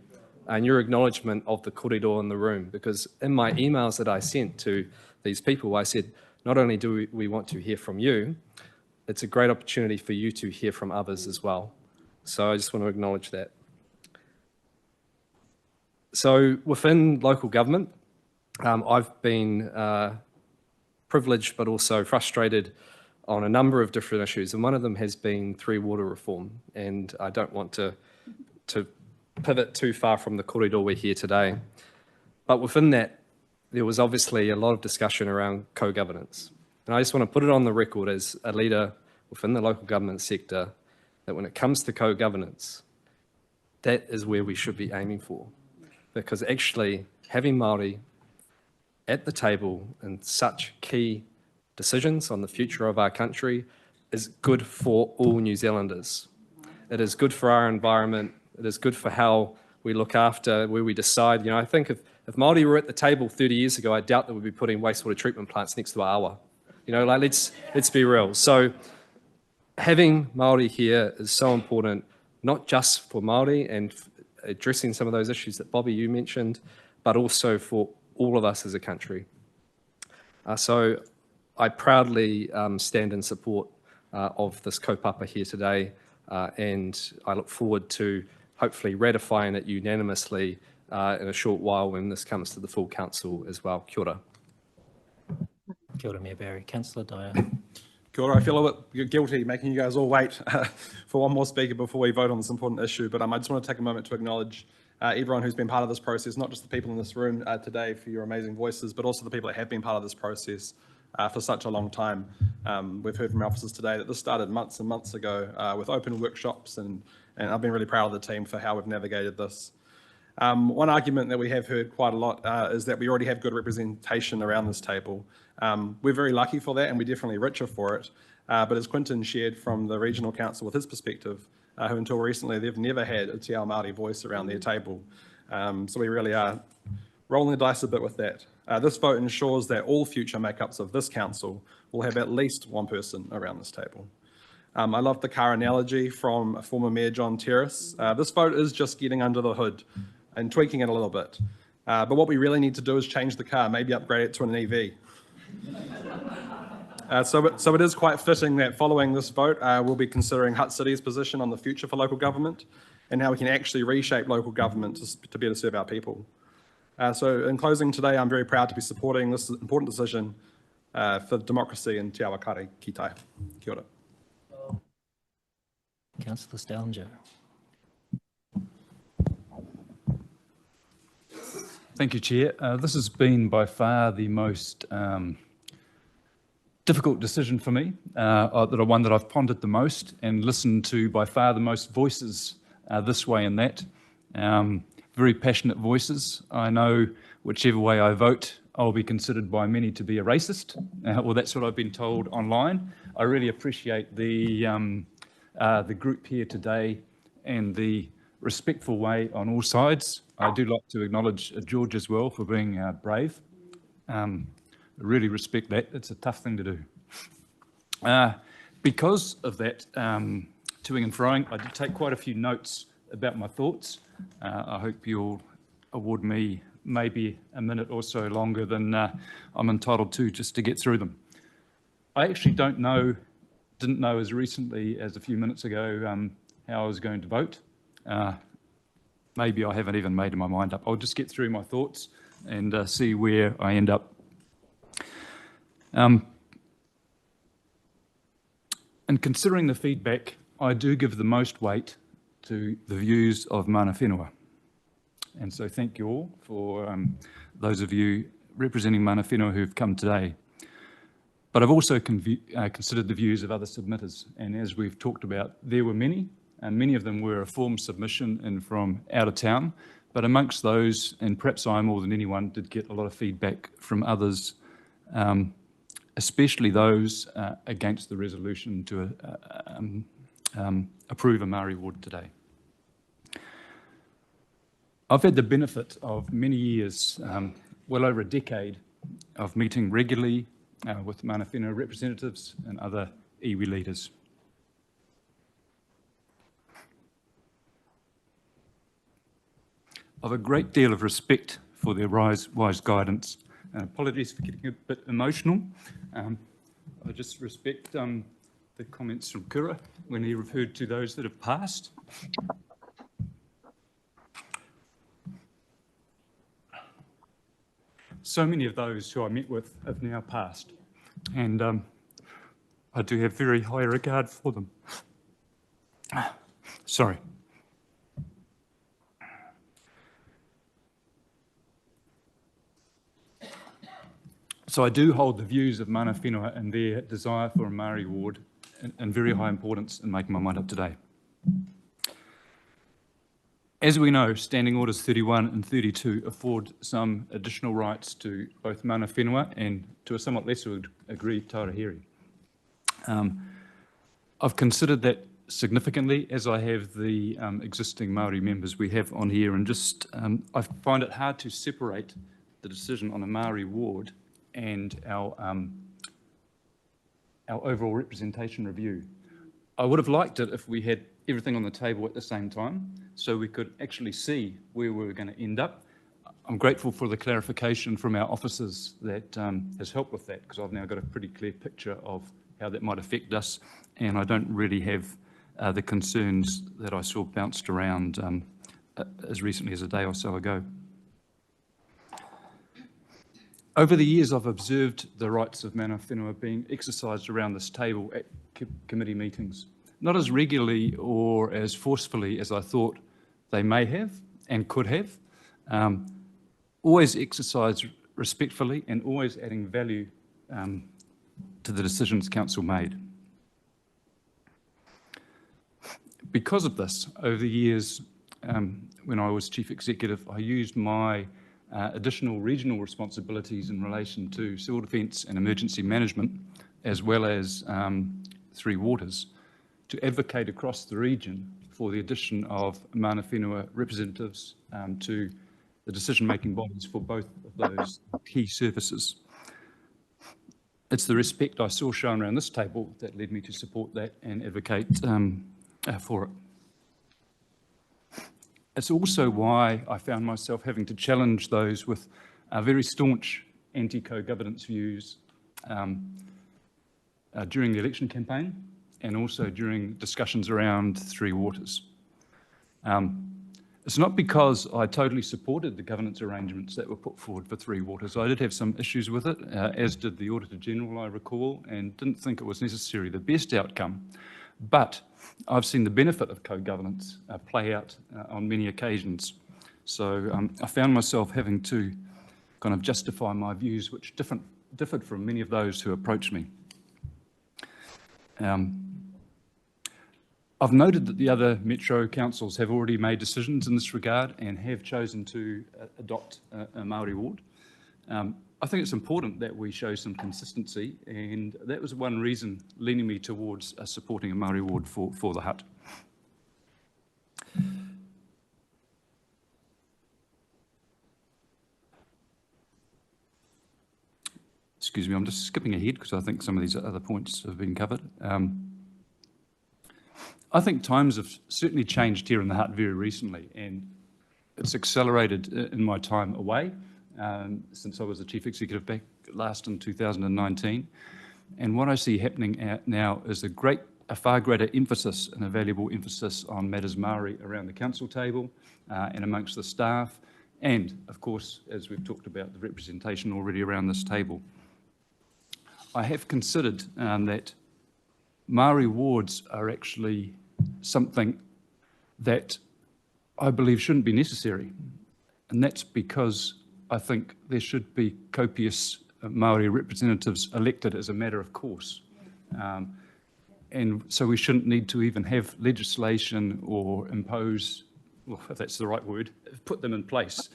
and your acknowledgement of the kōrero in the room, because in my emails that I sent to these people, I said, not only do we want to hear from you, it's a great opportunity for you to hear from others as well. So I just want to acknowledge that. So within local government, I've been privileged but also frustrated on a number of different issues, and one of them has been Three Water reform, and I don't want to pivot too far from the kōrero we're here today. But within that, there was obviously a lot of discussion around co-governance. And I just want to put it on the record as a leader within the local government sector that when it comes to co-governance, that is where we should be aiming for. Because actually having Māori at the table in such key decisions on the future of our country is good for all New Zealanders. It is good for our environment. It is good for how we look after, where we decide. You know, I think if Māori were at the table 30 years ago, I doubt that we'd be putting wastewater treatment plants next to our awa. You know, like let's be real. So having Māori here is so important, not just for Māori and addressing some of those issues that Bobby, you mentioned, but also for all of us as a country. So I proudly stand in support of this kaupapa here today, and I look forward to hopefully ratifying it unanimously in a short while when this comes to the full council as well. Kia ora. Kia ora, Mayor Barry. Councillor Dyer. Kia ora. I feel a bit guilty making you guys all wait for one more speaker before we vote on this important issue, but I just want to take a moment to acknowledge everyone who's been part of this process, not just the people in this room today for your amazing voices, but also the people that have been part of this process for such a long time. We've heard from our officers today that this started months and months ago with open workshops, and I've been really proud of the team for how we've navigated this. One argument that we have heard quite a lot is that we already have good representation around this table. We're very lucky for that, and we're definitely richer for it. But as Quinton shared from the Regional Council with his perspective, who until recently they've never had a Te Ao Māori voice around their table. So we really are rolling the dice a bit with that. This vote ensures that all future makeups of this council will have at least one person around this table. I love the car analogy from former Mayor John Terrace. This vote is just getting under the hood and tweaking it a little bit. But what we really need to do is change the car, maybe upgrade it to an EV. So it is quite fitting that following this vote, we'll be considering Hutt City's position on the future for local government and how we can actually reshape local government to better serve our people. So in closing today, I'm very proud to be supporting this important decision for democracy in Te Awakare ki tae. Kia ora. Councillor Stallinger. Thank you, Chair. This has been by far the most difficult decision for me, one that I've pondered the most and listened to by far the most voices this way and that. Very passionate voices. I know whichever way I vote, I'll be considered by many to be a racist. Well, that's what I've been told online. I really appreciate the group here today and the respectful way on all sides. I do like to acknowledge George as well for being brave. I really respect that. It's a tough thing to do. Because of that toing and froing, I did take quite a few notes about my thoughts. I hope you'll award me maybe a minute or so longer than I'm entitled to just to get through them. I actually didn't know as recently as a few minutes ago how I was going to vote. Maybe I haven't even made my mind up. I'll just get through my thoughts and see where I end up. In In considering the feedback, I do give the most weight to the views of mana whenua. And so thank you all for those of you representing mana whenua who've come today. But I've also considered the views of other submitters. And as we've talked about, there were many, and many of them were a form submission and from out of town. But amongst those, and perhaps I more than anyone, did get a lot of feedback from others, especially those against the resolution to approve a Māori ward today. I've had the benefit of many years, well over a decade, of meeting regularly with mana whenua representatives and other iwi leaders. I have a great deal of respect for their wise guidance. Apologies for getting a bit emotional. I just respect the comments from Kura when he referred to those that have passed. So many of those who I met with have now passed, and I do have very high regard for them. Sorry. So I do hold the views of mana whenua and their desire for a Māori ward in very high importance in making my mind up today. As we know, Standing Orders 31 and 32 afford some additional rights to both mana whenua and, to a somewhat lesser degree, Taurahiri. I've considered that significantly, as I have the existing Māori members we have on here, and just I find it hard to separate the decision on a Māori ward and our overall representation review. I would have liked it if we had everything on the table at the same time, so we could actually see where we were going to end up. I'm grateful for the clarification from our officers that has helped with that, because I've now got a pretty clear picture of how that might affect us, and I don't really have the concerns that I saw bounced around as recently as a day or so ago. Over the years, I've observed the rights of mana whenua being exercised around this table at committee meetings, not as regularly or as forcefully as I thought they may have and could have, always exercised respectfully and always adding value to the decisions council made. Because of this, over the years, when I was chief executive, I used my additional regional responsibilities in relation to civil defence and emergency management, as well as Three Waters, to advocate across the region for the addition of mana whenua representatives to the decision-making bodies for both of those key services. It's the respect I saw shown around this table that led me to support that and advocate for it. It's also why I found myself having to challenge those with very staunch anti-co-governance views during the election campaign and also during discussions around Three Waters. It's not because I totally supported the governance arrangements that were put forward for Three Waters. I did have some issues with it, as did the Auditor General, I recall, and didn't think it was necessarily the best outcome. But I've seen the benefit of co-governance play out on many occasions. So I found myself having to kind of justify my views, which differed from many of those who approached me. I've noted that the other Metro councils have already made decisions in this regard and have chosen to adopt a Māori ward. I think it's important that we show some consistency, and that was one reason leaning me towards supporting a Māori ward for the hut. Excuse me, I'm just skipping ahead because I think some of these other points have been covered. I think times have certainly changed here in the hut very recently, and it's accelerated in my time away. Since I was the chief executive back last in 2019. And what I see happening now is a far greater emphasis and a valuable emphasis on matters Māori around the council table and amongst the staff. And of course, as we've talked about, the representation already around this table. I have considered that Māori wards are actually something that I believe shouldn't be necessary. And that's because I think there should be copious Māori representatives elected as a matter of course. And so we shouldn't need to even have legislation or impose, well, if that's the right word, put them in place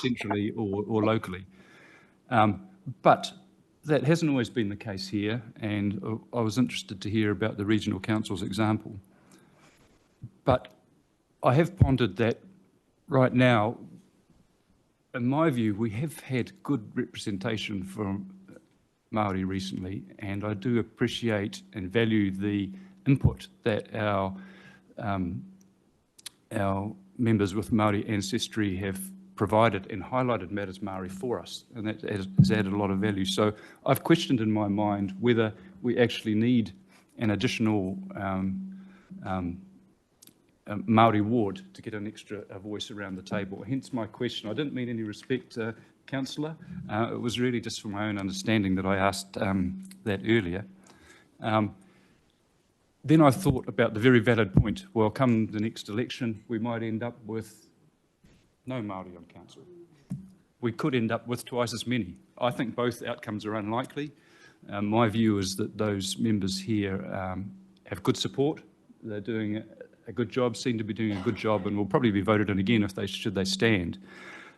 centrally or locally. But that hasn't always been the case here, and I was interested to hear about the Regional Council's example. But I have pondered that right now, in my view, we have had good representation from Māori recently, and I do appreciate and value the input that our members with Māori ancestry have provided and highlighted matters Māori for us, and that has added a lot of value. So I've questioned in my mind whether we actually need an additional Māori ward to get an extra voice around the table. Hence my question. I didn't mean any respect, Councillor. It was really just for my own understanding that I asked that earlier. Then I thought about the very valid point. Well, come the next election, we might end up with no Māori on council. We could end up with twice as many. I think both outcomes are unlikely. My view is that those members here have good support. They're doing a good job, seem to be doing a good job, and will probably be voted in again if should they stand.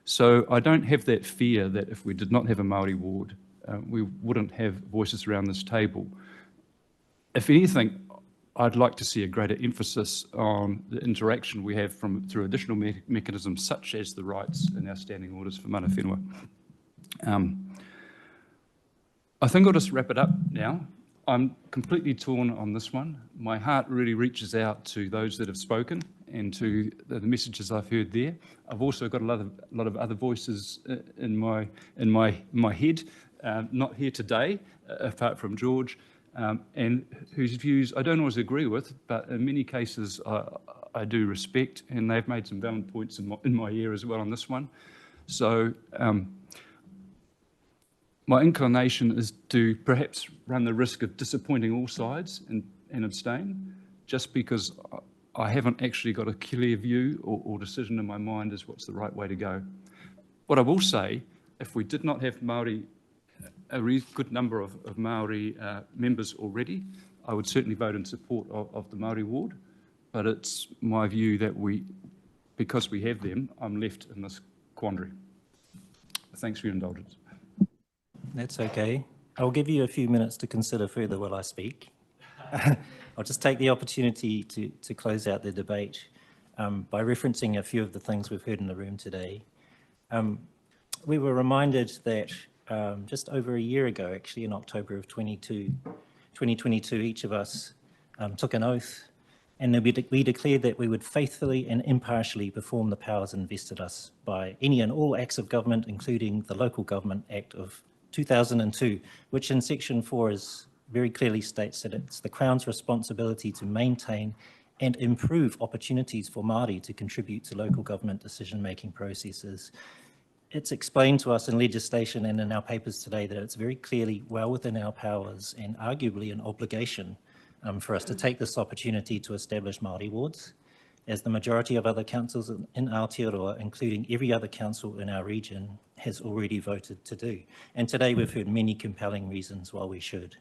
So I don't have that fear that if we did not have a Māori ward, we wouldn't have voices around this table. If anything, I'd like to see a greater emphasis on the interaction we have through additional mechanisms such as the rights in our standing orders for mana whenua. I think I'll just wrap it up now. I'm completely torn on this one. My heart really reaches out to those that have spoken and to the messages I've heard there. I've also got a lot of other voices in my head, not here today, apart from George, and whose views I don't always agree with, but in many cases I do respect, and they've made some valid points in my ear as well on this one. So my inclination is to perhaps run the risk of disappointing all sides and abstain, just because I haven't actually got a clear view or decision in my mind as what's the right way to go. What I will say, if we did not have Māori, a really good number of Māori members already, I would certainly vote in support of the Māori ward, but it's my view that because we have them, I'm left in this quandary. Thanks for your indulgence. That's okay. I'll give you a few minutes to consider further while I speak. I'll just take the opportunity to close out the debate by referencing a few of the things we've heard in the room today. We were reminded that just over a year ago, actually in October of 2022, each of us took an oath, and we declared that we would faithfully and impartially perform the powers invested us by any and all acts of government, including the Local Government Act of 2002, which in section 4 very clearly states that it's the Crown's responsibility to maintain and improve opportunities for Māori to contribute to local government decision-making processes. It's explained to us in legislation and in our papers today that it's very clearly well within our powers and arguably an obligation for us to take this opportunity to establish Māori wards, as the majority of other councils in Aotearoa, including every other council in our region, has already voted to do. And today we've heard many compelling reasons why we should.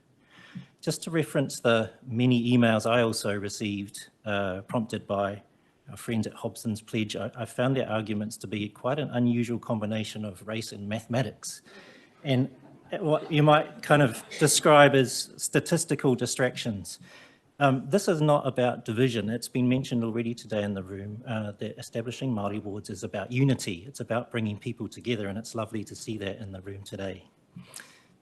Just to reference the many emails I also received, prompted by our friends at Hobson's Pledge, I found their arguments to be quite an unusual combination of race and mathematics, and what you might kind of describe as statistical distractions. This is not about division. It's been mentioned already today in the room that establishing Māori wards is about unity. It's about bringing people together, and it's lovely to see that in the room today.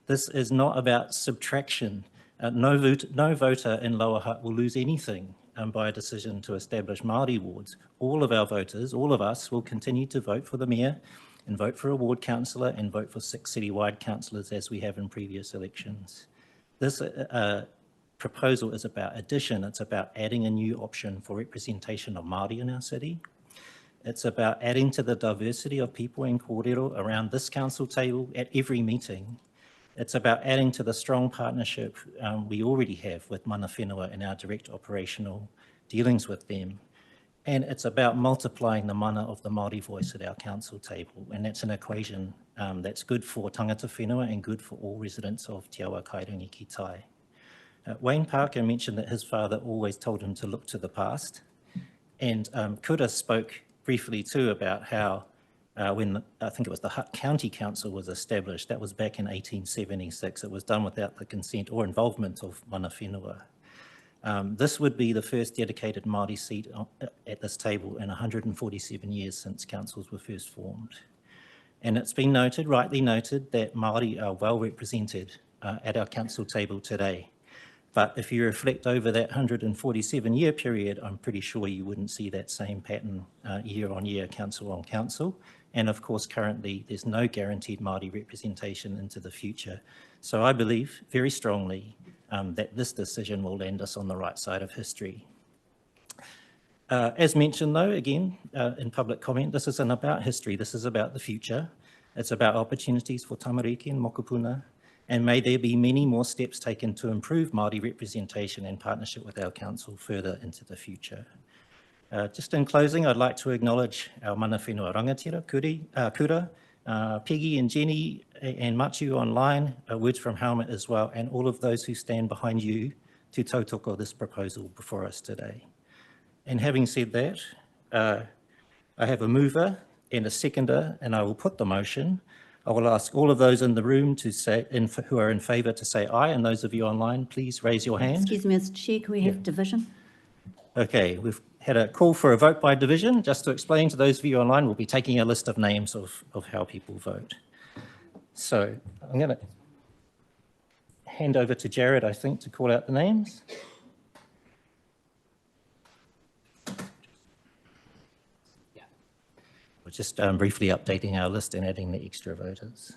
This is not about subtraction. No voter in Lower Hutt will lose anything by a decision to establish Māori wards. All of our voters, all of us, will continue to vote for the mayor and vote for a ward councillor and vote for 6 citywide councillors as we have in previous elections. This proposal is about addition. It's about adding a new option for representation of Māori in our city. It's about adding to the diversity of people in kōrero around this council table at every meeting. It's about adding to the strong partnership we already have with mana whenua in our direct operational dealings with them. And it's about multiplying the mana of the Māori voice at our council table. And that's an equation that's good for tangata whenua and good for all residents of Te Awa Kairangi ki tai. Wayne Parker mentioned that his father always told him to look to the past. And Kura spoke briefly too about how when I think it was the Hutt County Council was established, that was back in 1876. It was done without the consent or involvement of mana whenua. This would be the first dedicated Māori seat at this table in 147 years since councils were first formed. And it's been noted, rightly noted, that Māori are well represented at our council table today. But if you reflect over that 147-year period, I'm pretty sure you wouldn't see that same pattern year on year, council on council. And of course, currently, there's no guaranteed Māori representation into the future. So I believe very strongly that this decision will land us on the right side of history. As mentioned though, again, in public comment, this isn't about history, this is about the future. It's about opportunities for tamariki and mokopuna, and may there be many more steps taken to improve Māori representation and partnership with our council further into the future. Just in closing, I'd like to acknowledge our mana whenua rangatira, Kura, Peggy and Jenny and Matiu online, words from Helmet as well, and all of those who stand behind you to tautoko this proposal before us today. And having said that, I have a mover and a seconder, and I will put the motion. I will ask all of those in the room to say, who are in favour to say aye, and those of you online, please raise your hand. Excuse me, Mr. Chair, can we have division? Okay, we've had a call for a vote by division. Just to explain to those of you online, we'll be taking a list of names of how people vote. So I'm going to hand over to Jared, I think, to call out the names. We're just briefly updating our list and adding the extra voters.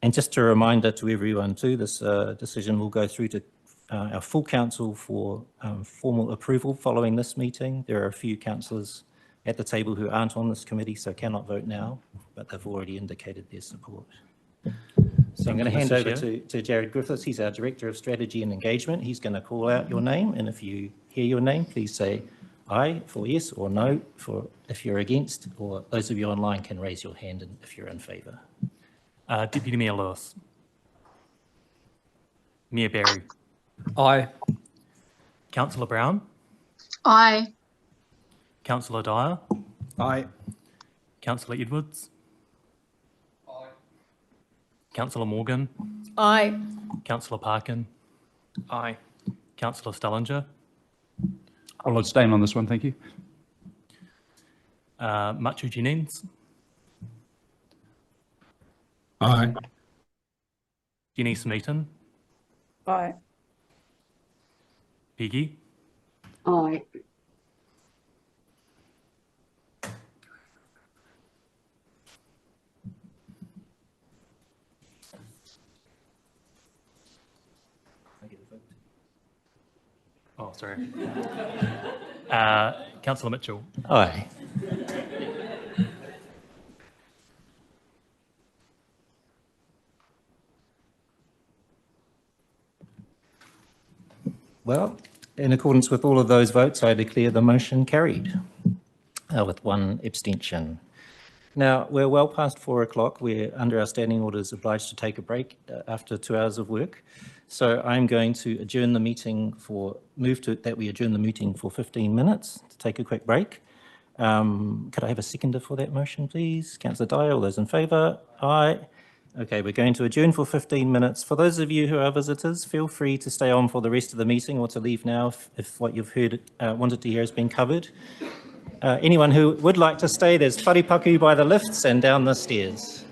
And just a reminder to everyone too, this decision will go through to our full council for formal approval following this meeting. There are a few councillors at the table who aren't on this committee, so cannot vote now, but they've already indicated their support. So I'm going to hand over to Jared Griffiths. He's our Director of Strategy and Engagement. He's going to call out your name, and if you hear your name, please say aye for yes or no for if you're against, or those of you online can raise your hand if you're in favour. Deputy Mayor Lewis. Mayor Barry. Aye. Councillor Brown. Aye. Councillor Dyer. Aye. Councillor Edwards. Aye. Councillor Morgan. Aye. Councillor Parkin. Aye. Councillor Stellinger. I'll abstain on this one, thank you. Matiu Jennings. Aye. Jenny Smeaton. Aye. Peggy. Aye. Oh, sorry. Councillor Mitchell. Aye. Well, in accordance with all of those votes, I declare the motion carried with one abstention. Now, we're well past 4 o'clock. We're under our standing orders obliged to take a break after 2 hours of work. So I'm going to adjourn the meeting that we adjourn the meeting for 15 minutes to take a quick break. Could I have a seconder for that motion, please? Councillor Dyer, all those in favour? Aye. Okay, we're going to adjourn for 15 minutes. For those of you who are visitors, feel free to stay on for the rest of the meeting or to leave now if what you've heard, wanted to hear has been covered. Anyone who would like to stay, there's wharipaku by the lifts and down the stairs.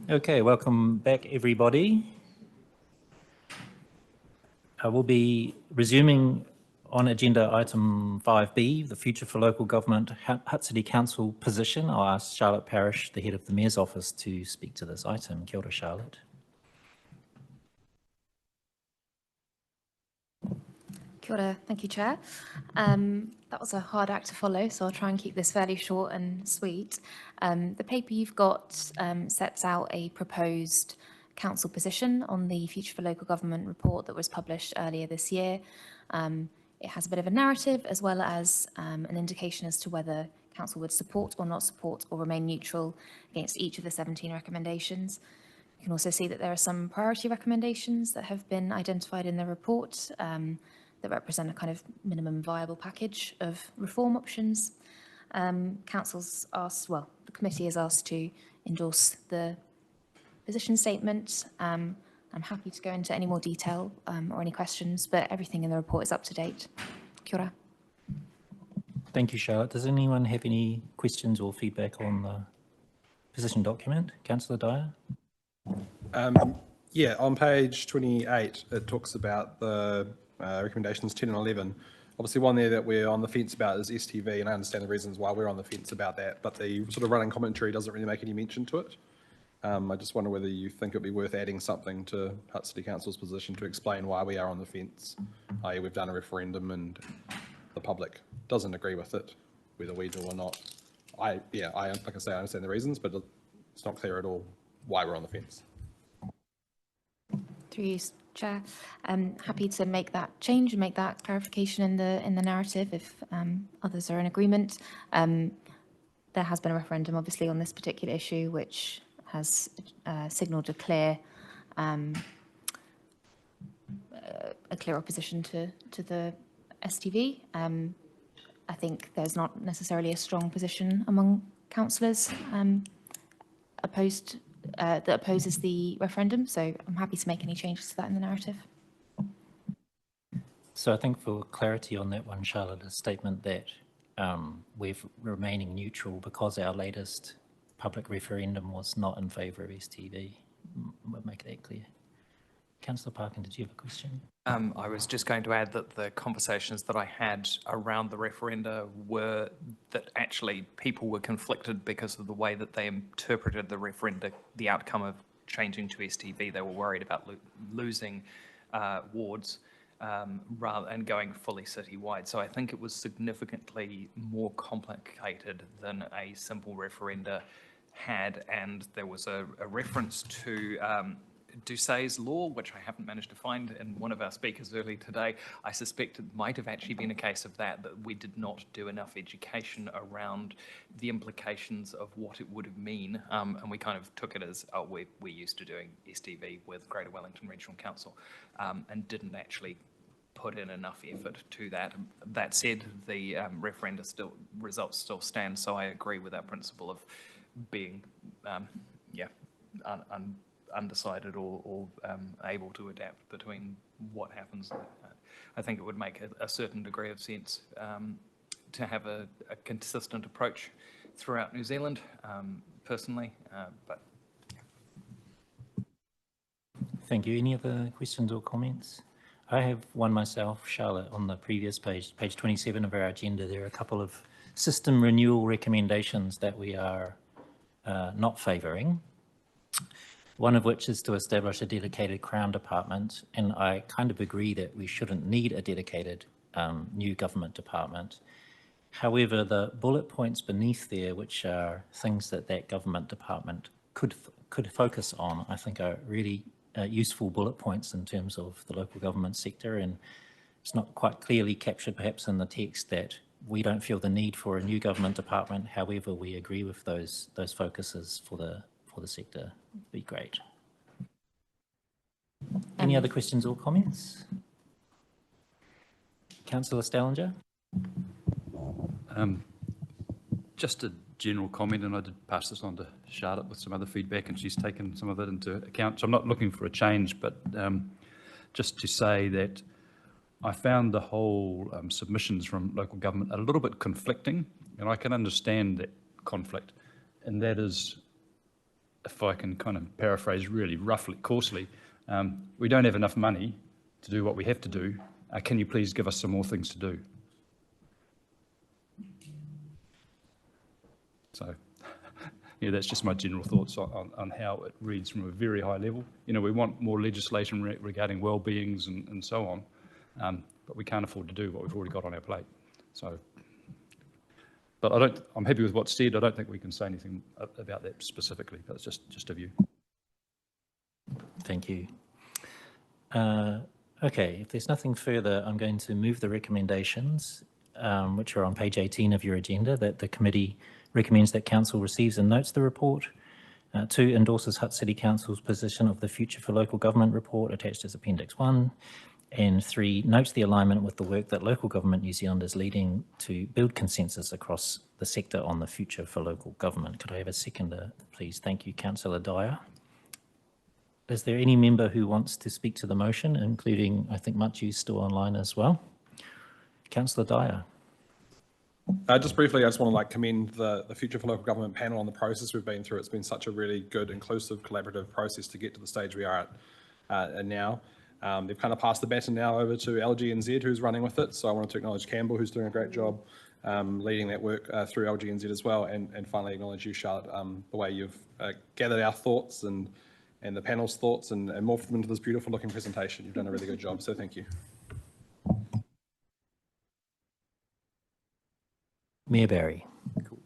Okay, welcome back, everybody. I will be resuming on agenda item 5B, the Future for Local Government Hutt City Council position. I'll ask Charlotte Parrish, the head of the Mayor's Office, to speak to this item. Kia ora, Charlotte. Kia ora. Thank you, Chair. That was a hard act to follow, so I'll try and keep this fairly short and sweet. The paper you've got sets out a proposed council position on the Future for Local Government report that was published earlier this year. It has a bit of a narrative as well as an indication as to whether council would support or not support or remain neutral against each of the 17 recommendations. You can also see that there are some priority recommendations that have been identified in the report that represent a kind of minimum viable package of reform options. Council's asked, well, the committee is asked to endorse the position statement. I'm happy to go into any more detail or any questions, but everything in the report is up to date. Kia ora. Thank you, Charlotte. Does anyone have any questions or feedback on the position document? Councillor Dyer? Yeah, on page 28, it talks about the recommendations 10 and 11. Obviously, one there that we're on the fence about is STV, and I understand the reasons why we're on the fence about that, but the sort of running commentary doesn't really make any mention to it. I just wonder whether you think it'd be worth adding something to Hutt City Council's position to explain why we are on the fence, i.e. we've done a referendum and the public doesn't agree with it, whether we do or not. Like I say, I understand the reasons, but it's not clear at all why we're on the fence. Through you, Chair. I'm happy to make that change and make that clarification in the narrative if others are in agreement. There has been a referendum, obviously, on this particular issue, which has signalled a clear opposition to the STV. I think there's not necessarily a strong position among councillors that opposes the referendum, so I'm happy to make any changes to that in the narrative. So I think for clarity on that one, Charlotte, a statement that we're remaining neutral because our latest public referendum was not in favour of STV. We'll make that clear. Councillor Parkin, did you have a question? I was just going to add that the conversations that I had around the referenda were that actually people were conflicted because of the way that they interpreted the referenda, the outcome of changing to STV. They were worried about losing wards rather and going fully citywide. So I think it was significantly more complicated than a simple referenda had, and there was a reference to Doucet's law, which I haven't managed to find in one of our speakers earlier today. I suspect it might have actually been a case of that we did not do enough education around the implications of what it would mean, and we kind of took it as, oh, we're used to doing STV with Greater Wellington Regional Council, and didn't actually put in enough effort to that. That said, the results still stand, so I agree with that principle of being, undecided or able to adapt between what happens. I think it would make a certain degree of sense to have a consistent approach throughout New Zealand, personally, but. Thank you. Any other questions or comments? I have one myself, Charlotte, on the previous page 27 of our agenda. There are a couple of system renewal recommendations that we are not favouring. One of which is to establish a dedicated Crown Department, and I kind of agree that we shouldn't need a dedicated new government department. However, the bullet points beneath there, which are things that government department could focus on, I think are really useful bullet points in terms of the local government sector, and it's not quite clearly captured perhaps in the text that we don't feel the need for a new government department. However, we agree with those focuses for the sector. Would be great. Any other questions or comments? Councillor Stallinger? Just a general comment, and I did pass this on to Charlotte with some other feedback, and she's taken some of it into account. So I'm not looking for a change, but just to say that I found the whole submissions from local government a little bit conflicting, and I can understand that conflict, and that is if I can kind of paraphrase really roughly, coarsely, we don't have enough money to do what we have to do. Can you please give us some more things to do? So, yeah, that's just my general thoughts on how it reads from a very high level. You know, we want more legislation regarding well-beings and so on, but we can't afford to do what we've already got on our plate. So, but I'm happy with what's said. I don't think we can say anything about that specifically. That's just a view. Thank you. Okay, if there's nothing further, I'm going to move the recommendations, which are on page 18 of your agenda, that the committee recommends that Council receives and notes the report. 2, endorses Hutt City Council's position of the Future for Local Government report attached as Appendix 1. And 3, notes the alignment with the work that Local Government New Zealand is leading to build consensus across the sector on the future for local government. Could I have a seconder, please? Thank you, Councillor Dyer. Is there any member who wants to speak to the motion, including, I think, Machiu's still online as well? Councillor Dyer. Just briefly, I just want to commend the Future for Local Government panel on the process we've been through. It's been such a really good, inclusive, collaborative process to get to the stage we are at now. They've kind of passed the baton now over to LGNZ, who's running with it. So I wanted to acknowledge Campbell, who's doing a great job leading that work through LGNZ as well, and finally acknowledge you, Charlotte, the way you've gathered our thoughts and the panel's thoughts and morphed them into this beautiful looking presentation. You've done a really good job, so thank you. Mayor Barry. Cool.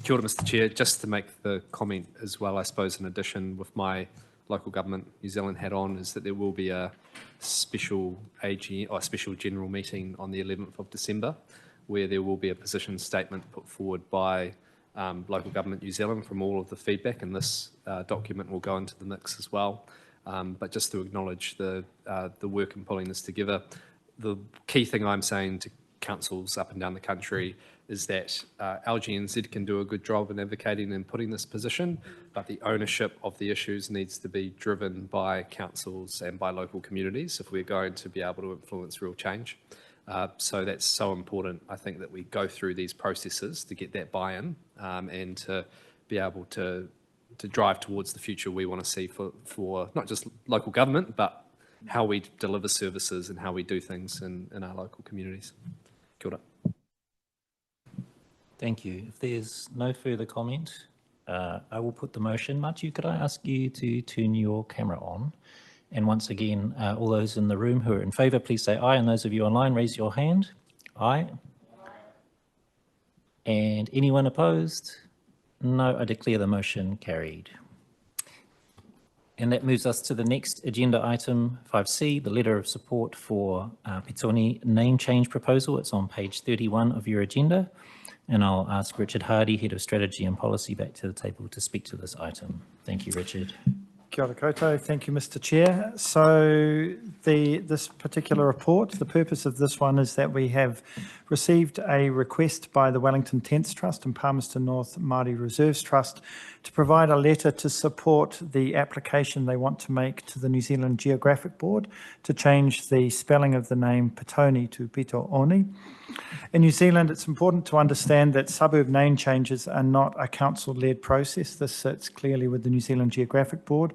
Kia ora, Mr. Chair. Just to make the comment as well, I suppose, in addition with my Local Government New Zealand hat on, is that there will be a special AG or a special general meeting on the 11th of December, where there will be a position statement put forward by Local Government New Zealand from all of the feedback, and this document will go into the mix as well. But just to acknowledge the work in pulling this together, the key thing I'm saying to councils up and down the country is that LGNZ can do a good job in advocating and putting this position, but the ownership of the issues needs to be driven by councils and by local communities if we're going to be able to influence real change. So that's so important, I think, that we go through these processes to get that buy-in and to be able to drive towards the future we want to see for not just local government, but how we deliver services and how we do things in our local communities. Kia ora. Thank you. If there's no further comment, I will put the motion. Machiu, could I ask you to turn your camera on? And once again, all those in the room who are in favour, please say aye. And those of you online, raise your hand. Aye. And anyone opposed? No, I declare the motion carried. And that moves us to the next agenda item, 5C, the letter of support for Petone name change proposal. It's on page 31 of your agenda. And I'll ask Richard Hardy, Head of Strategy and Policy, back to the table to speak to this item. Thank you, Richard. Kia ora koutou. Thank you, Mr. Chair. So this particular report, the purpose of this one is that we have received a request by the Wellington Tents Trust and Palmerston North Māori Reserves Trust to provide a letter to support the application they want to make to the New Zealand Geographic Board to change the spelling of the name Petone to Pitooni. In New Zealand, it's important to understand that suburb name changes are not a council-led process. This sits clearly with the New Zealand Geographic Board.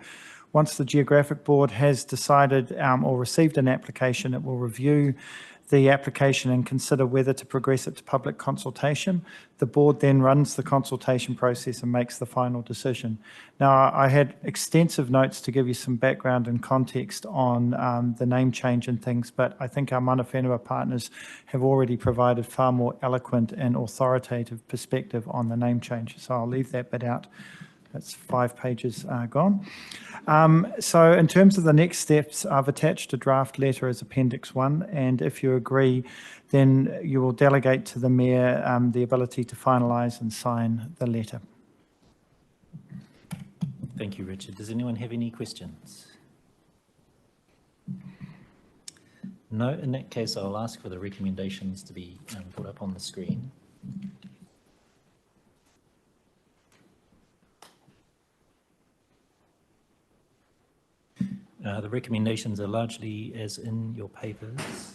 Once the Geographic Board has decided or received an application, it will review the application and consider whether to progress it to public consultation. The board then runs the consultation process and makes the final decision. Now, I had extensive notes to give you some background and context on the name change and things, but I think our mana whenua partners have already provided far more eloquent and authoritative perspective on the name change. So I'll leave that bit out. That's 5 pages gone. So in terms of the next steps, I've attached a draft letter as Appendix 1, and if you agree, then you will delegate to the Mayor the ability to finalise and sign the letter. Thank you, Richard. Does anyone have any questions? No, in that case, I'll ask for the recommendations to be put up on the screen. The recommendations are largely as in your papers.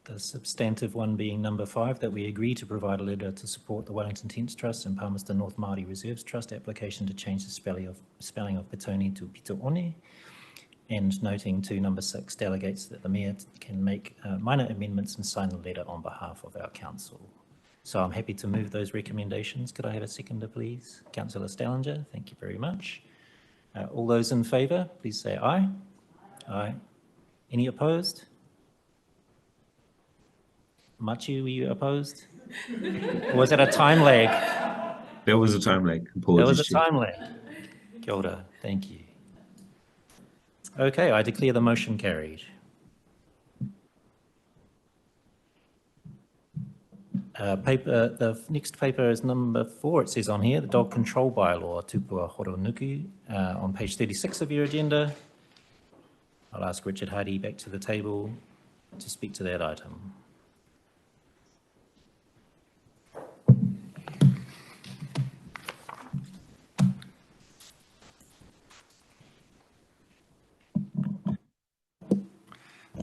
The substantive one being number 5, that we agree to provide a letter to support the Wellington Tents Trust and Palmerston North Māori Reserves Trust application to change the spelling of Petone to Pitoone. And noting to number 6, delegates that the Mayor can make minor amendments and sign the letter on behalf of our council. So I'm happy to move those recommendations. Could I have a seconder, please? Councillor Stallinger, thank you very much. All those in favour, please say aye. Aye. Any opposed? Machu, were you opposed? Or was it a time lag? There was a time lag. Apologies. There was a time lag. Kia ora, thank you. Okay, I declare the motion carried. The next paper is number 4. It says on here, the Dog Control Bylaw, Tupua Horonuku, on page 36 of your agenda. I'll ask Richard Hardy back to the table to speak to that item.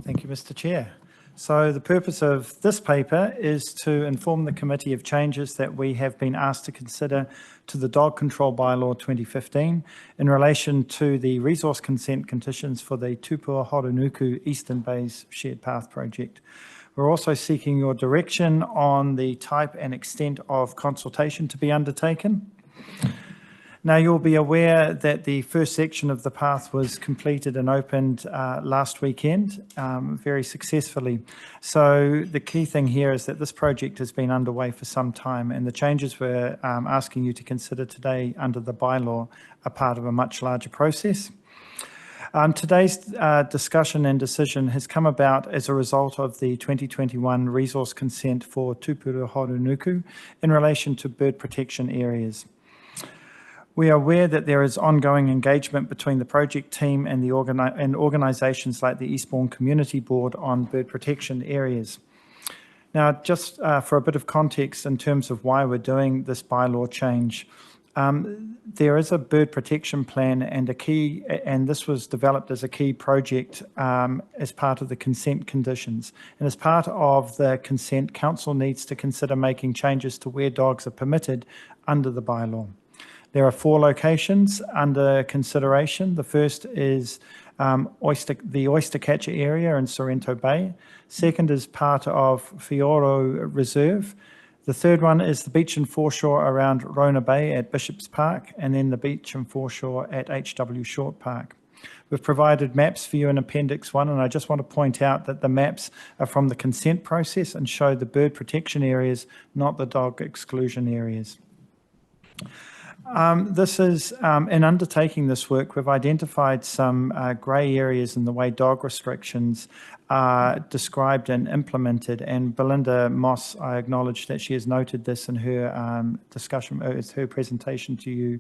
Thank you, Mr. Chair. So the purpose of this paper is to inform the committee of changes that we have been asked to consider to the Dog Control Bylaw 2015 in relation to the resource consent conditions for the Tupua Horonuku Eastern Bays Shared Path project. We're also seeking your direction on the type and extent of consultation to be undertaken. Now, you'll be aware that the first section of the path was completed and opened last weekend very successfully. So the key thing here is that this project has been underway for some time, and the changes we're asking you to consider today under the bylaw are part of a much larger process. Today's discussion and decision has come about as a result of the 2021 resource consent for Tupua Horonuku in relation to bird protection areas. We are aware that there is ongoing engagement between the project team and the organisations like the Eastbourne Community Board on bird protection areas. Now, just for a bit of context in terms of why we're doing this bylaw change, there is a bird protection plan and this was developed as a key project as part of the consent conditions. And as part of the consent, council needs to consider making changes to where dogs are permitted under the bylaw. There are 4 locations under consideration. The first is the oyster catcher area in Sorrento Bay. Second is part of Fioro Reserve. The third one is the beach and foreshore around Rona Bay at Bishops Park, and then the beach and foreshore at HW Short Park. We've provided maps for you in Appendix 1, and I just want to point out that the maps are from the consent process and show the bird protection areas, not the dog exclusion areas. In undertaking this work, we've identified some grey areas in the way dog restrictions are described and implemented. And Belinda Moss, I acknowledge that she has noted this in her discussion, her presentation to you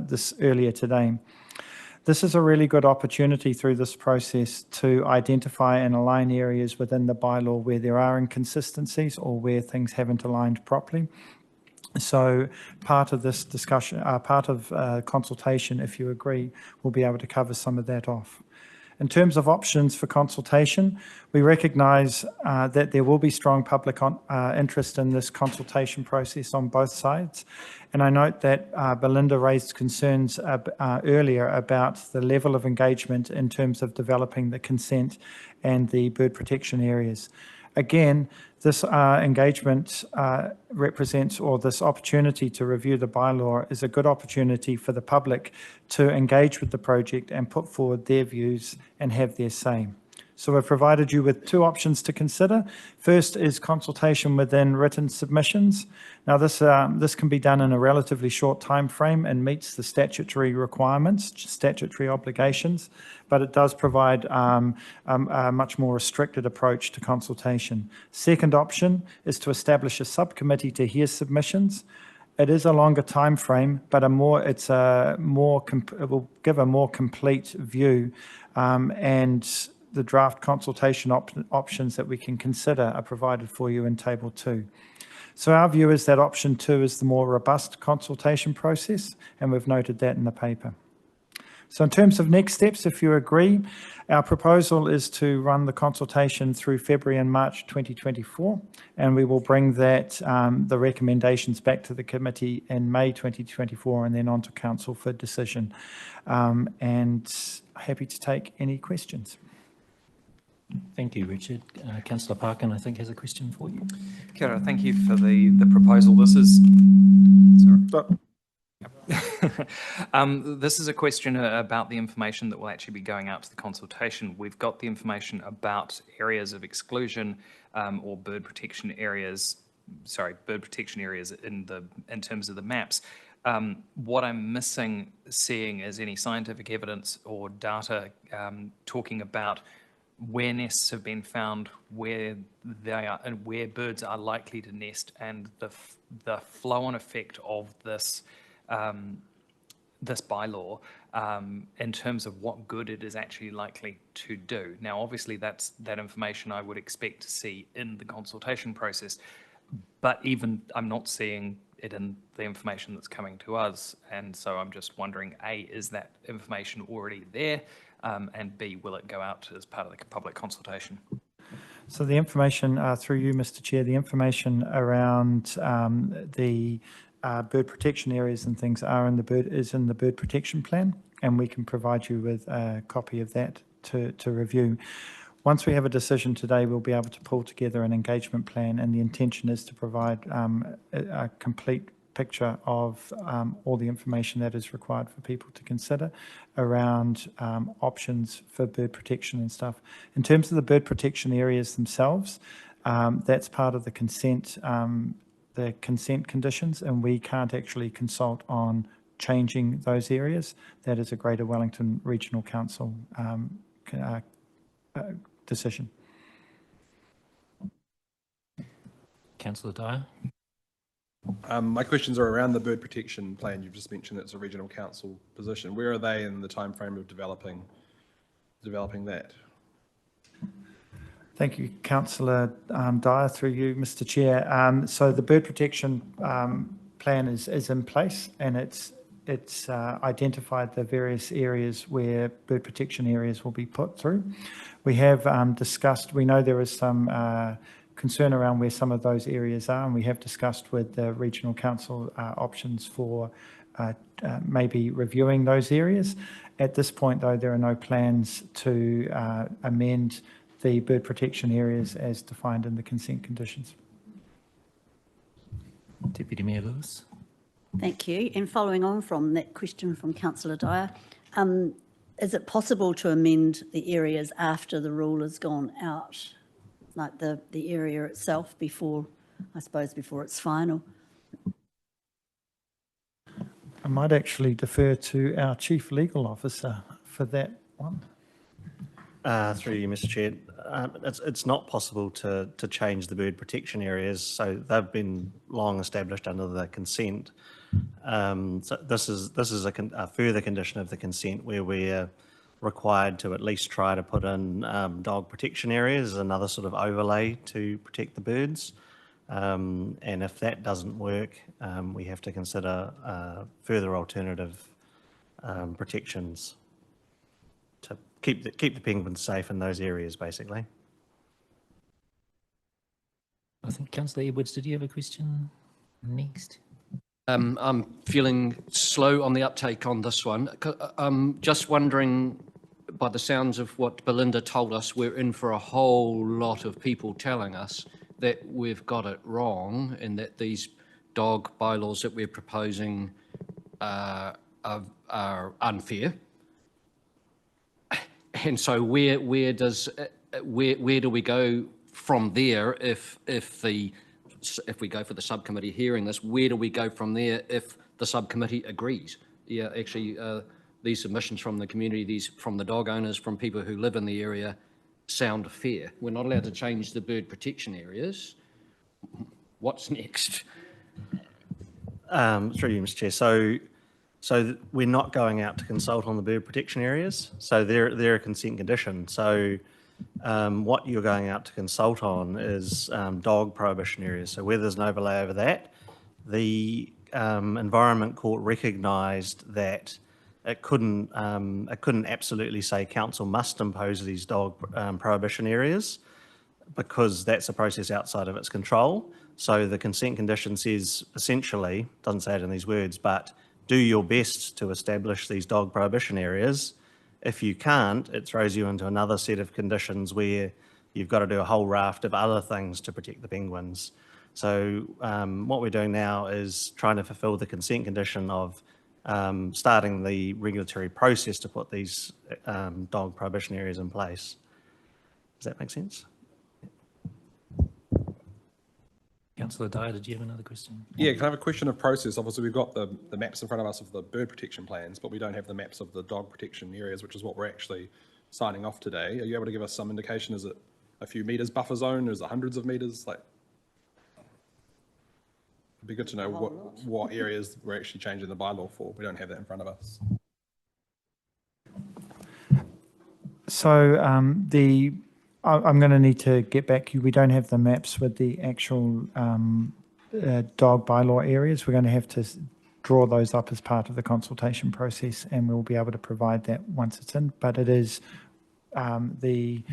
this earlier today. This is a really good opportunity through this process to identify and align areas within the bylaw where there are inconsistencies or where things haven't aligned properly. So part of this discussion, part of consultation, if you agree, we'll be able to cover some of that off. In terms of options for consultation, we recognise that there will be strong public interest in this consultation process on both sides. And I note that Belinda raised concerns earlier about the level of engagement in terms of developing the consent and the bird protection areas. Again, this engagement represents, or this opportunity to review the bylaw is a good opportunity for the public to engage with the project and put forward their views and have their say. So we've provided you with 2 options to consider. First is consultation within written submissions. Now this can be done in a relatively short time frame and meets the statutory requirements, statutory obligations, but it does provide a much more restricted approach to consultation. Second option is to establish a subcommittee to hear submissions. It is a longer time frame, but it will give a more complete view and the draft consultation options that we can consider are provided for you in Table 2. So our view is that option 2 is the more robust consultation process, and we've noted that in the paper. So in terms of next steps, if you agree, our proposal is to run the consultation through February and March 2024, and we will bring that, the recommendations back to the committee in May 2024 and then on to council for decision. And happy to take any questions. Thank you, Richard. Councillor Parkin, I think, has a question for you. Kia ora, thank you for the proposal. This is, sorry. This is a question about the information that will actually be going out to the consultation. We've got the information about areas of exclusion or bird protection areas in terms of the maps. What I'm missing seeing is any scientific evidence or data talking about where nests have been found, where they are, and where birds are likely to nest, and the flow-on effect of this this bylaw in terms of what good it is actually likely to do. Now, obviously, that information I would expect to see in the consultation process, but even I'm not seeing it in the information that's coming to us, and so I'm just wondering, A, is that information already there? And B, will it go out as part of the public consultation? So the information through you, Mr. Chair, the information around the bird protection areas and things is in the bird protection plan, and we can provide you with a copy of that to review. Once we have a decision today, we'll be able to pull together an engagement plan, and the intention is to provide a complete picture of all the information that is required for people to consider around options for bird protection and stuff. In terms of the bird protection areas themselves, that's part of the consent conditions, and we can't actually consult on changing those areas. That is a Greater Wellington Regional Council decision. Councillor Dyer. My questions are around the bird protection plan. You've just mentioned it's a regional council position. Where are they in the timeframe of developing that? Thank you, Councillor Dyer, through you, Mr. Chair. So the bird protection plan is in place, and it's identified the various areas where bird protection areas will be put through. We have discussed, we know there is some concern around where some of those areas are, and we have discussed with the regional council options for maybe reviewing those areas. At this point, though, there are no plans to amend the bird protection areas as defined in the consent conditions. Deputy Mayor Lewis. Thank you. And following on from that question from Councillor Dyer, is it possible to amend the areas after the rule has gone out? Like the area itself before it's final? I might actually defer to our Chief Legal Officer for that one. Through you, Mr. Chair. It's not possible to change the bird protection areas, so they've been long established under the consent. So this is a further condition of the consent where we're required to at least try to put in dog protection areas as another sort of overlay to protect the birds. And if that doesn't work, we have to consider further alternative protections to keep the penguins safe in those areas, basically. I think Councillor Edwards, did you have a question next? I'm feeling slow on the uptake on this one. I'm just wondering, by the sounds of what Belinda told us, we're in for a whole lot of people telling us that we've got it wrong and that these dog bylaws that we're proposing are unfair. And so where do we go from there if we go for the subcommittee hearing this? Where do we go from there if the subcommittee agrees? Yeah, actually, these submissions from the community, from the dog owners, from people who live in the area, sound fair. We're not allowed to change the bird protection areas. What's next? Through you, Mr. Chair. So we're not going out to consult on the bird protection areas. So they're a consent condition. So what you're going out to consult on is dog prohibition areas. So where there's an overlay over that, the Environment Court recognised that it couldn't absolutely say council must impose these dog prohibition areas, because that's a process outside of its control. So the consent condition says, essentially, doesn't say it in these words, but do your best to establish these dog prohibition areas. If you can't, it throws you into another set of conditions where you've got to do a whole raft of other things to protect the penguins. So what we're doing now is trying to fulfill the consent condition of starting the regulatory process to put these dog prohibition areas in place. Does that make sense? Councillor Dyer, did you have another question? Yeah, can I have a question of process? Obviously, we've got the maps in front of us of the bird protection plans, but we don't have the maps of the dog protection areas, which is what we're actually signing off today. Are you able to give us some indication? Is it a few metres buffer zone? Is it hundreds of metres? Like, it'd be good to know what areas we're actually changing the bylaw for. We don't have that in front of us. So I'm going to need to get back to you. We don't have the maps with the actual dog bylaw areas. We're going to have to draw those up as part of the consultation process, and we'll be able to provide that once it's in. But it is the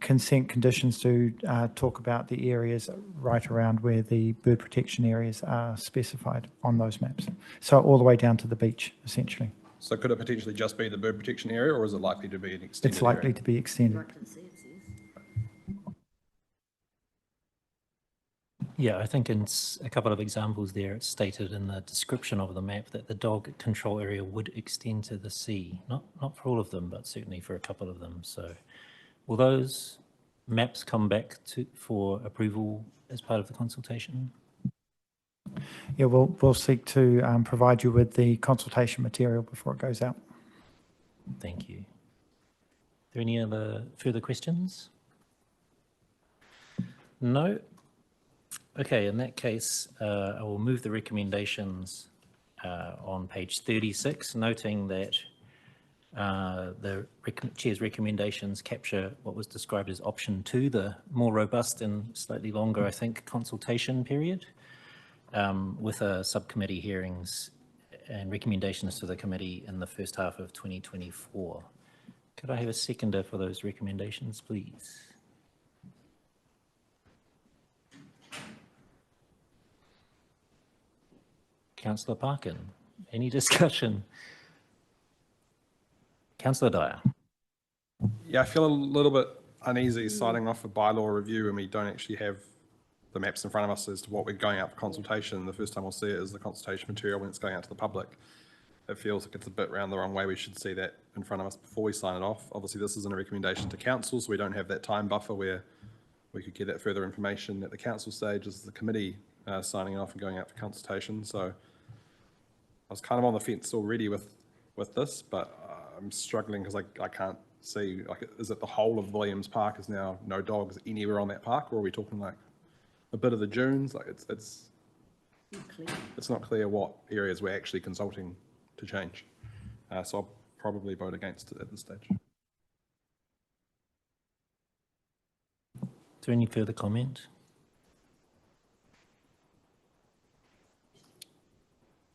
consent conditions to talk about the areas right around where the bird protection areas are specified on those maps. So all the way down to the beach, essentially. So could it potentially just be the bird protection area, or is it likely to be an extended It's likely area? to be extended. Yeah, I think in a couple of examples there, it's stated in the description of the map that the dog control area would extend to the sea. Not for all of them, but certainly for a couple of them. So will those maps come back for approval as part of the consultation? Yeah, we'll seek to provide you with the consultation material before it goes out. Thank you. Are there any other further questions? No? Okay, in that case, I will move the recommendations on page 36, noting that the Chair's recommendations capture what was described as option 2, the more robust and slightly longer, I think, consultation period, with subcommittee hearings and recommendations to the committee in the first half of 2024. Could I have a seconder for those recommendations, please? Councillor Parkin, any discussion? Councillor Dyer. Yeah, I feel a little bit uneasy signing off a bylaw review and we don't actually have the maps in front of us as to what we're going out for consultation. The first time we'll see it is the consultation material when it's going out to the public. It feels like it's a bit round the wrong way. We should see that in front of us before we sign it off. Obviously, this isn't a recommendation to council, so we don't have that time buffer where we could get that further information at the council stage as the committee signing off and going out for consultation. So I was kind of on the fence already with this, but I'm struggling because I can't see, like, is it the whole of Williams Park is now no dogs anywhere on that park, or are we talking like a bit of the dunes? Like it's not clear what areas we're actually consulting to change. So I'll probably vote against it at this stage. Is there any further comment?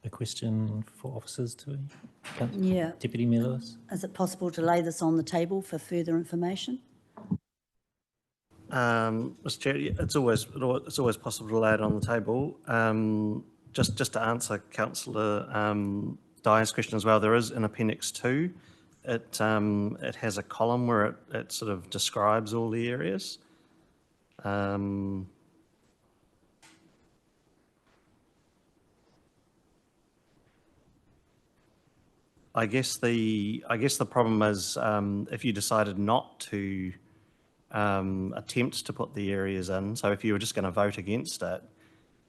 A question for officers too? Yeah. Deputy Mayor Lewis? Is it possible to lay this on the table for further information? Mr. Chair, it's always possible to lay it on the table. Just to answer Councillor Dyer's question as well, there is in Appendix 2, it has a column where it sort of describes all the areas. I guess the problem is if you decided not to attempt to put the areas in, so if you were just going to vote against it,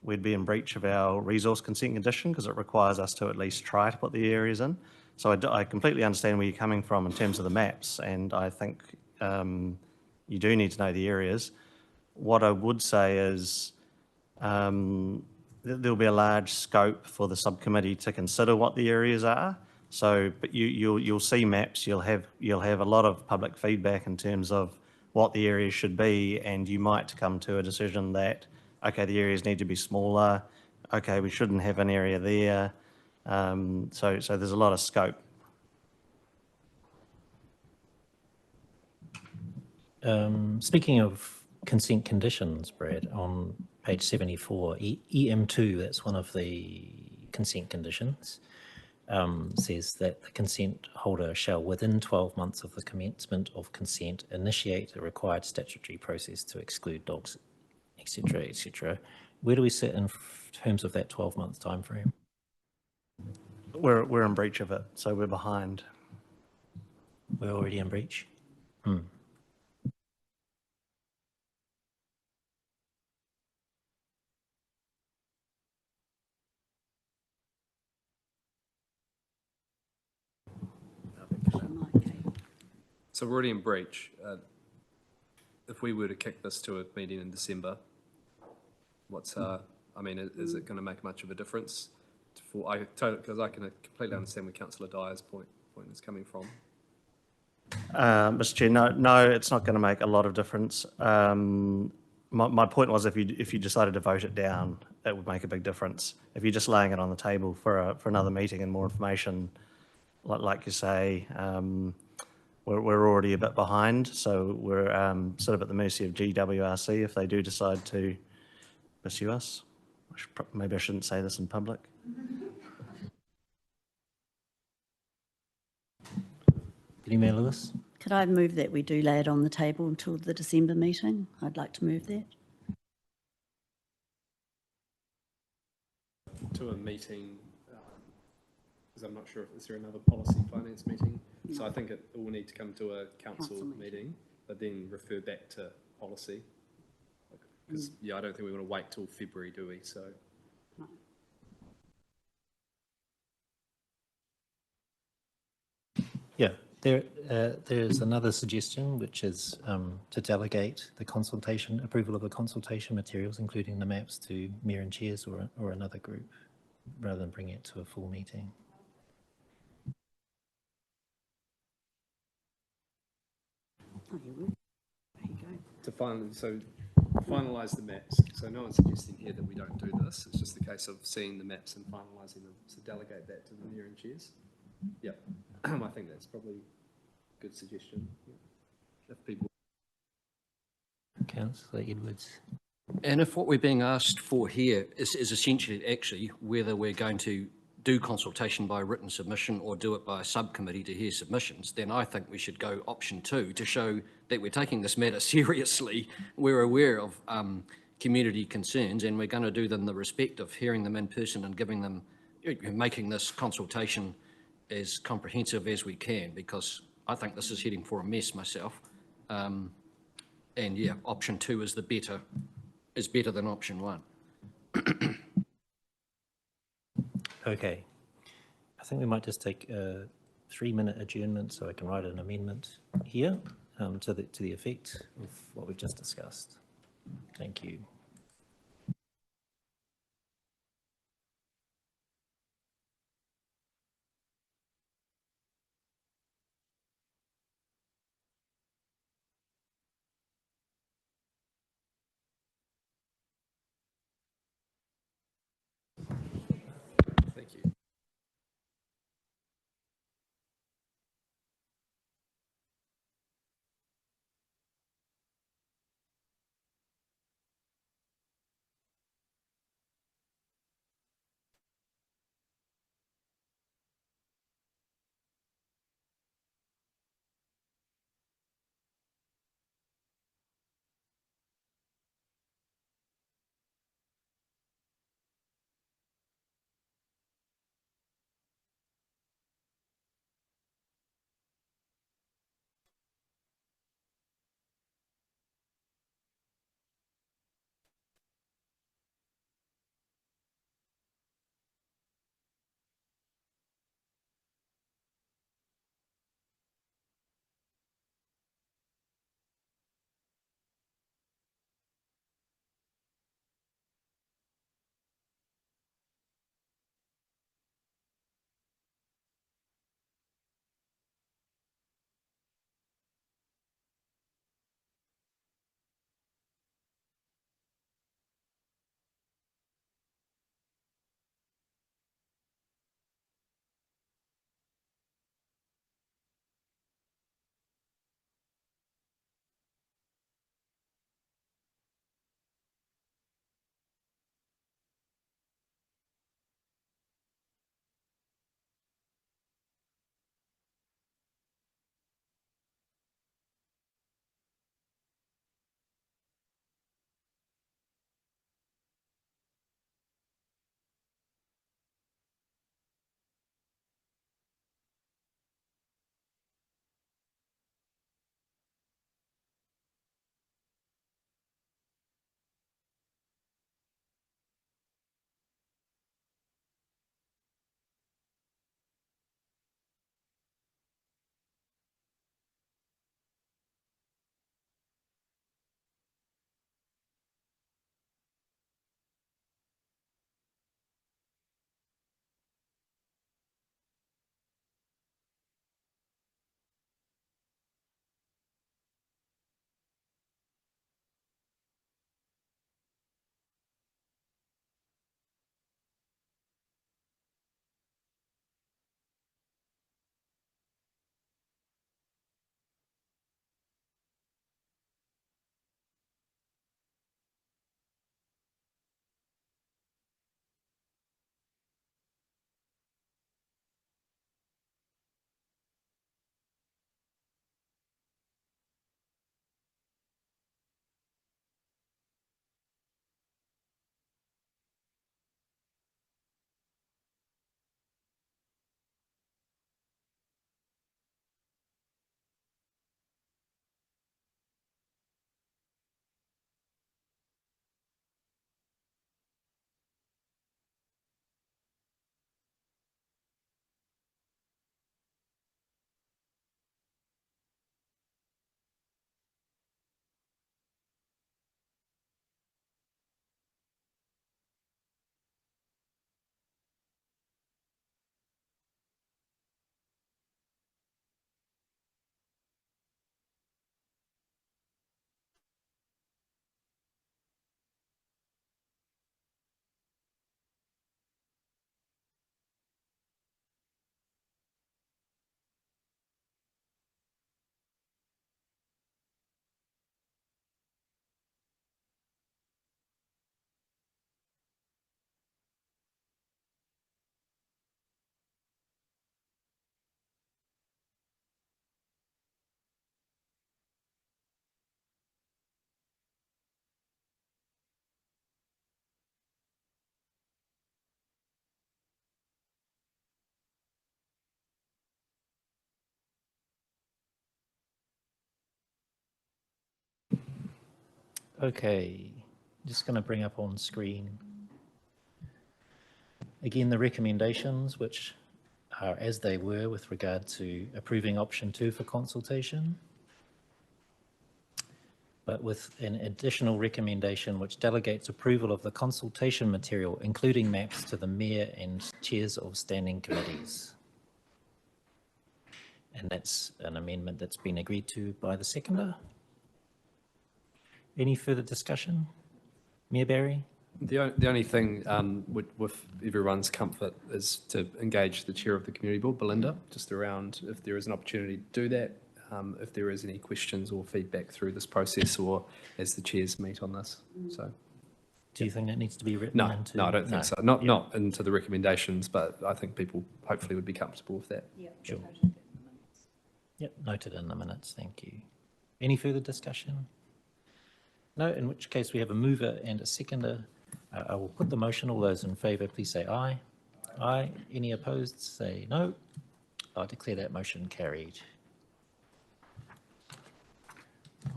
we'd be in breach of our resource consent condition because it requires us to at least try to put the areas in. So I completely understand where you're coming from in terms of the maps, and I think you do need to know the areas. What I would say is there'll be a large scope for the subcommittee to consider what the areas are. So, but you'll see maps. You'll have a lot of public feedback in terms of what the areas should be, and you might come to a decision that, okay, the areas need to be smaller. Okay, we shouldn't have an area there. So there's a lot of scope Speaking of consent conditions, Brad, on page 74, EM2, that's one of the consent conditions, says that the consent holder shall, within 12 months of the commencement of consent, initiate the required statutory process to exclude dogs, etc., etc. Where do we sit in terms of that 12-month time frame? We're in breach of it, so we're behind. We're already in breach? So we're already in breach. If we were to kick this to a meeting in December, I mean, is it going to make much of a difference? Because I can completely understand where Councillor Dyer's point is coming from. Mr. Chair, no, it's not going to make a lot of difference. My point was if you decided to vote it down, it would make a big difference. If you're just laying it on the table for another meeting and more information, like you say, we're already a bit behind, so we're sort of at the mercy of GWRC if they do decide to pursue us. Maybe I shouldn't say this in public. Mayor Lewis? Could I move that we do lay it on the table until the December meeting? I'd like to move that. To a meeting, because I'm not sure if is there another policy finance meeting. No. So I think it will need to come to a council meeting, but then refer back to policy. Because I don't think we want to wait till February, do we? So. No. Yeah. There's another suggestion, which is to delegate the consultation, approval of the consultation materials, including the maps, to mayor and chairs or another group, rather than bring it to a full meeting. To finalise the maps. So no one's suggesting here that we don't do this. It's just a case of seeing the maps and finalising them. So delegate that to the mayor and chairs. Yep. I think that's probably a good suggestion. Yeah. If people. Councillor Edwards. And if what we're being asked for here is essentially actually whether we're going to do consultation by written submission or do it by a subcommittee to hear submissions, then I think we should go option 2 to show that we're taking this matter seriously. We're aware of community concerns and we're going to do them in the respect of hearing them in person and giving them, making this consultation as comprehensive as we can, because I think this is heading for a mess myself. And yeah, option 2 is better than option 1. Okay. I think we might just take a 3-minute adjournment so I can write an amendment here to the effect of what we've just discussed. Thank you. Okay, just going to bring up on screen again the recommendations, which are as they were with regard to approving option 2 for consultation, but with an additional recommendation which delegates approval of the consultation material, including maps, to the mayor and chairs of standing committees. And that's an amendment that's been agreed to by the seconder. Any further discussion? Mayor Barry? The only thing with everyone's comfort is to engage the chair of the community board, Belinda, just around if there is an opportunity to do that, if there is any questions or feedback through this process or as the chairs meet on this. So, do you think that needs to be written no, into? No, I don't think so. Not into the recommendations, but I think people hopefully would be comfortable with that. Yeah, sure. Yep, noted in the minutes. Thank you. Any further discussion? No, in which case we have a mover and a seconder. I will put the motion. All those in favour, please say aye. Aye. Any opposed, say no. I declare that motion carried.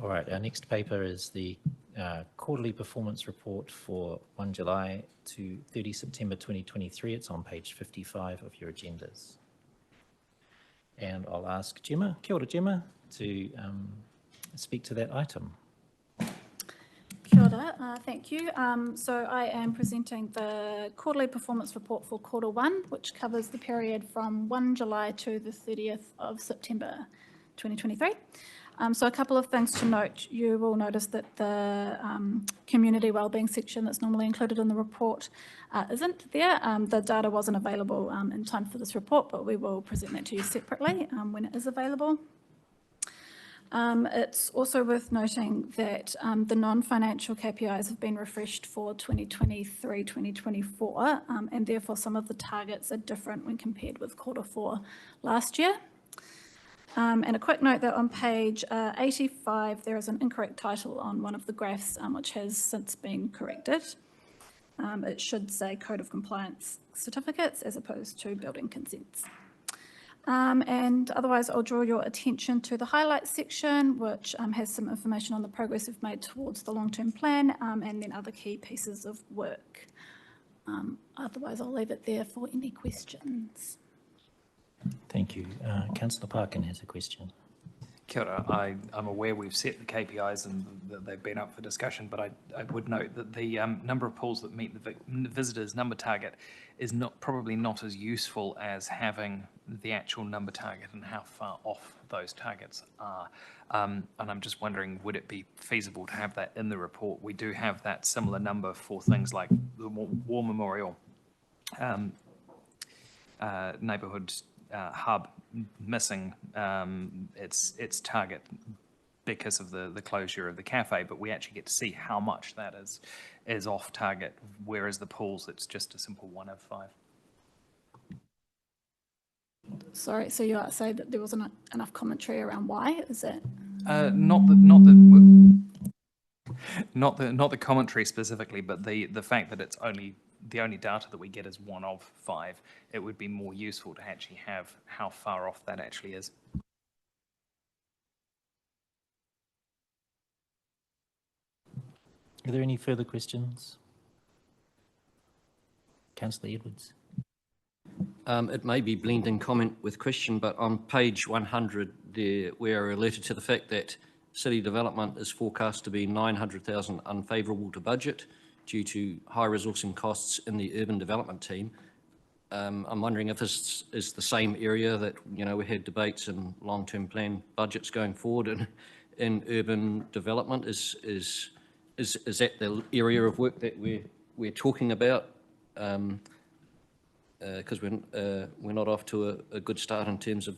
All right, our next paper is the quarterly performance report for 1 July to 30 September 2023. It's on page 55 of your agendas. And I'll ask Gemma, kia ora Gemma, to speak to that item. Kia ora, thank you. So I am presenting the quarterly performance report for quarter 1, which covers the period from 1 July to the 30th of September 2023. So a couple of things to note. You will notice that the community wellbeing section that's normally included in the report isn't there. The data wasn't available in time for this report, but we will present that to you separately when it is available. It's also worth noting that the non-financial KPIs have been refreshed for 2023-2024, and therefore some of the targets are different when compared with quarter 4 last year. And a quick note that on page 85, there is an incorrect title on one of the graphs, which has since been corrected. It should say Code of Compliance Certificates as opposed to Building Consents. And otherwise, I'll draw your attention to the highlights section, which has some information on the progress we've made towards the long-term plan, and then other key pieces of work. Otherwise, I'll leave it there for any questions. Thank you. Councillor Parkin has a question. Kia ora. I'm aware we've set the KPIs and that they've been up for discussion, but I would note that the number of pools that meet the visitors number target is probably not as useful as having the actual number target and how far off those targets are. And I'm just wondering, would it be feasible to have that in the report? We do have that similar number for things like the War Memorial neighbourhood hub missing its target because of the closure of the cafe, but we actually get to see how much that is off target, whereas the pools, it's just a simple 1 of 5. Sorry, so you say that there wasn't enough commentary around why? Is it? Not the commentary specifically, but the fact that it's the only data that we get is 1 of 5. It would be more useful to actually have how far off that actually is. Are there any further questions? Councillor Edwards. It may be blending comment with question, but on page 100 there we are alerted to the fact that city development is forecast to be 900,000 unfavourable to budget due to high resourcing costs in the urban development team. I'm wondering if this is the same area that, you know, we had debates and long-term plan budgets going forward in urban development. Is that the area of work that we're talking about? Because we're not off to a good start in terms of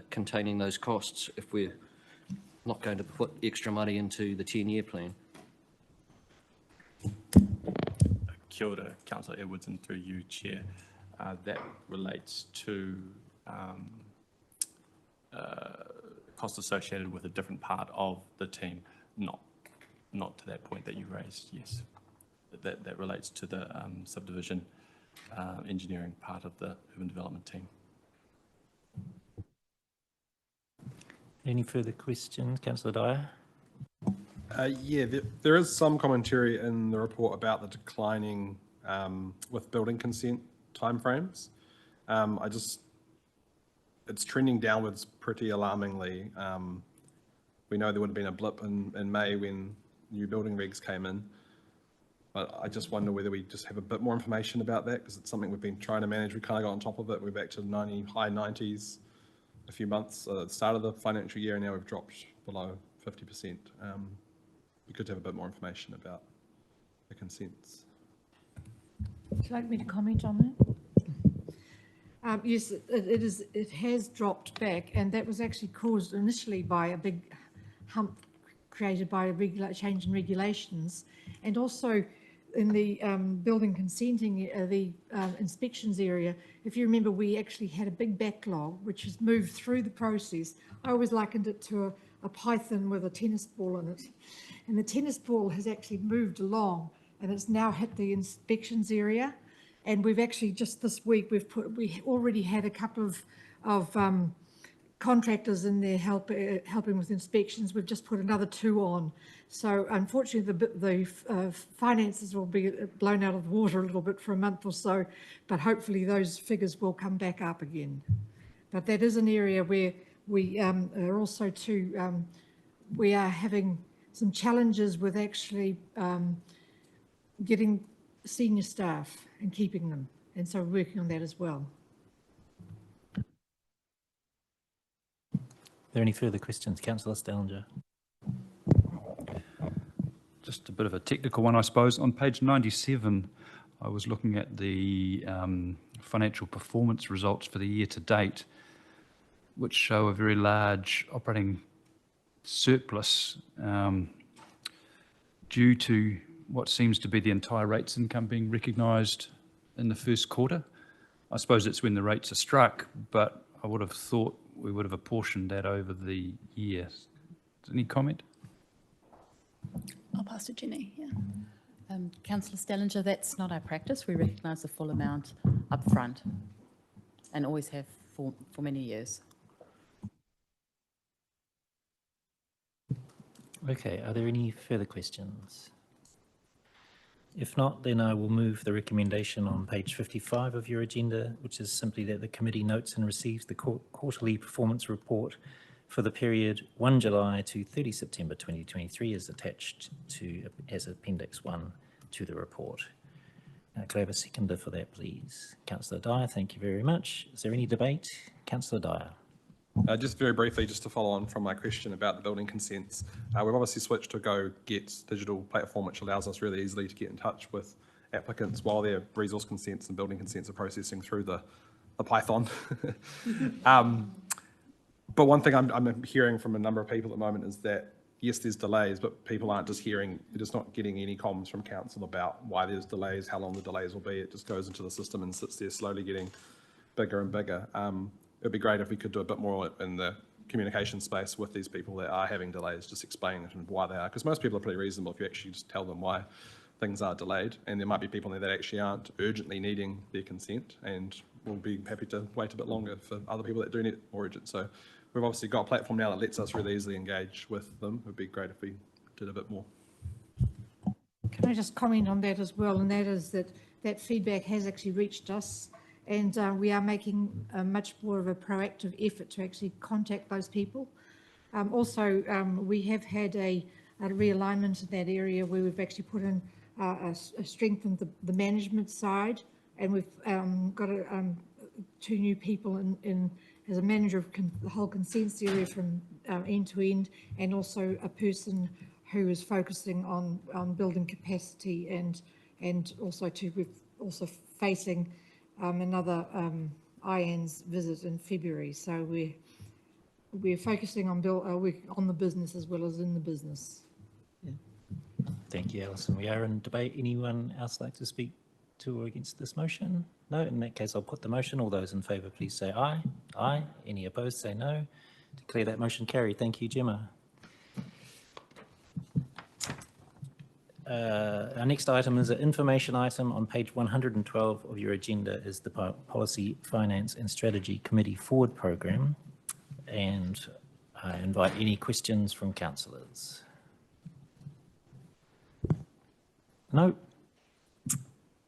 containing those costs if we're not going to put extra money into the 10-year plan. Kia ora, Councillor Edwards, and through you, Chair. That relates to costs associated with a different part of the team, not to that point that you raised, yes. That relates to the subdivision engineering part of the urban development team. Any further questions? Councillor Dyer? Yeah, there is some commentary in the report about the declining with building consent timeframes. It's trending downwards pretty alarmingly. We know there would have been a blip in May when new building regs came in. But I just wonder whether we just have a bit more information about that, because it's something we've been trying to manage. We kind of got on top of it. We're back to high 90s a few months at the start of the financial year, and now we've dropped below 50%. We could have a bit more information about the consents. Would you like me to comment on that? Yes, it has dropped back, and that was actually caused initially by a big hump created by a change in regulations, and also in the building consenting, the inspections area. If you remember, we actually had a big backlog which has moved through the process. I always likened it to a python with a tennis ball in it, and the tennis ball has actually moved along, and it's now hit the inspections area. And we've actually just this week we already had a couple of contractors in there helping with inspections. We've just put another 2 on. So unfortunately, the finances will be blown out of the water a little bit for a month or so, but hopefully those figures will come back up again. But that is an area where we are also we are having some challenges with actually getting senior staff and keeping them, and so we're working on that as well. Are there any further questions? Councillor Stellinger. Just a bit of a technical one, I suppose. On page 97, I was looking at the financial performance results for the year to date, which show a very large operating surplus due to what seems to be the entire rates income being recognised in the first quarter. I suppose it's when the rates are struck, but I would have thought we would have apportioned that over the year. Any comment? I'll pass to Jenny. Yeah. Councillor Stellinger, that's not our practice. We recognise the full amount up front and always have for many years. Okay, are there any further questions? If not, then I will move the recommendation on page 55 of your agenda, which is simply that the committee notes and receives the quarterly performance report for the period 1 July to 30 September 2023 as attached as Appendix 1 to the report. Could I have a seconder for that, please? Councillor Dyer, thank you very much. Is there any debate? Councillor Dyer. Just very briefly, just to follow on from my question about the building consents, we've obviously switched to GoGet's digital platform, which allows us really easily to get in touch with applicants while their resource consents and building consents are processing through the Python. But one thing I'm hearing from a number of people at the moment is that, yes, there's delays, but people aren't just hearing, they're just not getting any comms from council about why there's delays, how long the delays will be. It just goes into the system and sits there slowly getting bigger and bigger. It'd be great if we could do a bit more in the communication space with these people that are having delays, just explaining it and why they are, because most people are pretty reasonable if you actually just tell them why things are delayed, and there might be people in there that actually aren't urgently needing their consent and will be happy to wait a bit longer for other people that do need it more urgent. So we've obviously got a platform now that lets us really easily engage with them. It would be great if we did a bit more. Can I just comment on that as well? And that is that feedback has actually reached us, and we are making much more of a proactive effort to actually contact those people. Also, we have had a realignment in that area where we've actually put in strengthened the management side, and we've got 2 new people in as a manager of the whole consents area from end to end, and also a person who is focusing on building capacity and also we're also facing another IANZ visit in February. So we're focusing on the business as well as in the business. Yeah. Thank you, Alison. We are in debate. Anyone else like to speak to or against this motion? No, in that case, I'll put the motion. All those in favour, please say aye. Aye. Any opposed, say no. Declare that motion carried. Thank you, Gemma. Our next item is an information item on page 112 of your agenda is the Policy, Finance and Strategy Committee Forward Programme, and I invite any questions from councillors. No.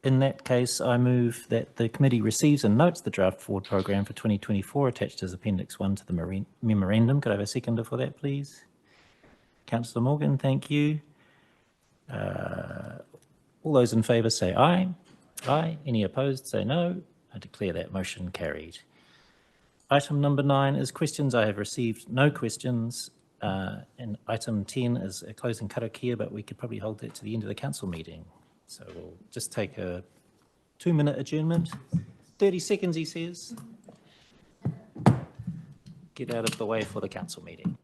In that case, I move that the committee receives and notes the draft forward program for 2024 attached as Appendix 1 to the memorandum. Could I have a seconder for that, please? Councillor Morgan, thank you. All those in favour say aye. Aye. Any opposed say no. I declare that motion carried. Item number 9 is questions. I have received no questions. And item 10 is a closing karakia, but we could probably hold that to the end of the council meeting. So we'll just take a 2-minute adjournment. 30 seconds, he says. Get out of the way for the council meeting.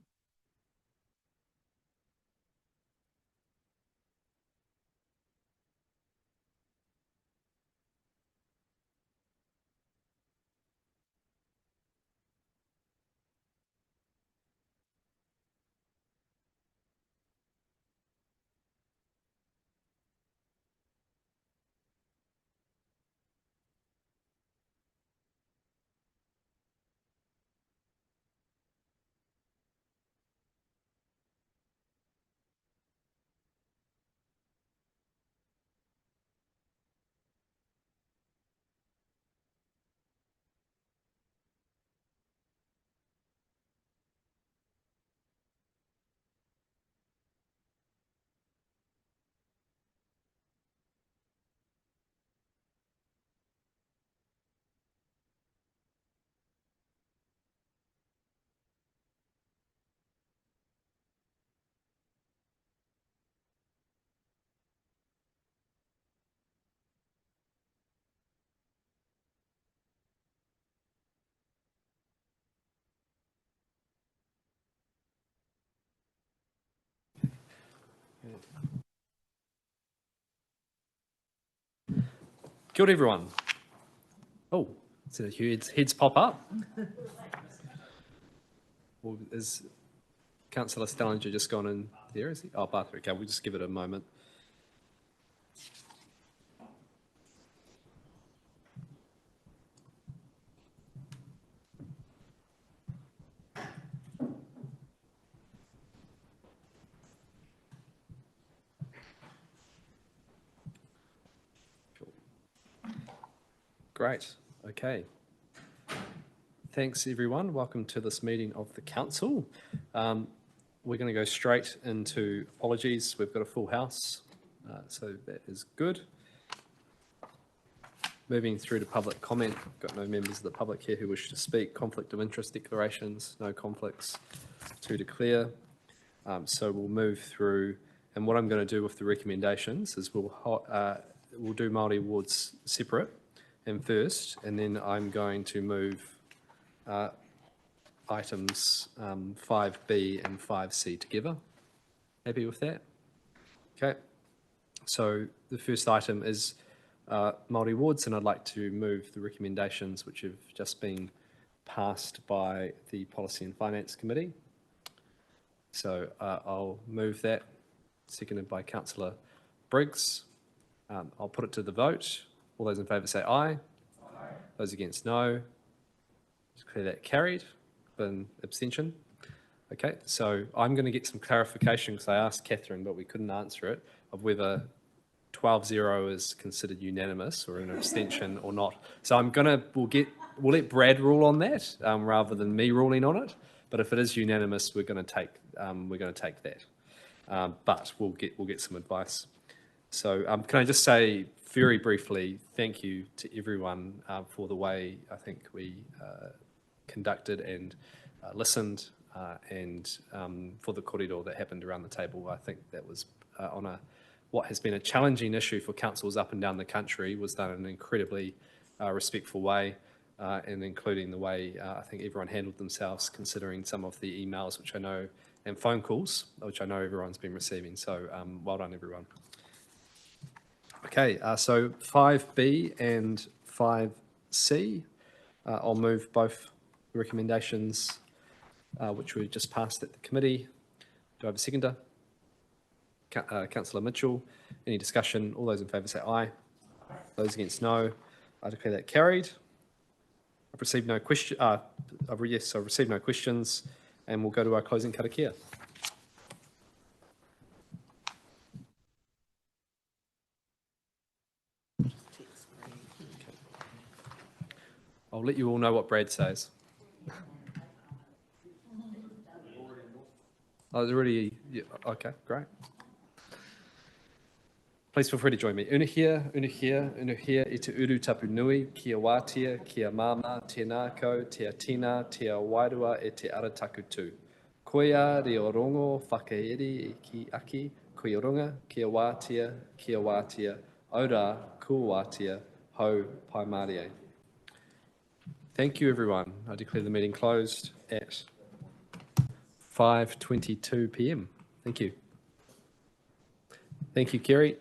Kia ora, everyone. Oh, so heads pop up. Well, is Councillor Stellinger just gone in there? Is he? Oh, Bartholomew. Okay, we'll just give it a moment. Great. Okay. Thanks, everyone. Welcome to this meeting of the council. We're going to go straight into apologies. We've got a full house, so that is good. Moving through to public comment. Got no members of the public here who wish to speak. Conflict of interest declarations. No conflicts to declare. So we'll move through. And what I'm going to do with the recommendations is we'll do Māori wards separate and first, and then I'm going to move items 5B and 5C together. Happy with that? Okay. So the first item is Māori wards, and I'd like to move the recommendations which have just been passed by the Policy and Finance Committee. So I'll move that, seconded by Councillor Briggs. I'll put it to the vote. All those in favour say aye. Aye. Those against no. Declare that carried. An abstention. Okay, so I'm going to get some clarification because I asked Catherine, but we couldn't answer it, of whether 12-0 is considered unanimous or an abstention or not. So we'll let Brad rule on that rather than me ruling on it. But if it is unanimous, we're going to take that. But we'll get some advice. So can I just say very briefly, thank you to everyone for the way I think we conducted and listened and for the kōrero that happened around the table. I think that was on what has been a challenging issue for councils up and down the country was done in an incredibly respectful way and including the way I think everyone handled themselves considering some of the emails which I know and phone calls which I know everyone's been receiving. So well done everyone. Okay, so 5B and 5C, I'll move both recommendations which we just passed at the committee. Do I have a seconder? Councillor Mitchell. Any discussion? All those in favour say aye. Those against no. I declare that carried. I've received no question. I've received no questions, and we'll go to our closing karakia. I'll let you all know what Brad says. Oh, it's already, yeah, okay, great. Please feel free to join me. Unuhia, unuhia, unuhia i te uru tapu nui, kia wātia, kia māma, tēnā kau, tia tina, tia wairua e te arataku tū. Koia reo rongo whakaeri e ki aki, koia runga, kia wātia, ora kuwātia, hau pai Mārie. Thank you, everyone. I declare the meeting closed at 5:22 p.m. Thank you. Thank you, Kerry.